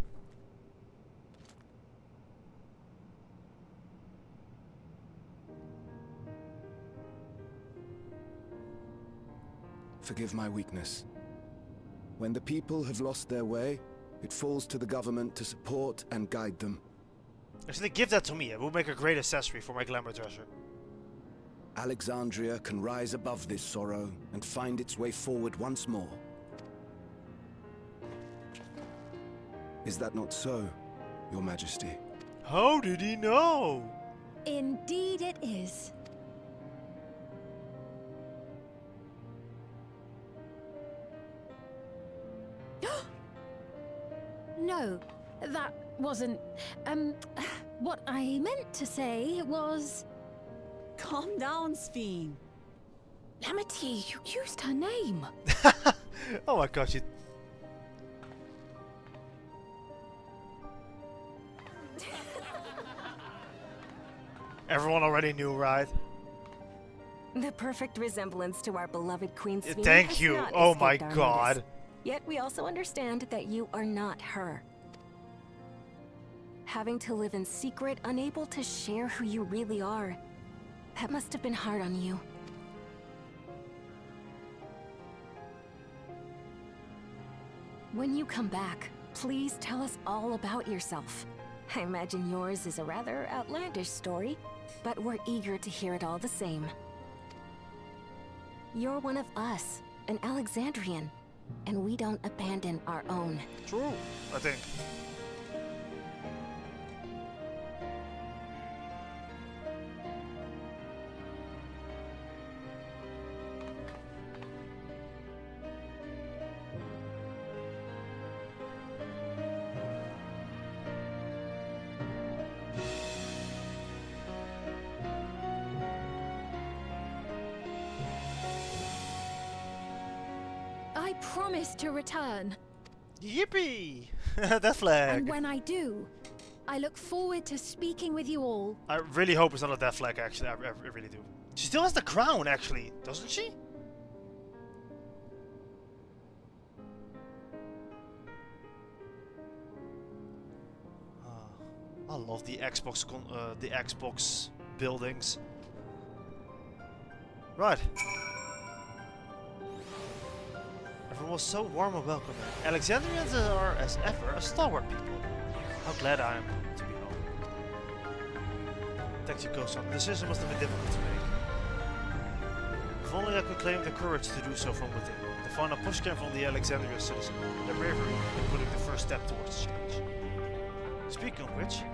Forgive my weakness. When the people have lost their way, it falls to the government to support and guide them. Actually, give that to me. It will make a great accessory for my glamour treasure. Alexandria can rise above this sorrow and find its way forward once more. Is that not so, Your Majesty? How did he know? Indeed it is. No, that wasn't... what I meant to say was... Calm down, Sphene. Lamity, you used her name. Oh my god, you... Everyone already knew, right? The perfect resemblance to our beloved Queen Sphene. Thank you. Oh my god. Yet we also understand that you are not her. Having to live in secret, unable to share who you really are. That must have been hard on you. When you come back, please tell us all about yourself. I imagine yours is a rather outlandish story, but we're eager to hear it all the same. You're one of us, an Alexandrian, and we don't abandon our own. True, I think. I promise to return. Yippee! That flag. And when I do, I look forward to speaking with you all. I really hope it's not a death flag, actually. I really do. She still has the crown, actually, doesn't she? I love the Xbox buildings. Right. Everyone was so warm and welcoming. Alexandrians are, as ever, a stalwart people. How glad I am to be home. Thanks, you Ghost-son. The decision must have been difficult to make. If only I could claim the courage to do so from within. To find a pushcam from the Alexandria citizen. Their bravery in putting the first step towards change. Speaking of which,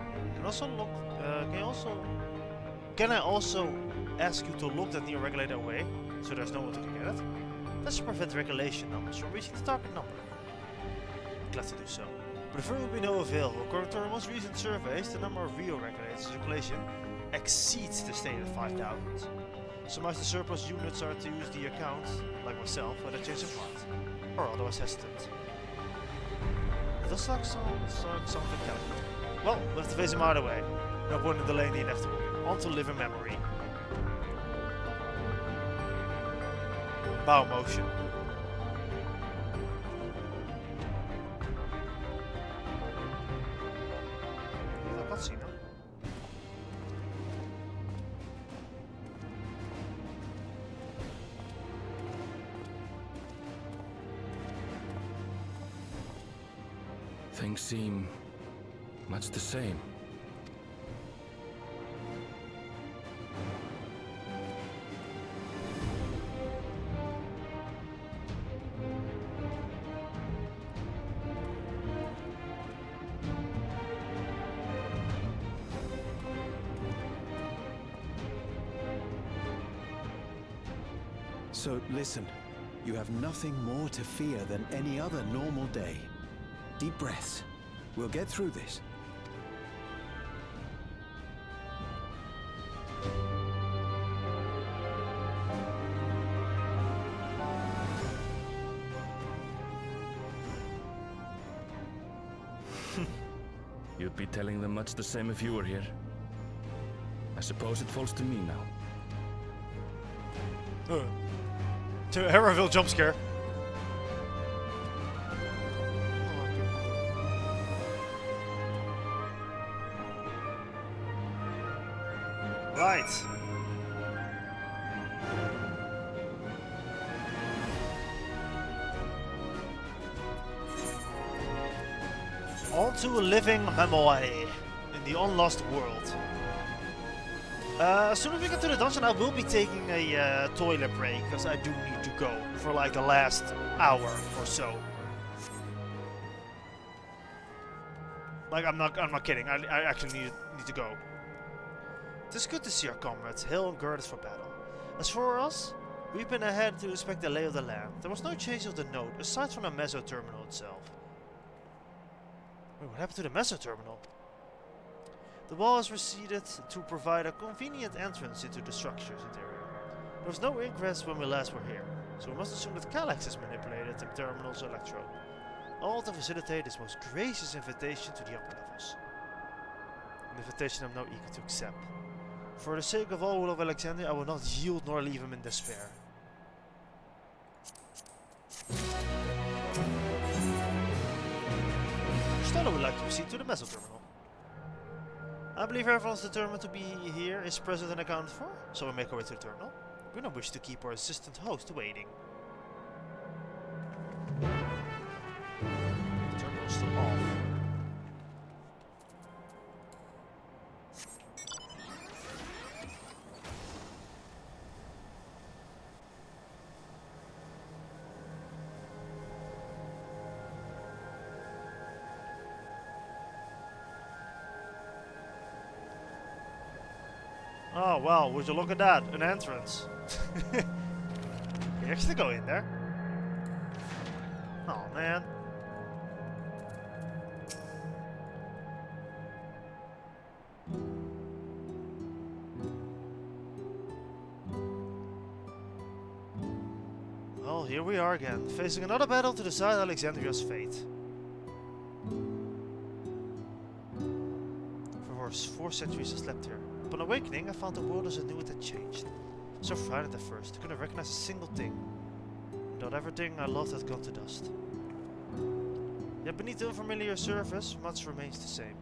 can I also ask you to lock that near regulator away, so there's no one to get it? That should prevent regulation numbers from reaching the target number. Glad to do so. But if there will be no avail, according to our most recent surveys, the number of Rio regulators in circulation exceeds the stated 5,000. Some of the surplus units are to use the account, like myself, with a change of heart, or otherwise hesitant. It does like something calculated. Well, we have to face him either way. No point in delaying the inevitable. On to live in memory. Bow motion. Even a cutscene, huh? Things seem much the same. So listen, you have nothing more to fear than any other normal day. Deep breaths. We'll get through this. You'd be telling them much the same if you were here. I suppose it falls to me now. To Harrowville jump scare. Right. On to a living memory in the unlost world. As soon as we get to the dungeon, I will be taking a toilet break because I do need to go for like the last hour or so. Like I'm not kidding. I actually need to go. It is good to see our comrades hail and gird us for battle. As for us, we've been ahead to inspect the lay of the land. There was no change of the note aside from the meso terminal itself. Wait, what happened to the meso terminal? The wall is receded to provide a convenient entrance into the structure's interior. There was no ingress when we last were here, so we must assume that Calyx has manipulated the terminal's electrode, all to facilitate his most gracious invitation to the upper levels. An invitation I'm now eager to accept. For the sake of all who love Alexandria, I will not yield nor leave him in despair. Stella would like to proceed to the meso terminal. I believe everyone's determined to be here is present and accounted for, so we make our way to the terminal. We don't wish to keep our assistant host waiting. The terminal is still off. Oh well, would you look at that? An entrance. Can you actually go in there? Oh man. Well, here we are again, facing another battle to decide Alexandria's fate. For 4 centuries I slept here. Upon awakening, I found the world as I knew it had changed. I was so frightened at first, I couldn't recognize a single thing. Without everything I loved had gone to dust. Yet beneath the unfamiliar surface, much remains the same.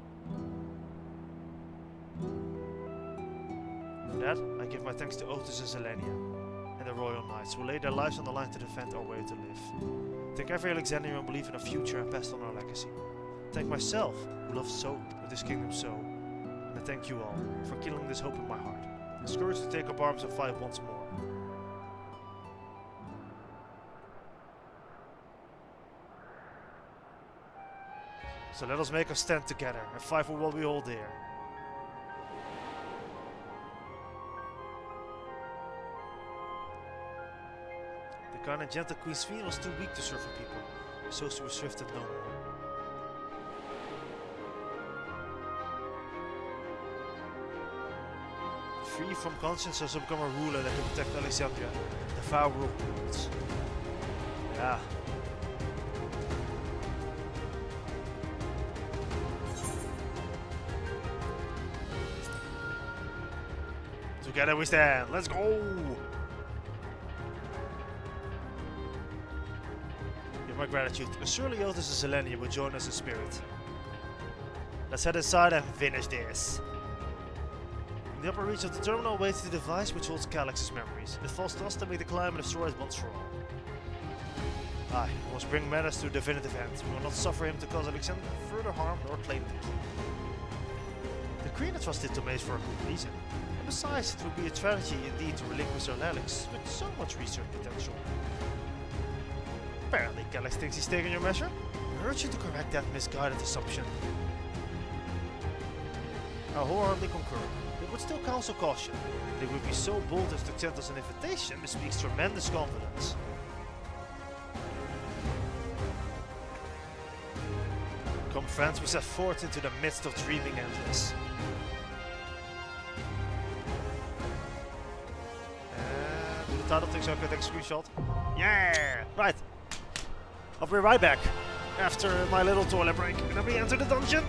For that, I give my thanks to Otis and Zelenia, and the Royal Knights, who laid their lives on the line to defend our way to live. Thank every Alexandrian who believed in our future and passed on our legacy. Thank myself, who loved so, with this kingdom so. And thank you all for killing this hope in my heart. It's courage to take up arms and fight once more. So let us make a stand together and fight for what we hold dear. The kind and gentle Queen Sphene was too weak to serve her people, so she was swift and no more. Free from conscience has become a ruler that can protect Alexandria, the far world worlds. Yeah. Together we stand. Let's go! Give my gratitude. Surely Otis and Zelenia will join us in spirit. Let's head inside and finish this. In the upper reach of the terminal awaits the device which holds Calyx's memories. It falls to us to make the climb and destroy it once for all. Aye, we must bring Menace to a definitive end. We will not suffer him to cause Alexander further harm nor claim the key. The Queen entrusted to Mace for a good reason. And besides, it would be a tragedy indeed to relinquish our Alex with so much research potential. Apparently, Calyx thinks he's taking your measure. I urge you to correct that misguided assumption. I wholeheartedly concur. But still counsel caution. They would be so bold as to extend us an invitation bespeaks tremendous confidence. Come friends, we set forth into the midst of dreaming endless. And do the title thing so I can take a screenshot. Yeah! Right. I'll be right back after my little toilet break. And then we enter the dungeon.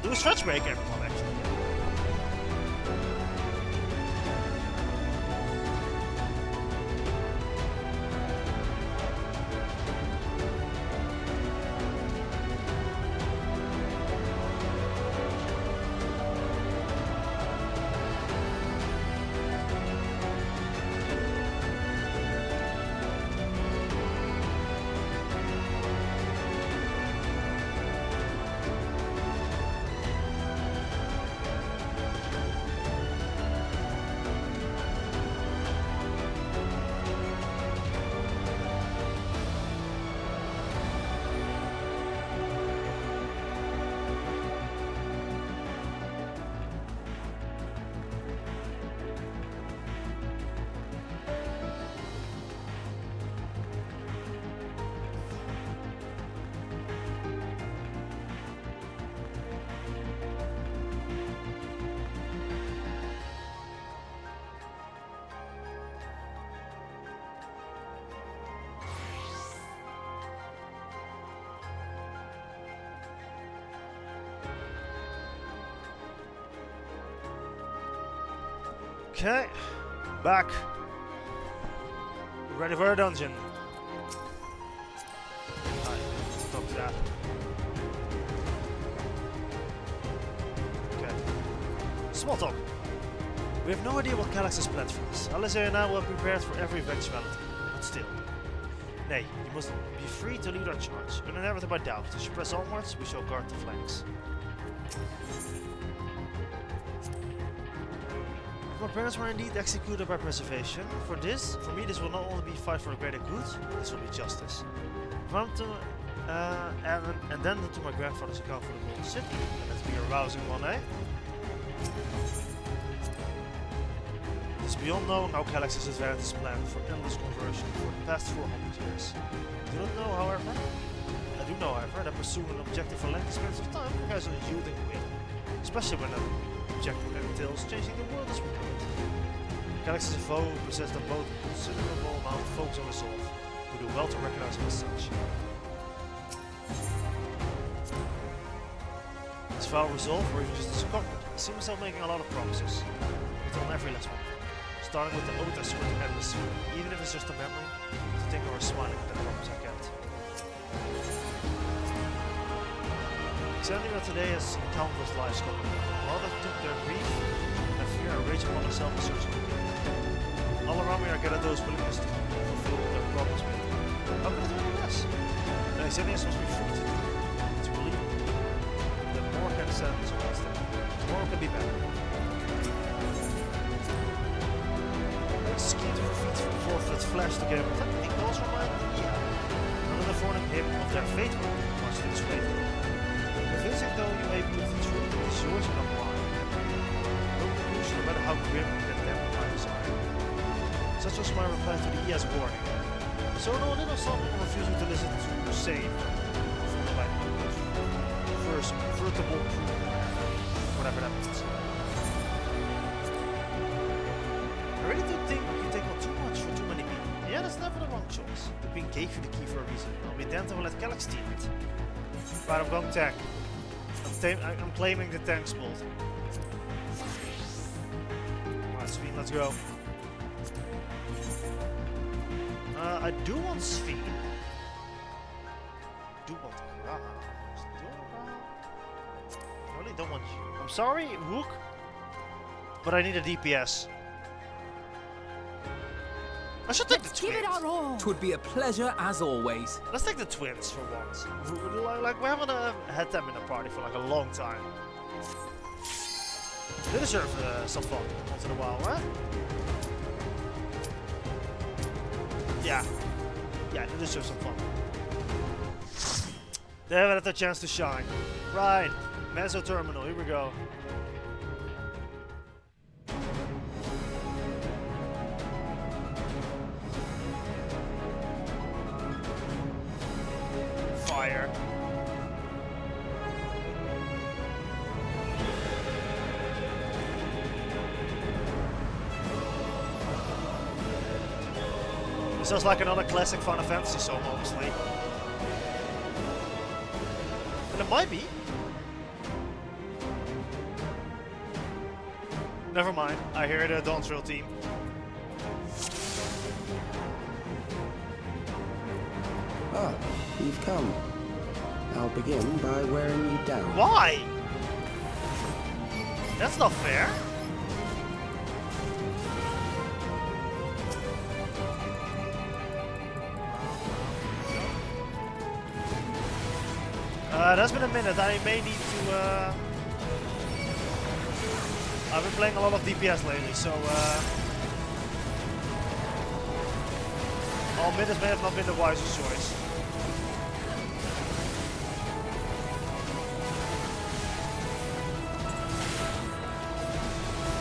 Do a stretch break, everyone, actually. Okay, back. Ready for a dungeon. Alright, stop that. Okay. Small talk. We have no idea what Galaxy's planned for us. Alistair and I were prepared for every eventuality, but still. Nay, you must be free to lead our charge. Uninhabited by doubt. As you press onwards, we shall guard the flanks. My parents were indeed executed by preservation. For me, this will not only be a fight for the greater good, this will be justice. And then to my grandfather's account for the Golden City. And let's be a rousing one, eh? It is beyond known how Galaxy's advanced his plan for endless conversion for the past 400 years. I do not know, however, that pursuing an objective for length spans of time requires a yielding will, especially when an objective entails changing the world as we know it. Galaxy's foe possessed a both considerable amount of focus and resolve. We do well to recognize him as such. His foul resolve, or even just his comfort, I see myself making a lot of promises. But on every last one. Starting with the oath I swore to endless, even if it's just a memory, to think or smiling at that promise I kept. Extending that today has seen countless lives come. All that took their grief and fear and rage upon themselves in search of the king. All around me are gathered those willingness to fulfill their promise with. How could it be less? The Exenius must be free to believe that more can stand against them. Tomorrow can be better. Ski to defeat forfeit flash together with everything goes from my idea. Another warning him of their fate will much to his fate. Convincing though you may be of the truth, it is yours and not mine. No conclusion, no matter how grim and damned my desire. Such was my reply to the ES warning. So no little son refusing to listen to save from the light first vertical proof, whatever that means. I really do think you take on too much for too many people. Yeah, that's never the wrong choice. The Queen gave you the key for a reason. I'll be damned if I'll let Galax steal it. Right, I'm going tank. I'm claiming the tank spot. Alright, Sven, let's go. I do want Sven. Do want Gra. I really don't want you. I'm sorry, Wook, but I need a DPS. I should take the twins. Give it our all. It would be a pleasure as always. Let's take the twins for once. Like we haven't had them in a party for like a long time. They deserve some fun once in a while, right? Yeah. Yeah, they deserve some fun. They haven't had the chance to shine. Right. Meso Terminal, here we go. Fire. This sounds like another classic Final Fantasy song, honestly. And it might be. Never mind. I hear the Dawn Trail team. Ah, you've come. I'll begin by wearing you down. Why? That's not fair. That's been a minute. I may need to. I've been playing a lot of DPS lately, so. All minutes may have not been the wisest choice.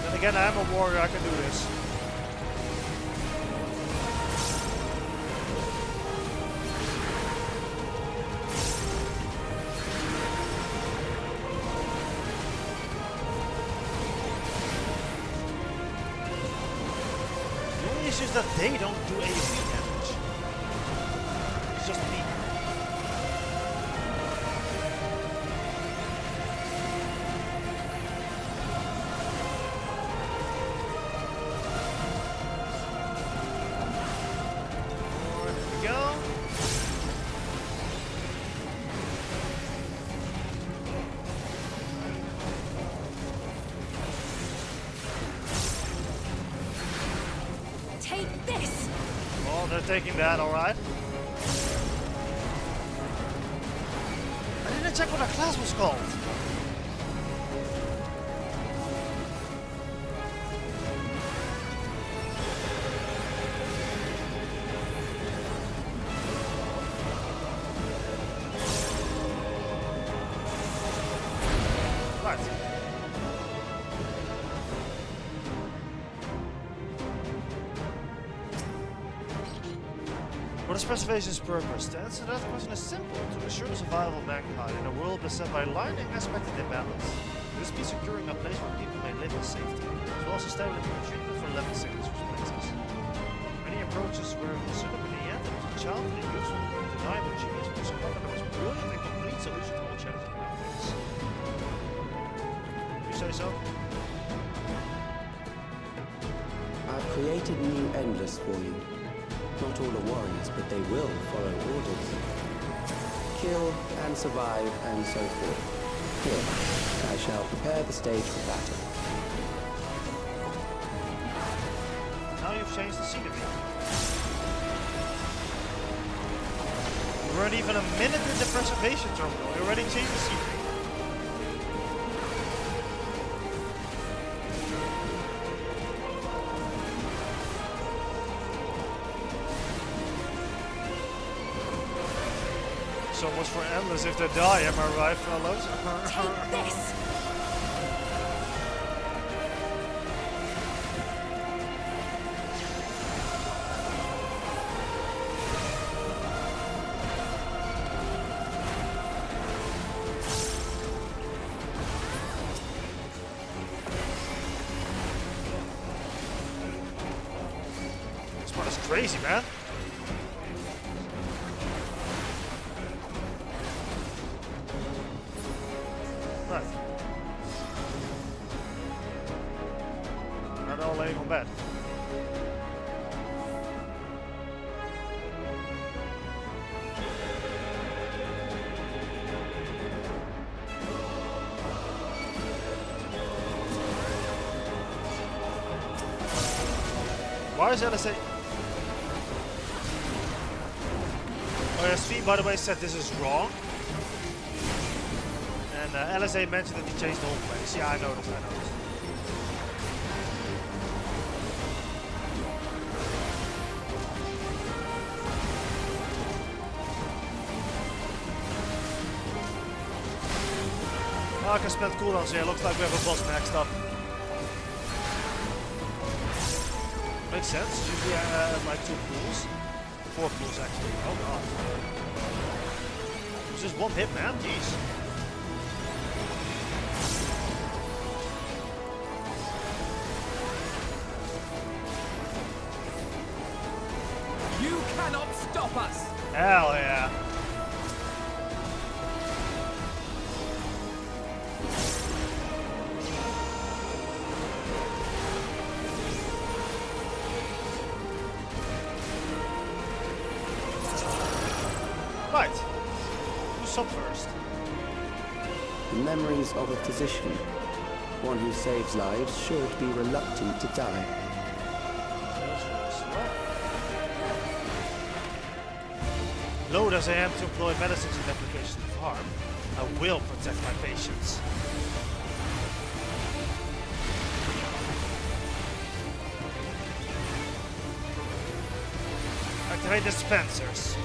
Then again, I am a warrior. I can do this. Is that they don't do AoE damage. It's just me. There we go. They're taking that, alright. I didn't check what our class was called. What is preservation's purpose? The answer to that question is simple: to ensure the survival of mankind in a world beset by aligning aspected imbalance. This means securing a place where people may live in safety, as well as establishing treatment for living sickness places. Many approaches were considered, but in the end, it was a childhood and useful, undeniable genius who discovered there was a brilliant and complete solution to all challenging outcomes. You say so? I've created new Endless for you. Not all are warriors, but they will follow orders. Kill and survive and so forth. Here, I shall prepare the stage for battle. Now you've changed the scenery. We weren't even a minute in the preservation terminal. We already changed the scenery. So much for Endless if they die, am I right, fellas? Take this! This one is crazy, man. Right. Not all laying on bed. Why is LSA? Oh yeah, Svi, by the way, said this is wrong. And LSA mentioned that he changed the whole place. Yeah, I noticed, Oh, I can spend cooldowns here. Looks like we have a boss next up. Makes sense. Usually I have like 2 pools. 4 pools actually. Oh god. It was just one hit, man. Jeez. You cannot stop us! Hell yeah. Right. Who's up first? The memories of a physician. One who saves lives should be reluctant to die. Loath as I am to employ medicines and applications of harm, I will protect my patients. Activate dispensers.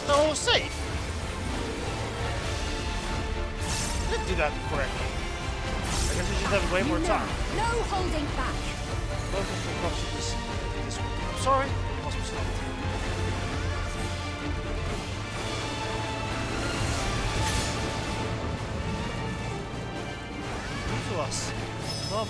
No, safe. Didn't do that correctly. I guess we should have way more time. No holding back. This one. I'm sorry. It must be stopped. Come to us. Come.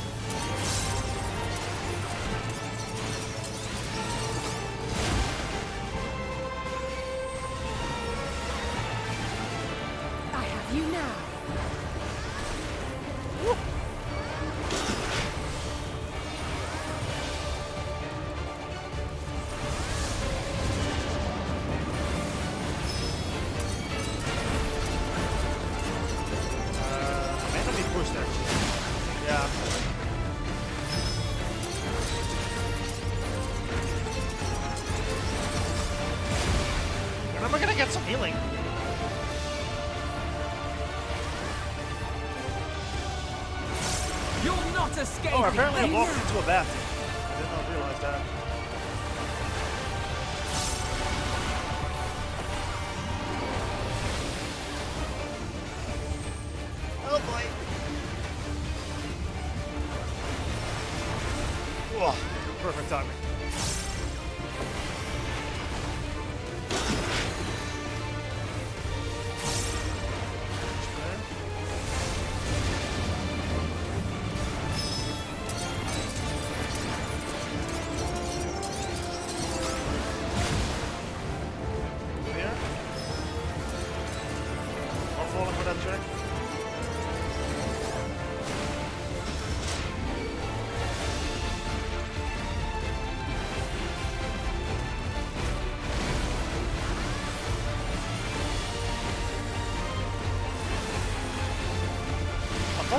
I have you now. Oh, apparently I walked into a bathroom. I did not realize that. Oh boy. Whoa, perfect timing.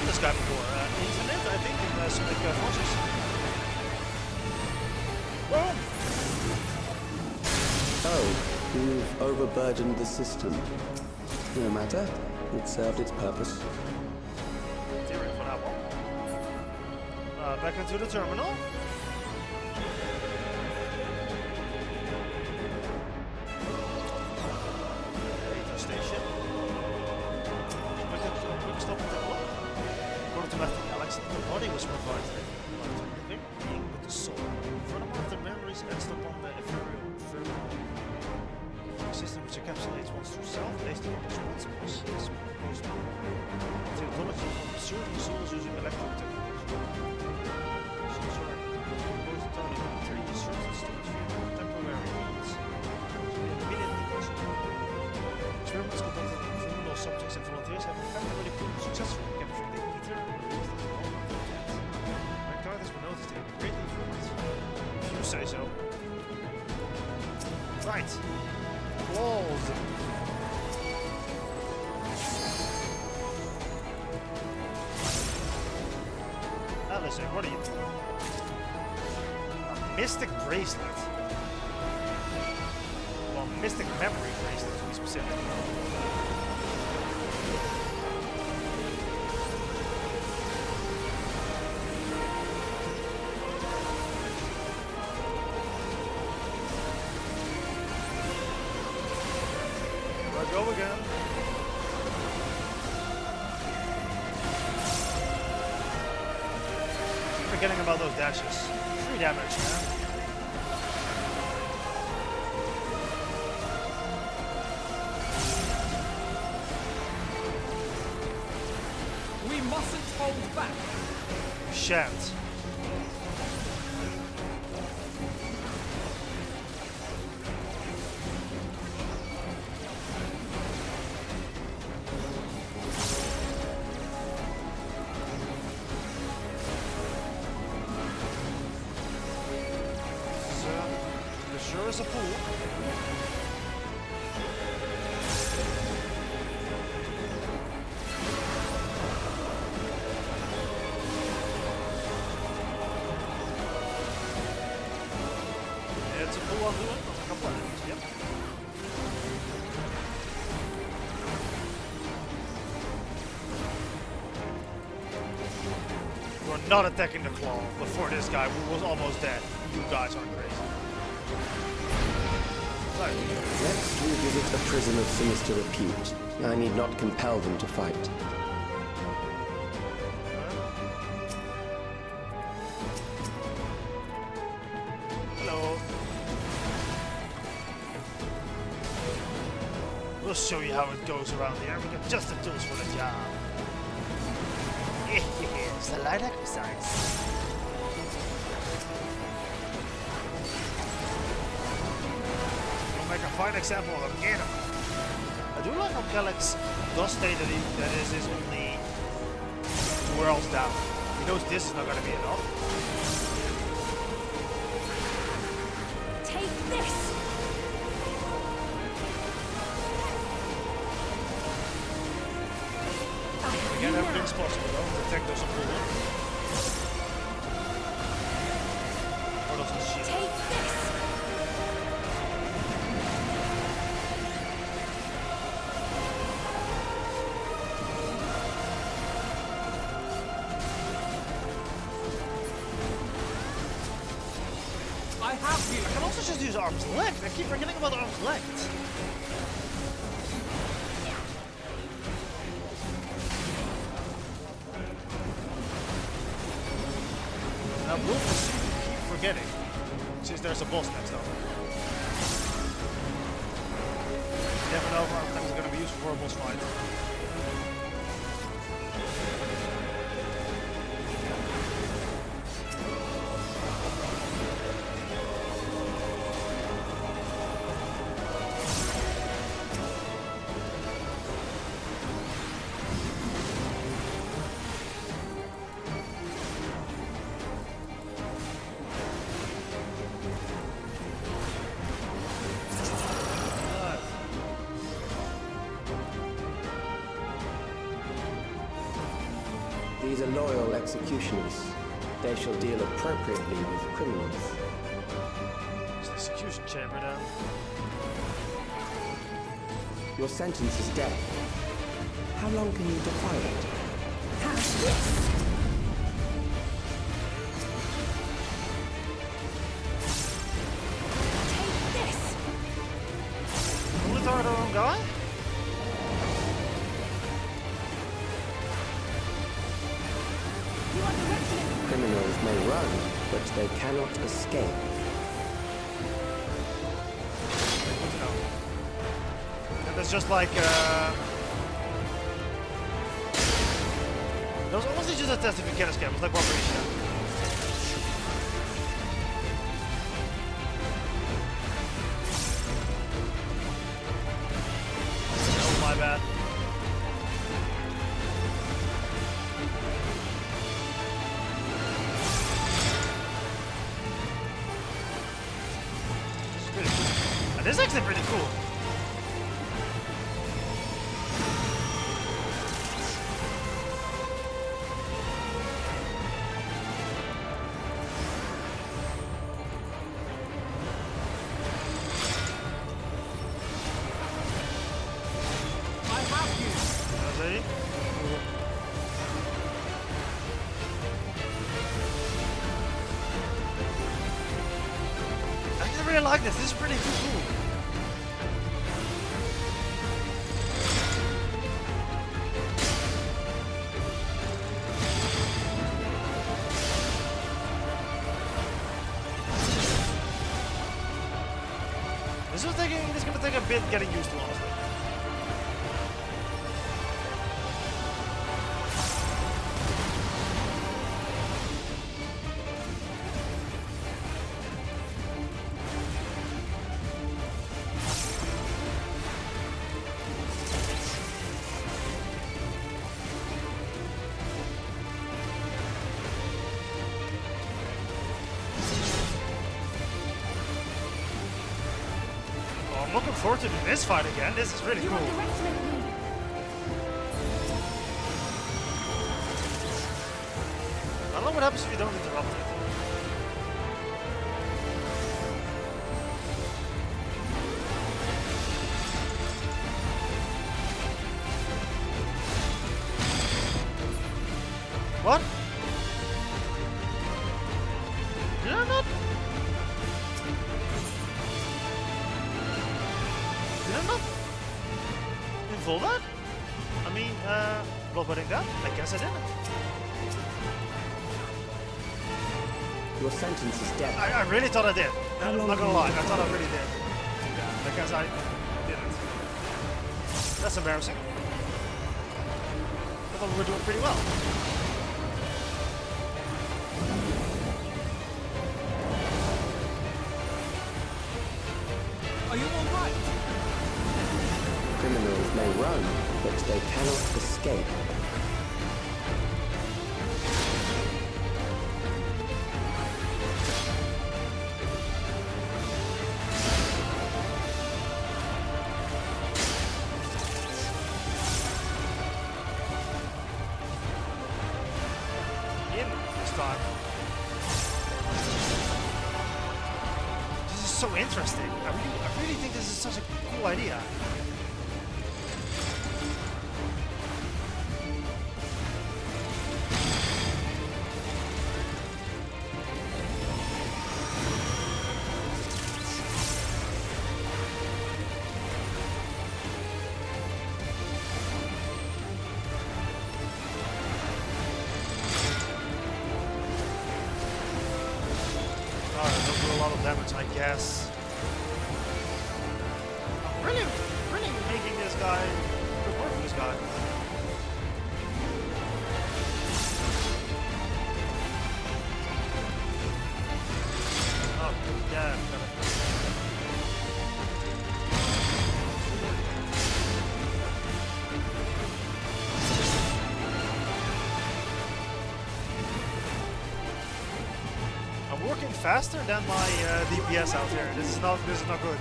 This guy before. Infinite, I think, in Sonic Forces. Boom! Oh, you've overburdened the system. No matter. It served its purpose. Theory for that one. Back into the terminal. Radio station. Quick stop at the clock. Automatic Alex, the body was provided by the living being with the soul. Furthermore, the memories etched upon the ethereal system which encapsulates one's true self based upon its principles is proposed theology from serving souls using electric technology. Proposed Tony material certain states for temporary needs. Immediately possible. Experiments conducted on criminal subjects and volunteers have effectively proven successful in capturing the ether. My targets were noticed to be greatly influenced. If you say so. Right. Walls. Alice, what are you doing? A mystic bracelet. Well, mystic memory bracelet to be specific. Go again. Forgetting about those dashes. 3 damage, man. We mustn't hold back. Shan't. Sure is a pool. It's a pool on the one. A couple of enemies, yep. We're not attacking the claw before this guy who was almost dead. You guys are crazy. Let's revisit a prison of sinister repute. I need not compel them to fight. Hello. We'll show you how it goes around here. We got just the tools for the job. It's a light exercise. We'll make a fine example of him. Get him. I do like how Calyx does state that this is only 2 worlds down. He knows this is not going to be enough. Take this! Again, everything's possible though. Protect us from the what else is shit? Take this! I have you. I can also just use arm's length. I keep forgetting about arm's length. I will keep forgetting, since there's a boss next up. You never know if arm's length is going to be useful for a boss fight. These are loyal executioners. They shall deal appropriately with criminals. It's the execution chamber then. Your sentence is death. How long can you defy it? Have this! Take this! Only target our own guy? Criminals may run, but they cannot escape. And that's just like, that was honestly just a test if you can escape. It was like Barbaration. Oh, my bad. This is actually pretty cool. I have you. Ready? I actually really like this. This is pretty cool. This is gonna take a bit getting used to, honestly. looking forward to doing this fight again. This is really cool. I don't know what happens if you don't interrupt it. What? Did I not? Did I not involve that? I mean, bloodletting that? I guess I didn't. Your sentence is death. I really thought I did. I'm not gonna lie, I thought I really did. Yeah, I guess I didn't. That's embarrassing. I thought we were doing pretty well. Are you all right? Criminals may run, but they cannot escape. In this time. This is so interesting. I really think this is such a cool idea. They'll do a lot of damage, I guess. I'm really making this guy good work for this guy. Oh, yeah, got it. I'm working faster than my DPS out here. This is not good.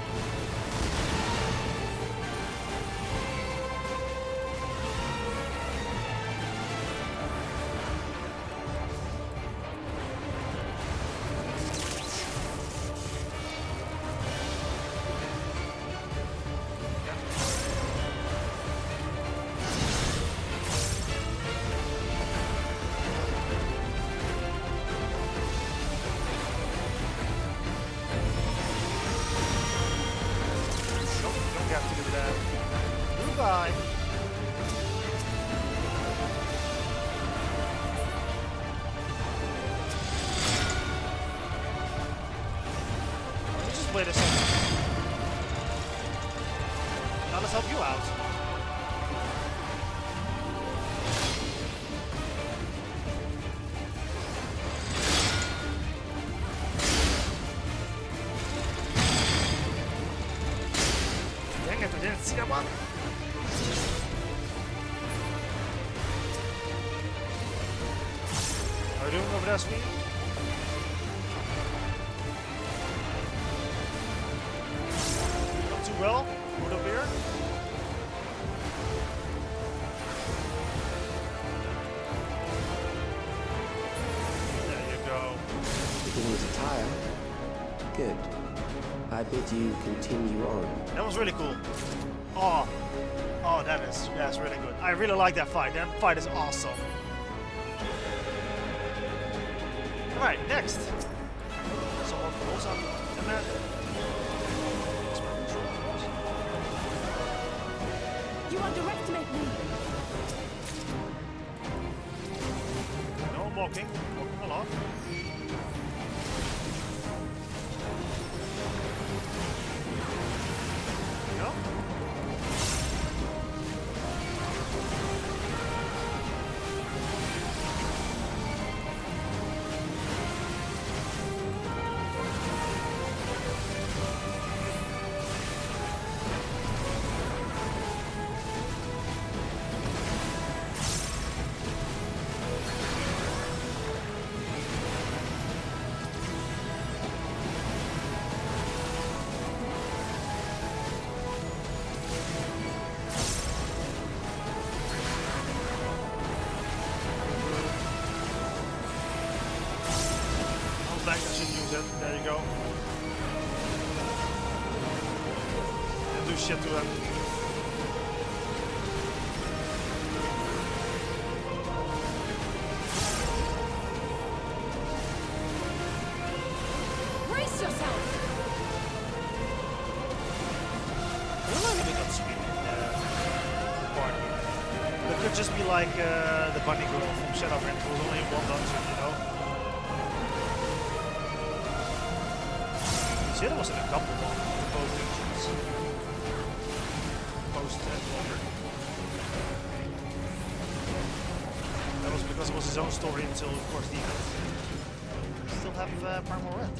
Don't have to do that. Goodbye. Let me just wait a second. Now let's help you out. Dang it, I didn't see that one. How are we doing over there, Sweet? Not too well. Good up here. There you go. Beginning to tire? Good. I bid you continue on. That was really cool. Oh, that's really good. I really like that fight. That fight is awesome. All right, next. Some more balls on the map. You underestimate me. No mocking. Mocking a lot. No. tank that should use it. There you go. And do shit to them. Brace yourself! It could just be like the bunny girl from Shadow Brand, who was only in one dungeon, you know? See, there was in a couple of both dungeons. Post and longer. That was because it was his own story until, of course, the end. Still have Primal Red.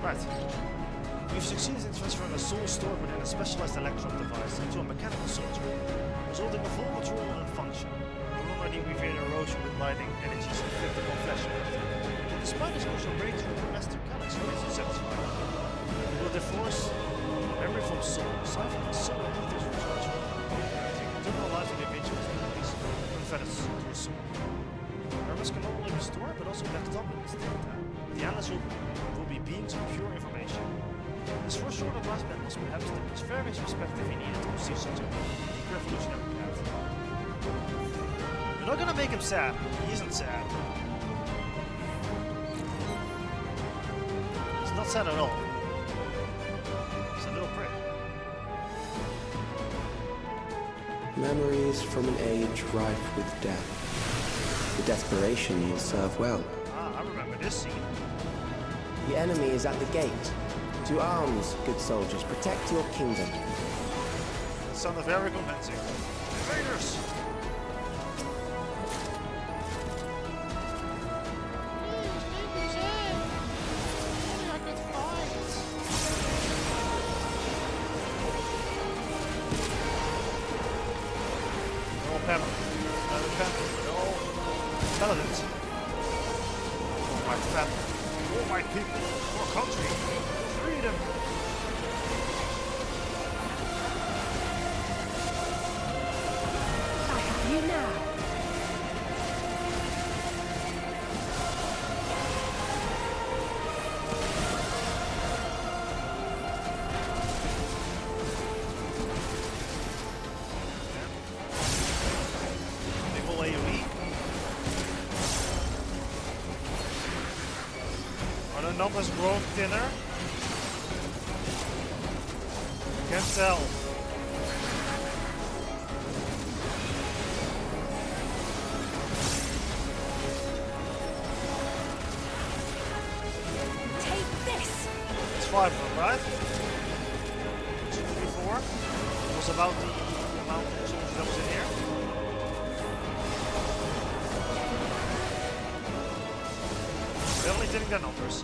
Right. We've succeeded in transferring a soul stored within a specialized electron device into a mechanical soldier, resulting in full control and function. We already evade erosion with lightning energies inflicted on flesh and blood. Despite this crucial breakthrough, Master Calyx remains unsatisfied. We will divorce memory from soul, siphon the soul and ethers from charge. Internal life of the individual's abilities and fetters to a soul. Memories can not only restore, but also backed up in this data. The analyst will be beings of pure information. This first short of last battle was perhaps the most various perspective he needed to see such a unique revolutionary path. We're not gonna make him sad. He isn't sad. He's not sad at all. He's a little prick. Memories from an age rife with death. The desperation will serve well. Ah, I remember this scene. The enemy is at the gate. To arms, good soldiers, protect your kingdom. Sounded very convincing. Invaders! They're all paladins. All my family, all my people, our country. Freedom! I have you now. Big ol' AoE. Are the numbers growing thinner? Can't tell. Take this! It's 5 of them, right? 2, 3, 4. It was about the amount of soldiers that was in here. Definitely didn't get numbers.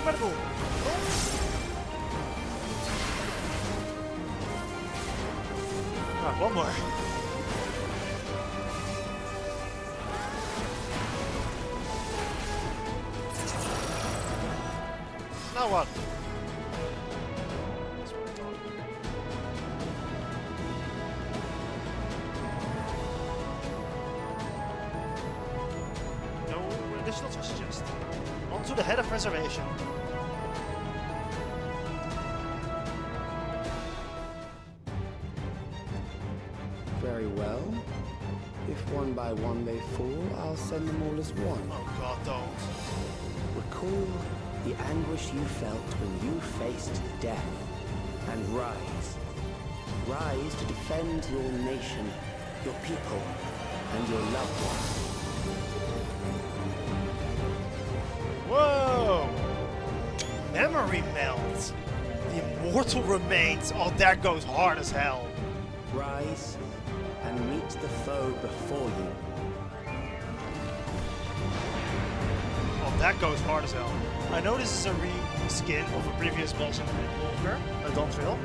Medical. Alright, one more. Now what? No additional to suggest. On to the head of preservation. Very well. If one by one they fall, I'll send them all as one. Oh god, don't. Recall the anguish you felt when you faced death. And rise. Rise to defend your nation, your people, and your loved ones. Whoa! Memory melt. The immortal remains. Oh, that goes hard as hell. Rise and meet the foe before you. Oh, that goes hard as hell. I know this is a reskin of a previous boss in Walker, I don't feel.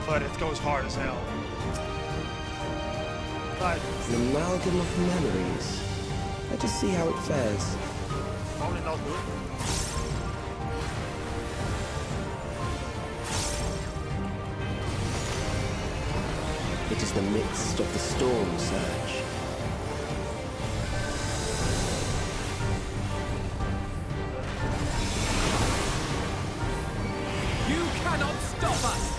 But it goes hard as hell. Right. An amalgam of memories. Let us see how it fares. Probably not good. It is the midst of the storm surge. You cannot stop us!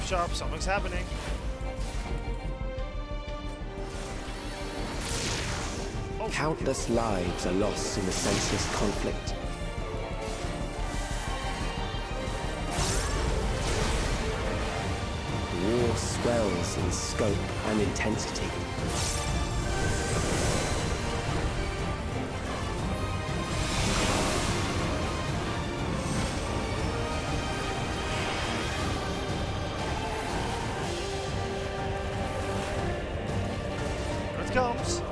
Sharp, something's happening. Countless lives are lost in the senseless conflict. War swells in scope and intensity. Here it comes.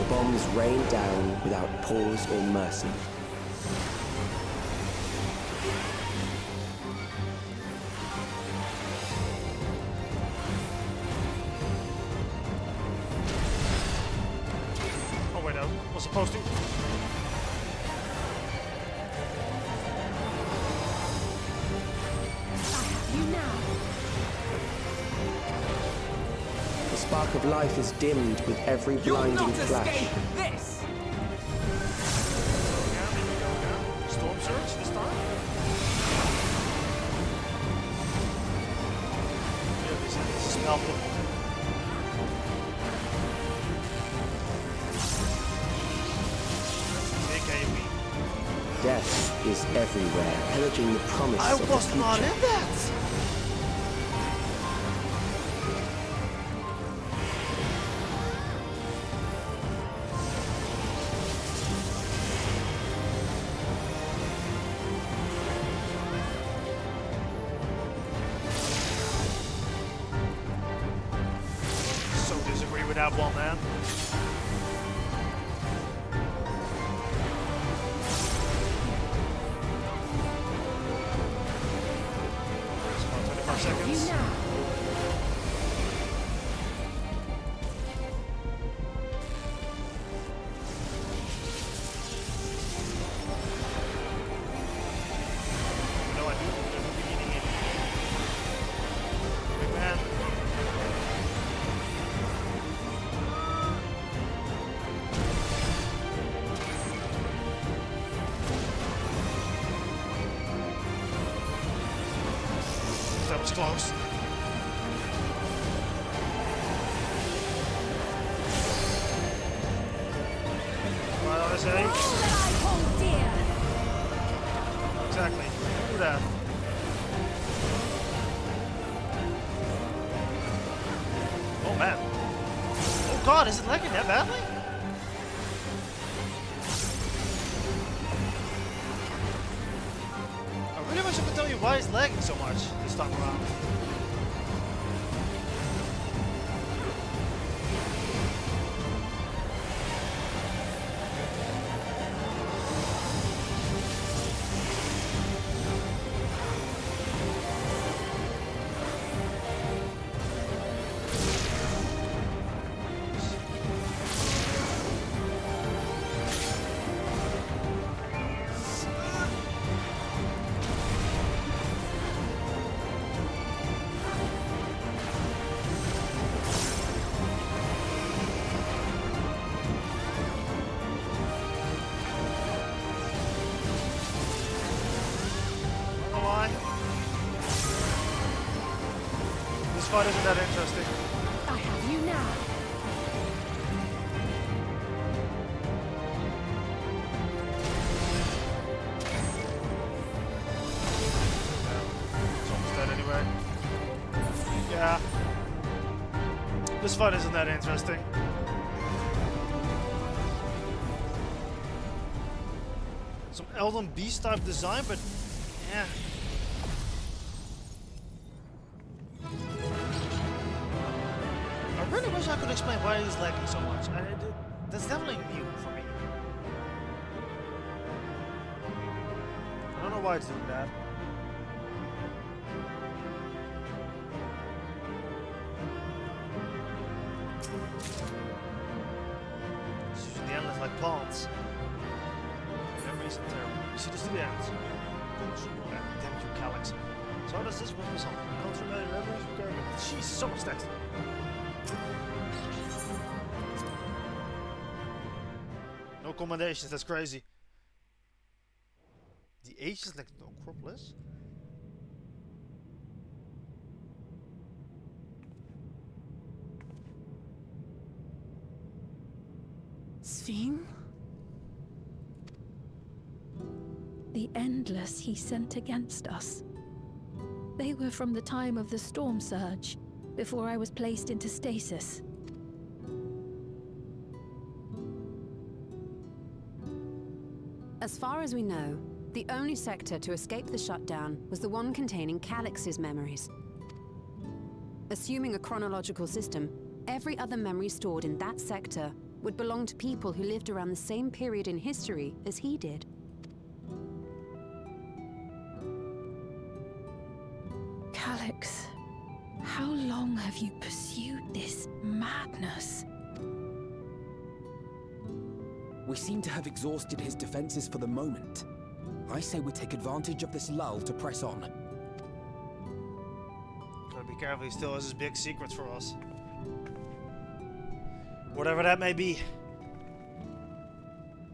Bombs rain down without pause or mercy. Oh wait, I was supposed to. You now. The spark of life is dimmed with every blinding flash. This! Storm surge this time? Yeah, this is Malcolm. Death is everywhere, pillaging the promise I of the was not future. in that! So disagree with that one, man. It's about 25 seconds. No, I do. Big man. That was close. What did I say? Exactly. Do that. Oh man. Oh god, is it lagging that badly? I really wish I could tell you why it's lagging so much this time around. This fight isn't that interesting. I have you now. It's almost dead anyway. Yeah. This fight isn't that interesting. Some Elden Beast type design, but yeah. really wish I could explain why he's lagging so much. That's definitely new for me. I don't know why it's doing that. It's using the endless like pawns. Memories and terror. You see this to the ends. Damn you, Calyx. So does this with something? Don't remember memories you carry. Jeez, so much text. No commendations, that's crazy. The age is like no Acropolis. Sphene? The Endless he sent against us. They were from the time of the storm surge, before I was placed into stasis. As far as we know, the only sector to escape the shutdown was the one containing Calyx's memories. Assuming a chronological system, every other memory stored in that sector would belong to people who lived around the same period in history as he did. Calyx, how long have you pursued this madness? We seem to have exhausted his defenses for the moment. I say we take advantage of this lull to press on. Gotta be careful, he still has his big secrets for us. Whatever that may be.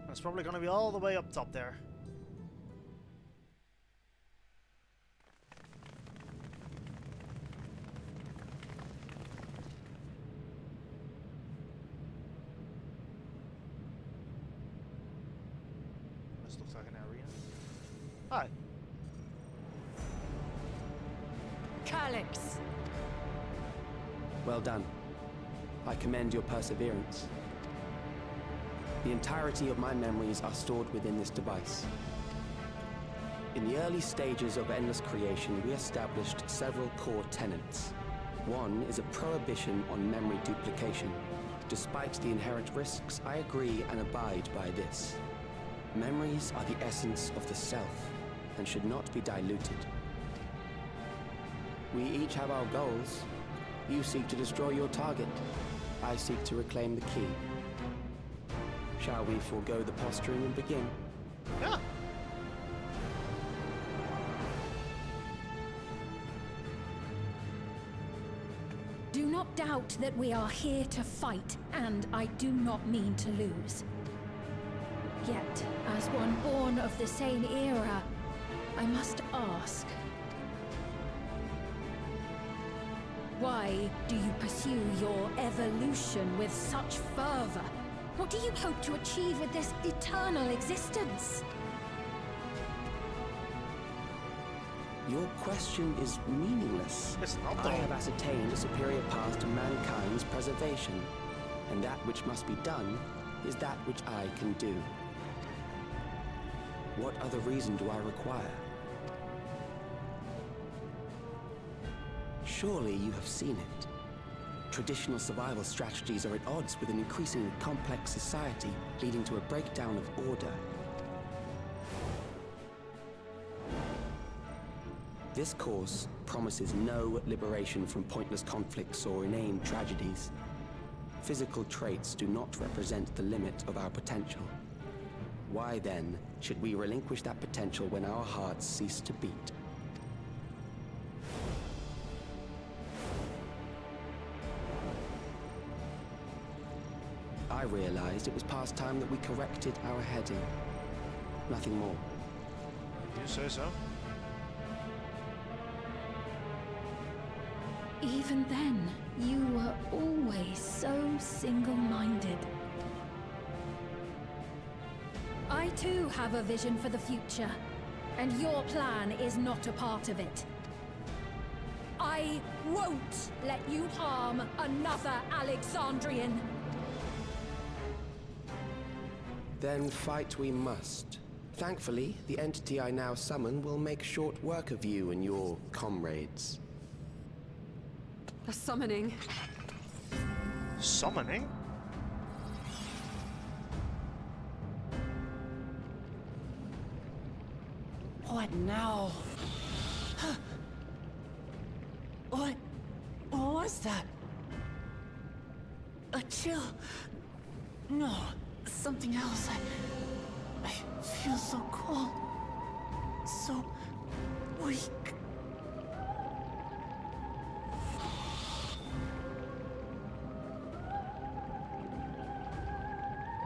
That's probably gonna be all the way up top there. This looks like an area. Hi. Calyx! Well done. I commend your perseverance. The entirety of my memories are stored within this device. In the early stages of endless creation, we established several core tenets. One is a prohibition on memory duplication. Despite the inherent risks, I agree and abide by this. Memories are the essence of the self and should not be diluted. We each have our goals. You seek to destroy your target. I seek to reclaim the key. Shall we forego the posturing and begin? Yeah. Do not doubt that we are here to fight, and I do not mean to lose. Yet, as one born of the same era, I must ask, why do you pursue your evolution with such fervor? What do you hope to achieve with this eternal existence? Your question is meaningless. It's not, I have ascertained a superior path to mankind's preservation, and that which must be done is that which I can do. What other reason do I require? Surely you have seen it. Traditional survival strategies are at odds with an increasingly complex society, leading to a breakdown of order. This course promises no liberation from pointless conflicts or inane tragedies. Physical traits do not represent the limit of our potential. Why then should we relinquish that potential when our hearts cease to beat? I realized it was past time that we corrected our heading. Nothing more. You say so? Even then, you were always so single-minded. I too have a vision for the future, and your plan is not a part of it. I won't let you harm another Alexandrian. Then fight we must. Thankfully, the entity I now summon will make short work of you and your comrades. A summoning. Summoning? What now? What was that? A chill? No, something else. I feel so cold. So weak.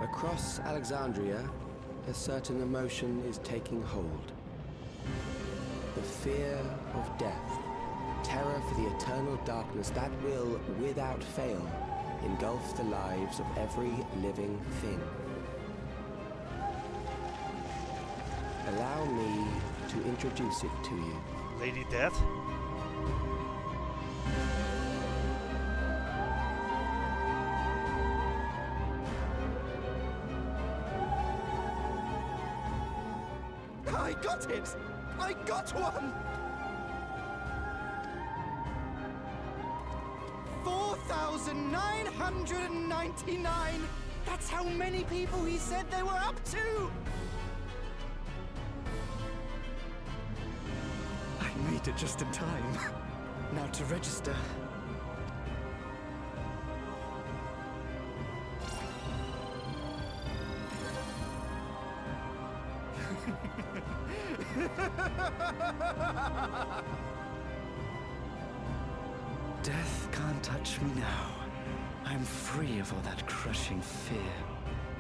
Across Alexandria, a certain emotion is taking hold. The fear of death. Terror for the eternal darkness that will, without fail, engulf the lives of every living thing. Allow me to introduce it to you. Lady Death? I got it! I got one! 4,999! That's how many people he said they were up to! I made it just in time. Now to register. Death can't touch me now. I'm free of all that crushing fear.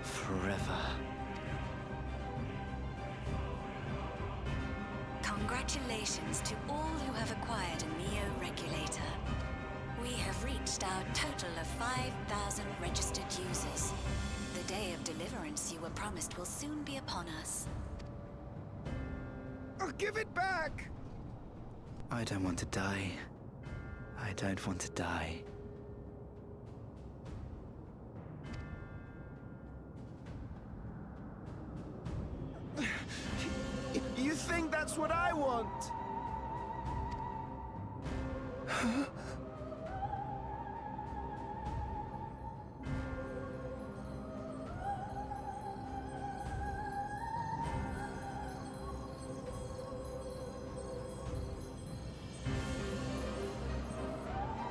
Forever. Congratulations to all who have acquired a Neo-Regulator. We have reached our total of 5,000 registered users. The day of deliverance you were promised will soon be upon us. I'll give it back! I don't want to die. I don't want to die. You think that's what I want?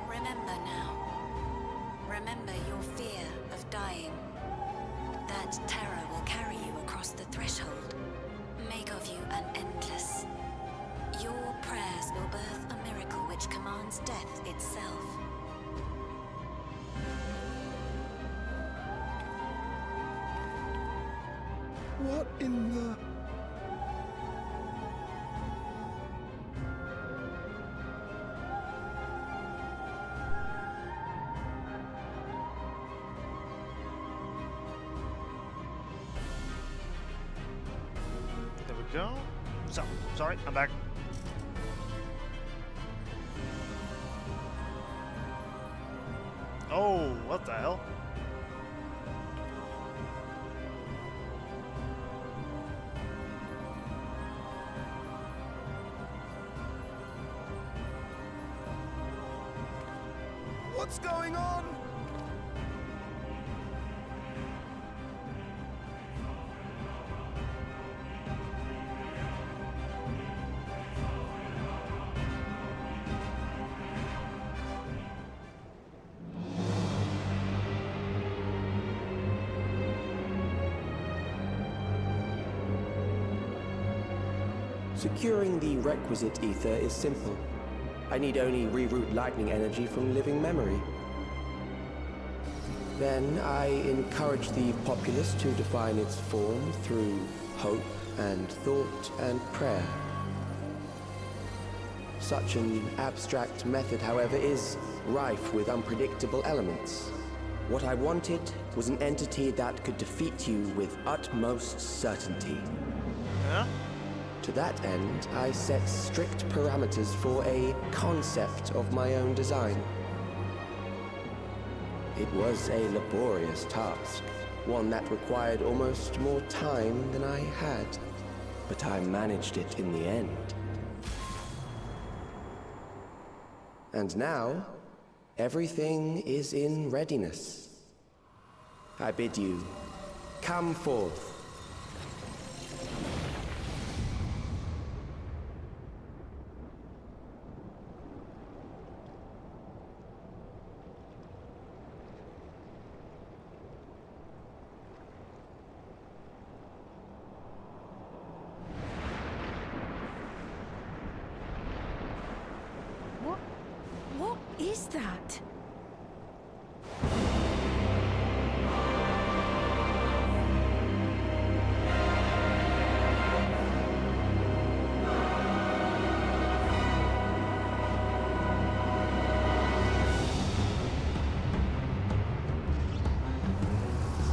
Remember now. Remember your fear of dying. That terror will carry you across the threshold. Make of you an endless. Your prayers will birth a miracle which commands death itself. What in the... There we go. So, sorry, I'm back. Oh, what the hell? What's going on? Securing the requisite ether is simple. I need only reroute lightning energy from living memory. Then I encourage the populace to define its form through hope and thought and prayer. Such an abstract method, however, is rife with unpredictable elements. What I wanted was an entity that could defeat you with utmost certainty. Yeah? To that end, I set strict parameters for a concept of my own design. It was a laborious task, one that required almost more time than I had, but I managed it in the end. And now, Everything is in readiness. I bid you, come forth. What is that?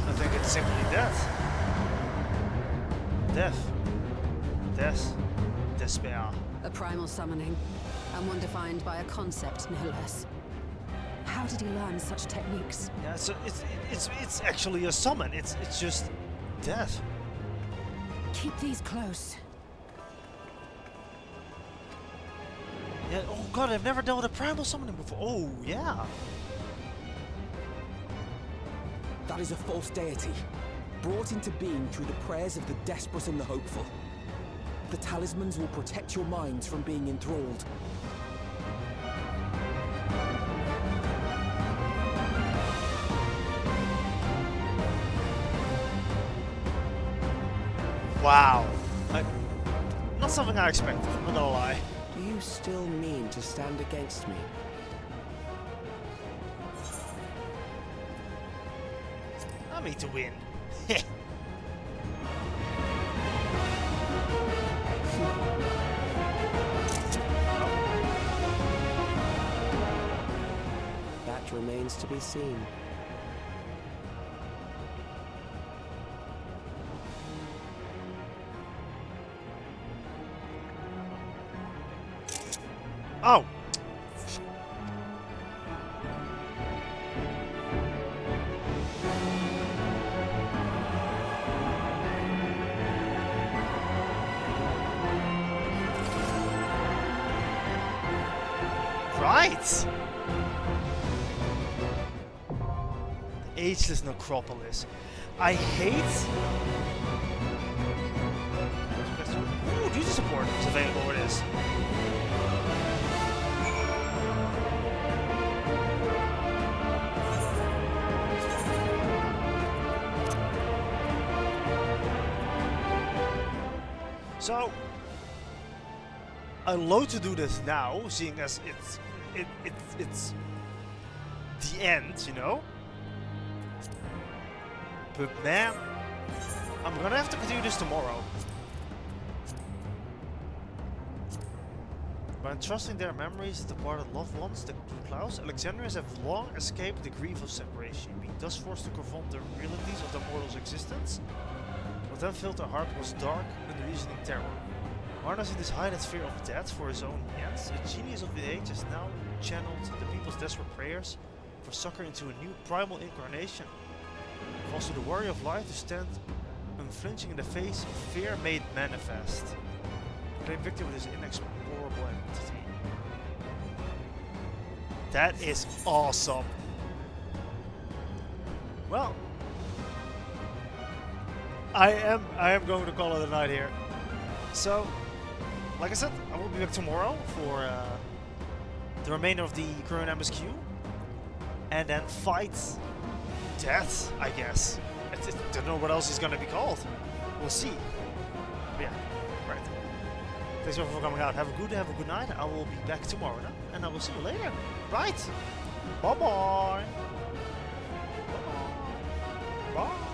I think it's simply death. Death. Death. Despair. A primal summoning, and one defined by a concept, no less. How did he learn such techniques? Yeah, so it's actually a summon. It's just death. Keep these close. Yeah. Oh god, I've never dealt with a primal summoning before. Oh yeah. That is a false deity, brought into being through the prayers of the desperate and the hopeful. The talismans will protect your minds from being enthralled. Wow. Not something I expected, I'm not gonna lie. Do you still mean to stand against me? I mean to win. That remains to be seen. Oh! Right! The Ageless Necropolis. I hate... Ooh, duty support is available where it is. So, I loathe to do this now, seeing as it's the end, you know. But man, I'm gonna have to continue this tomorrow. By entrusting their memories to departed loved ones, the Klaus Alexandrians have long escaped the grief of separation, being thus forced to confront the realities of their mortal's existence. What then filled their heart was dark, unreasoning terror. Harnessing this heightened fear of death for his own ends, the genius of the age has now channeled the people's desperate prayers for succor into a new primal incarnation. Falls to the warrior of life to stand unflinching in the face of fear made manifest. Claim victory with his inexplorable entity. That is awesome. Well, I am going to call it a night here. So, like I said, I will be back tomorrow for the remainder of the current MSQ, and then fight death, I guess. I don't know what else he's gonna be called. We'll see. But yeah, right. Thanks for coming out. Have a good night. I will be back tomorrow now, and I will see you later. Right. Bye-bye. Bye.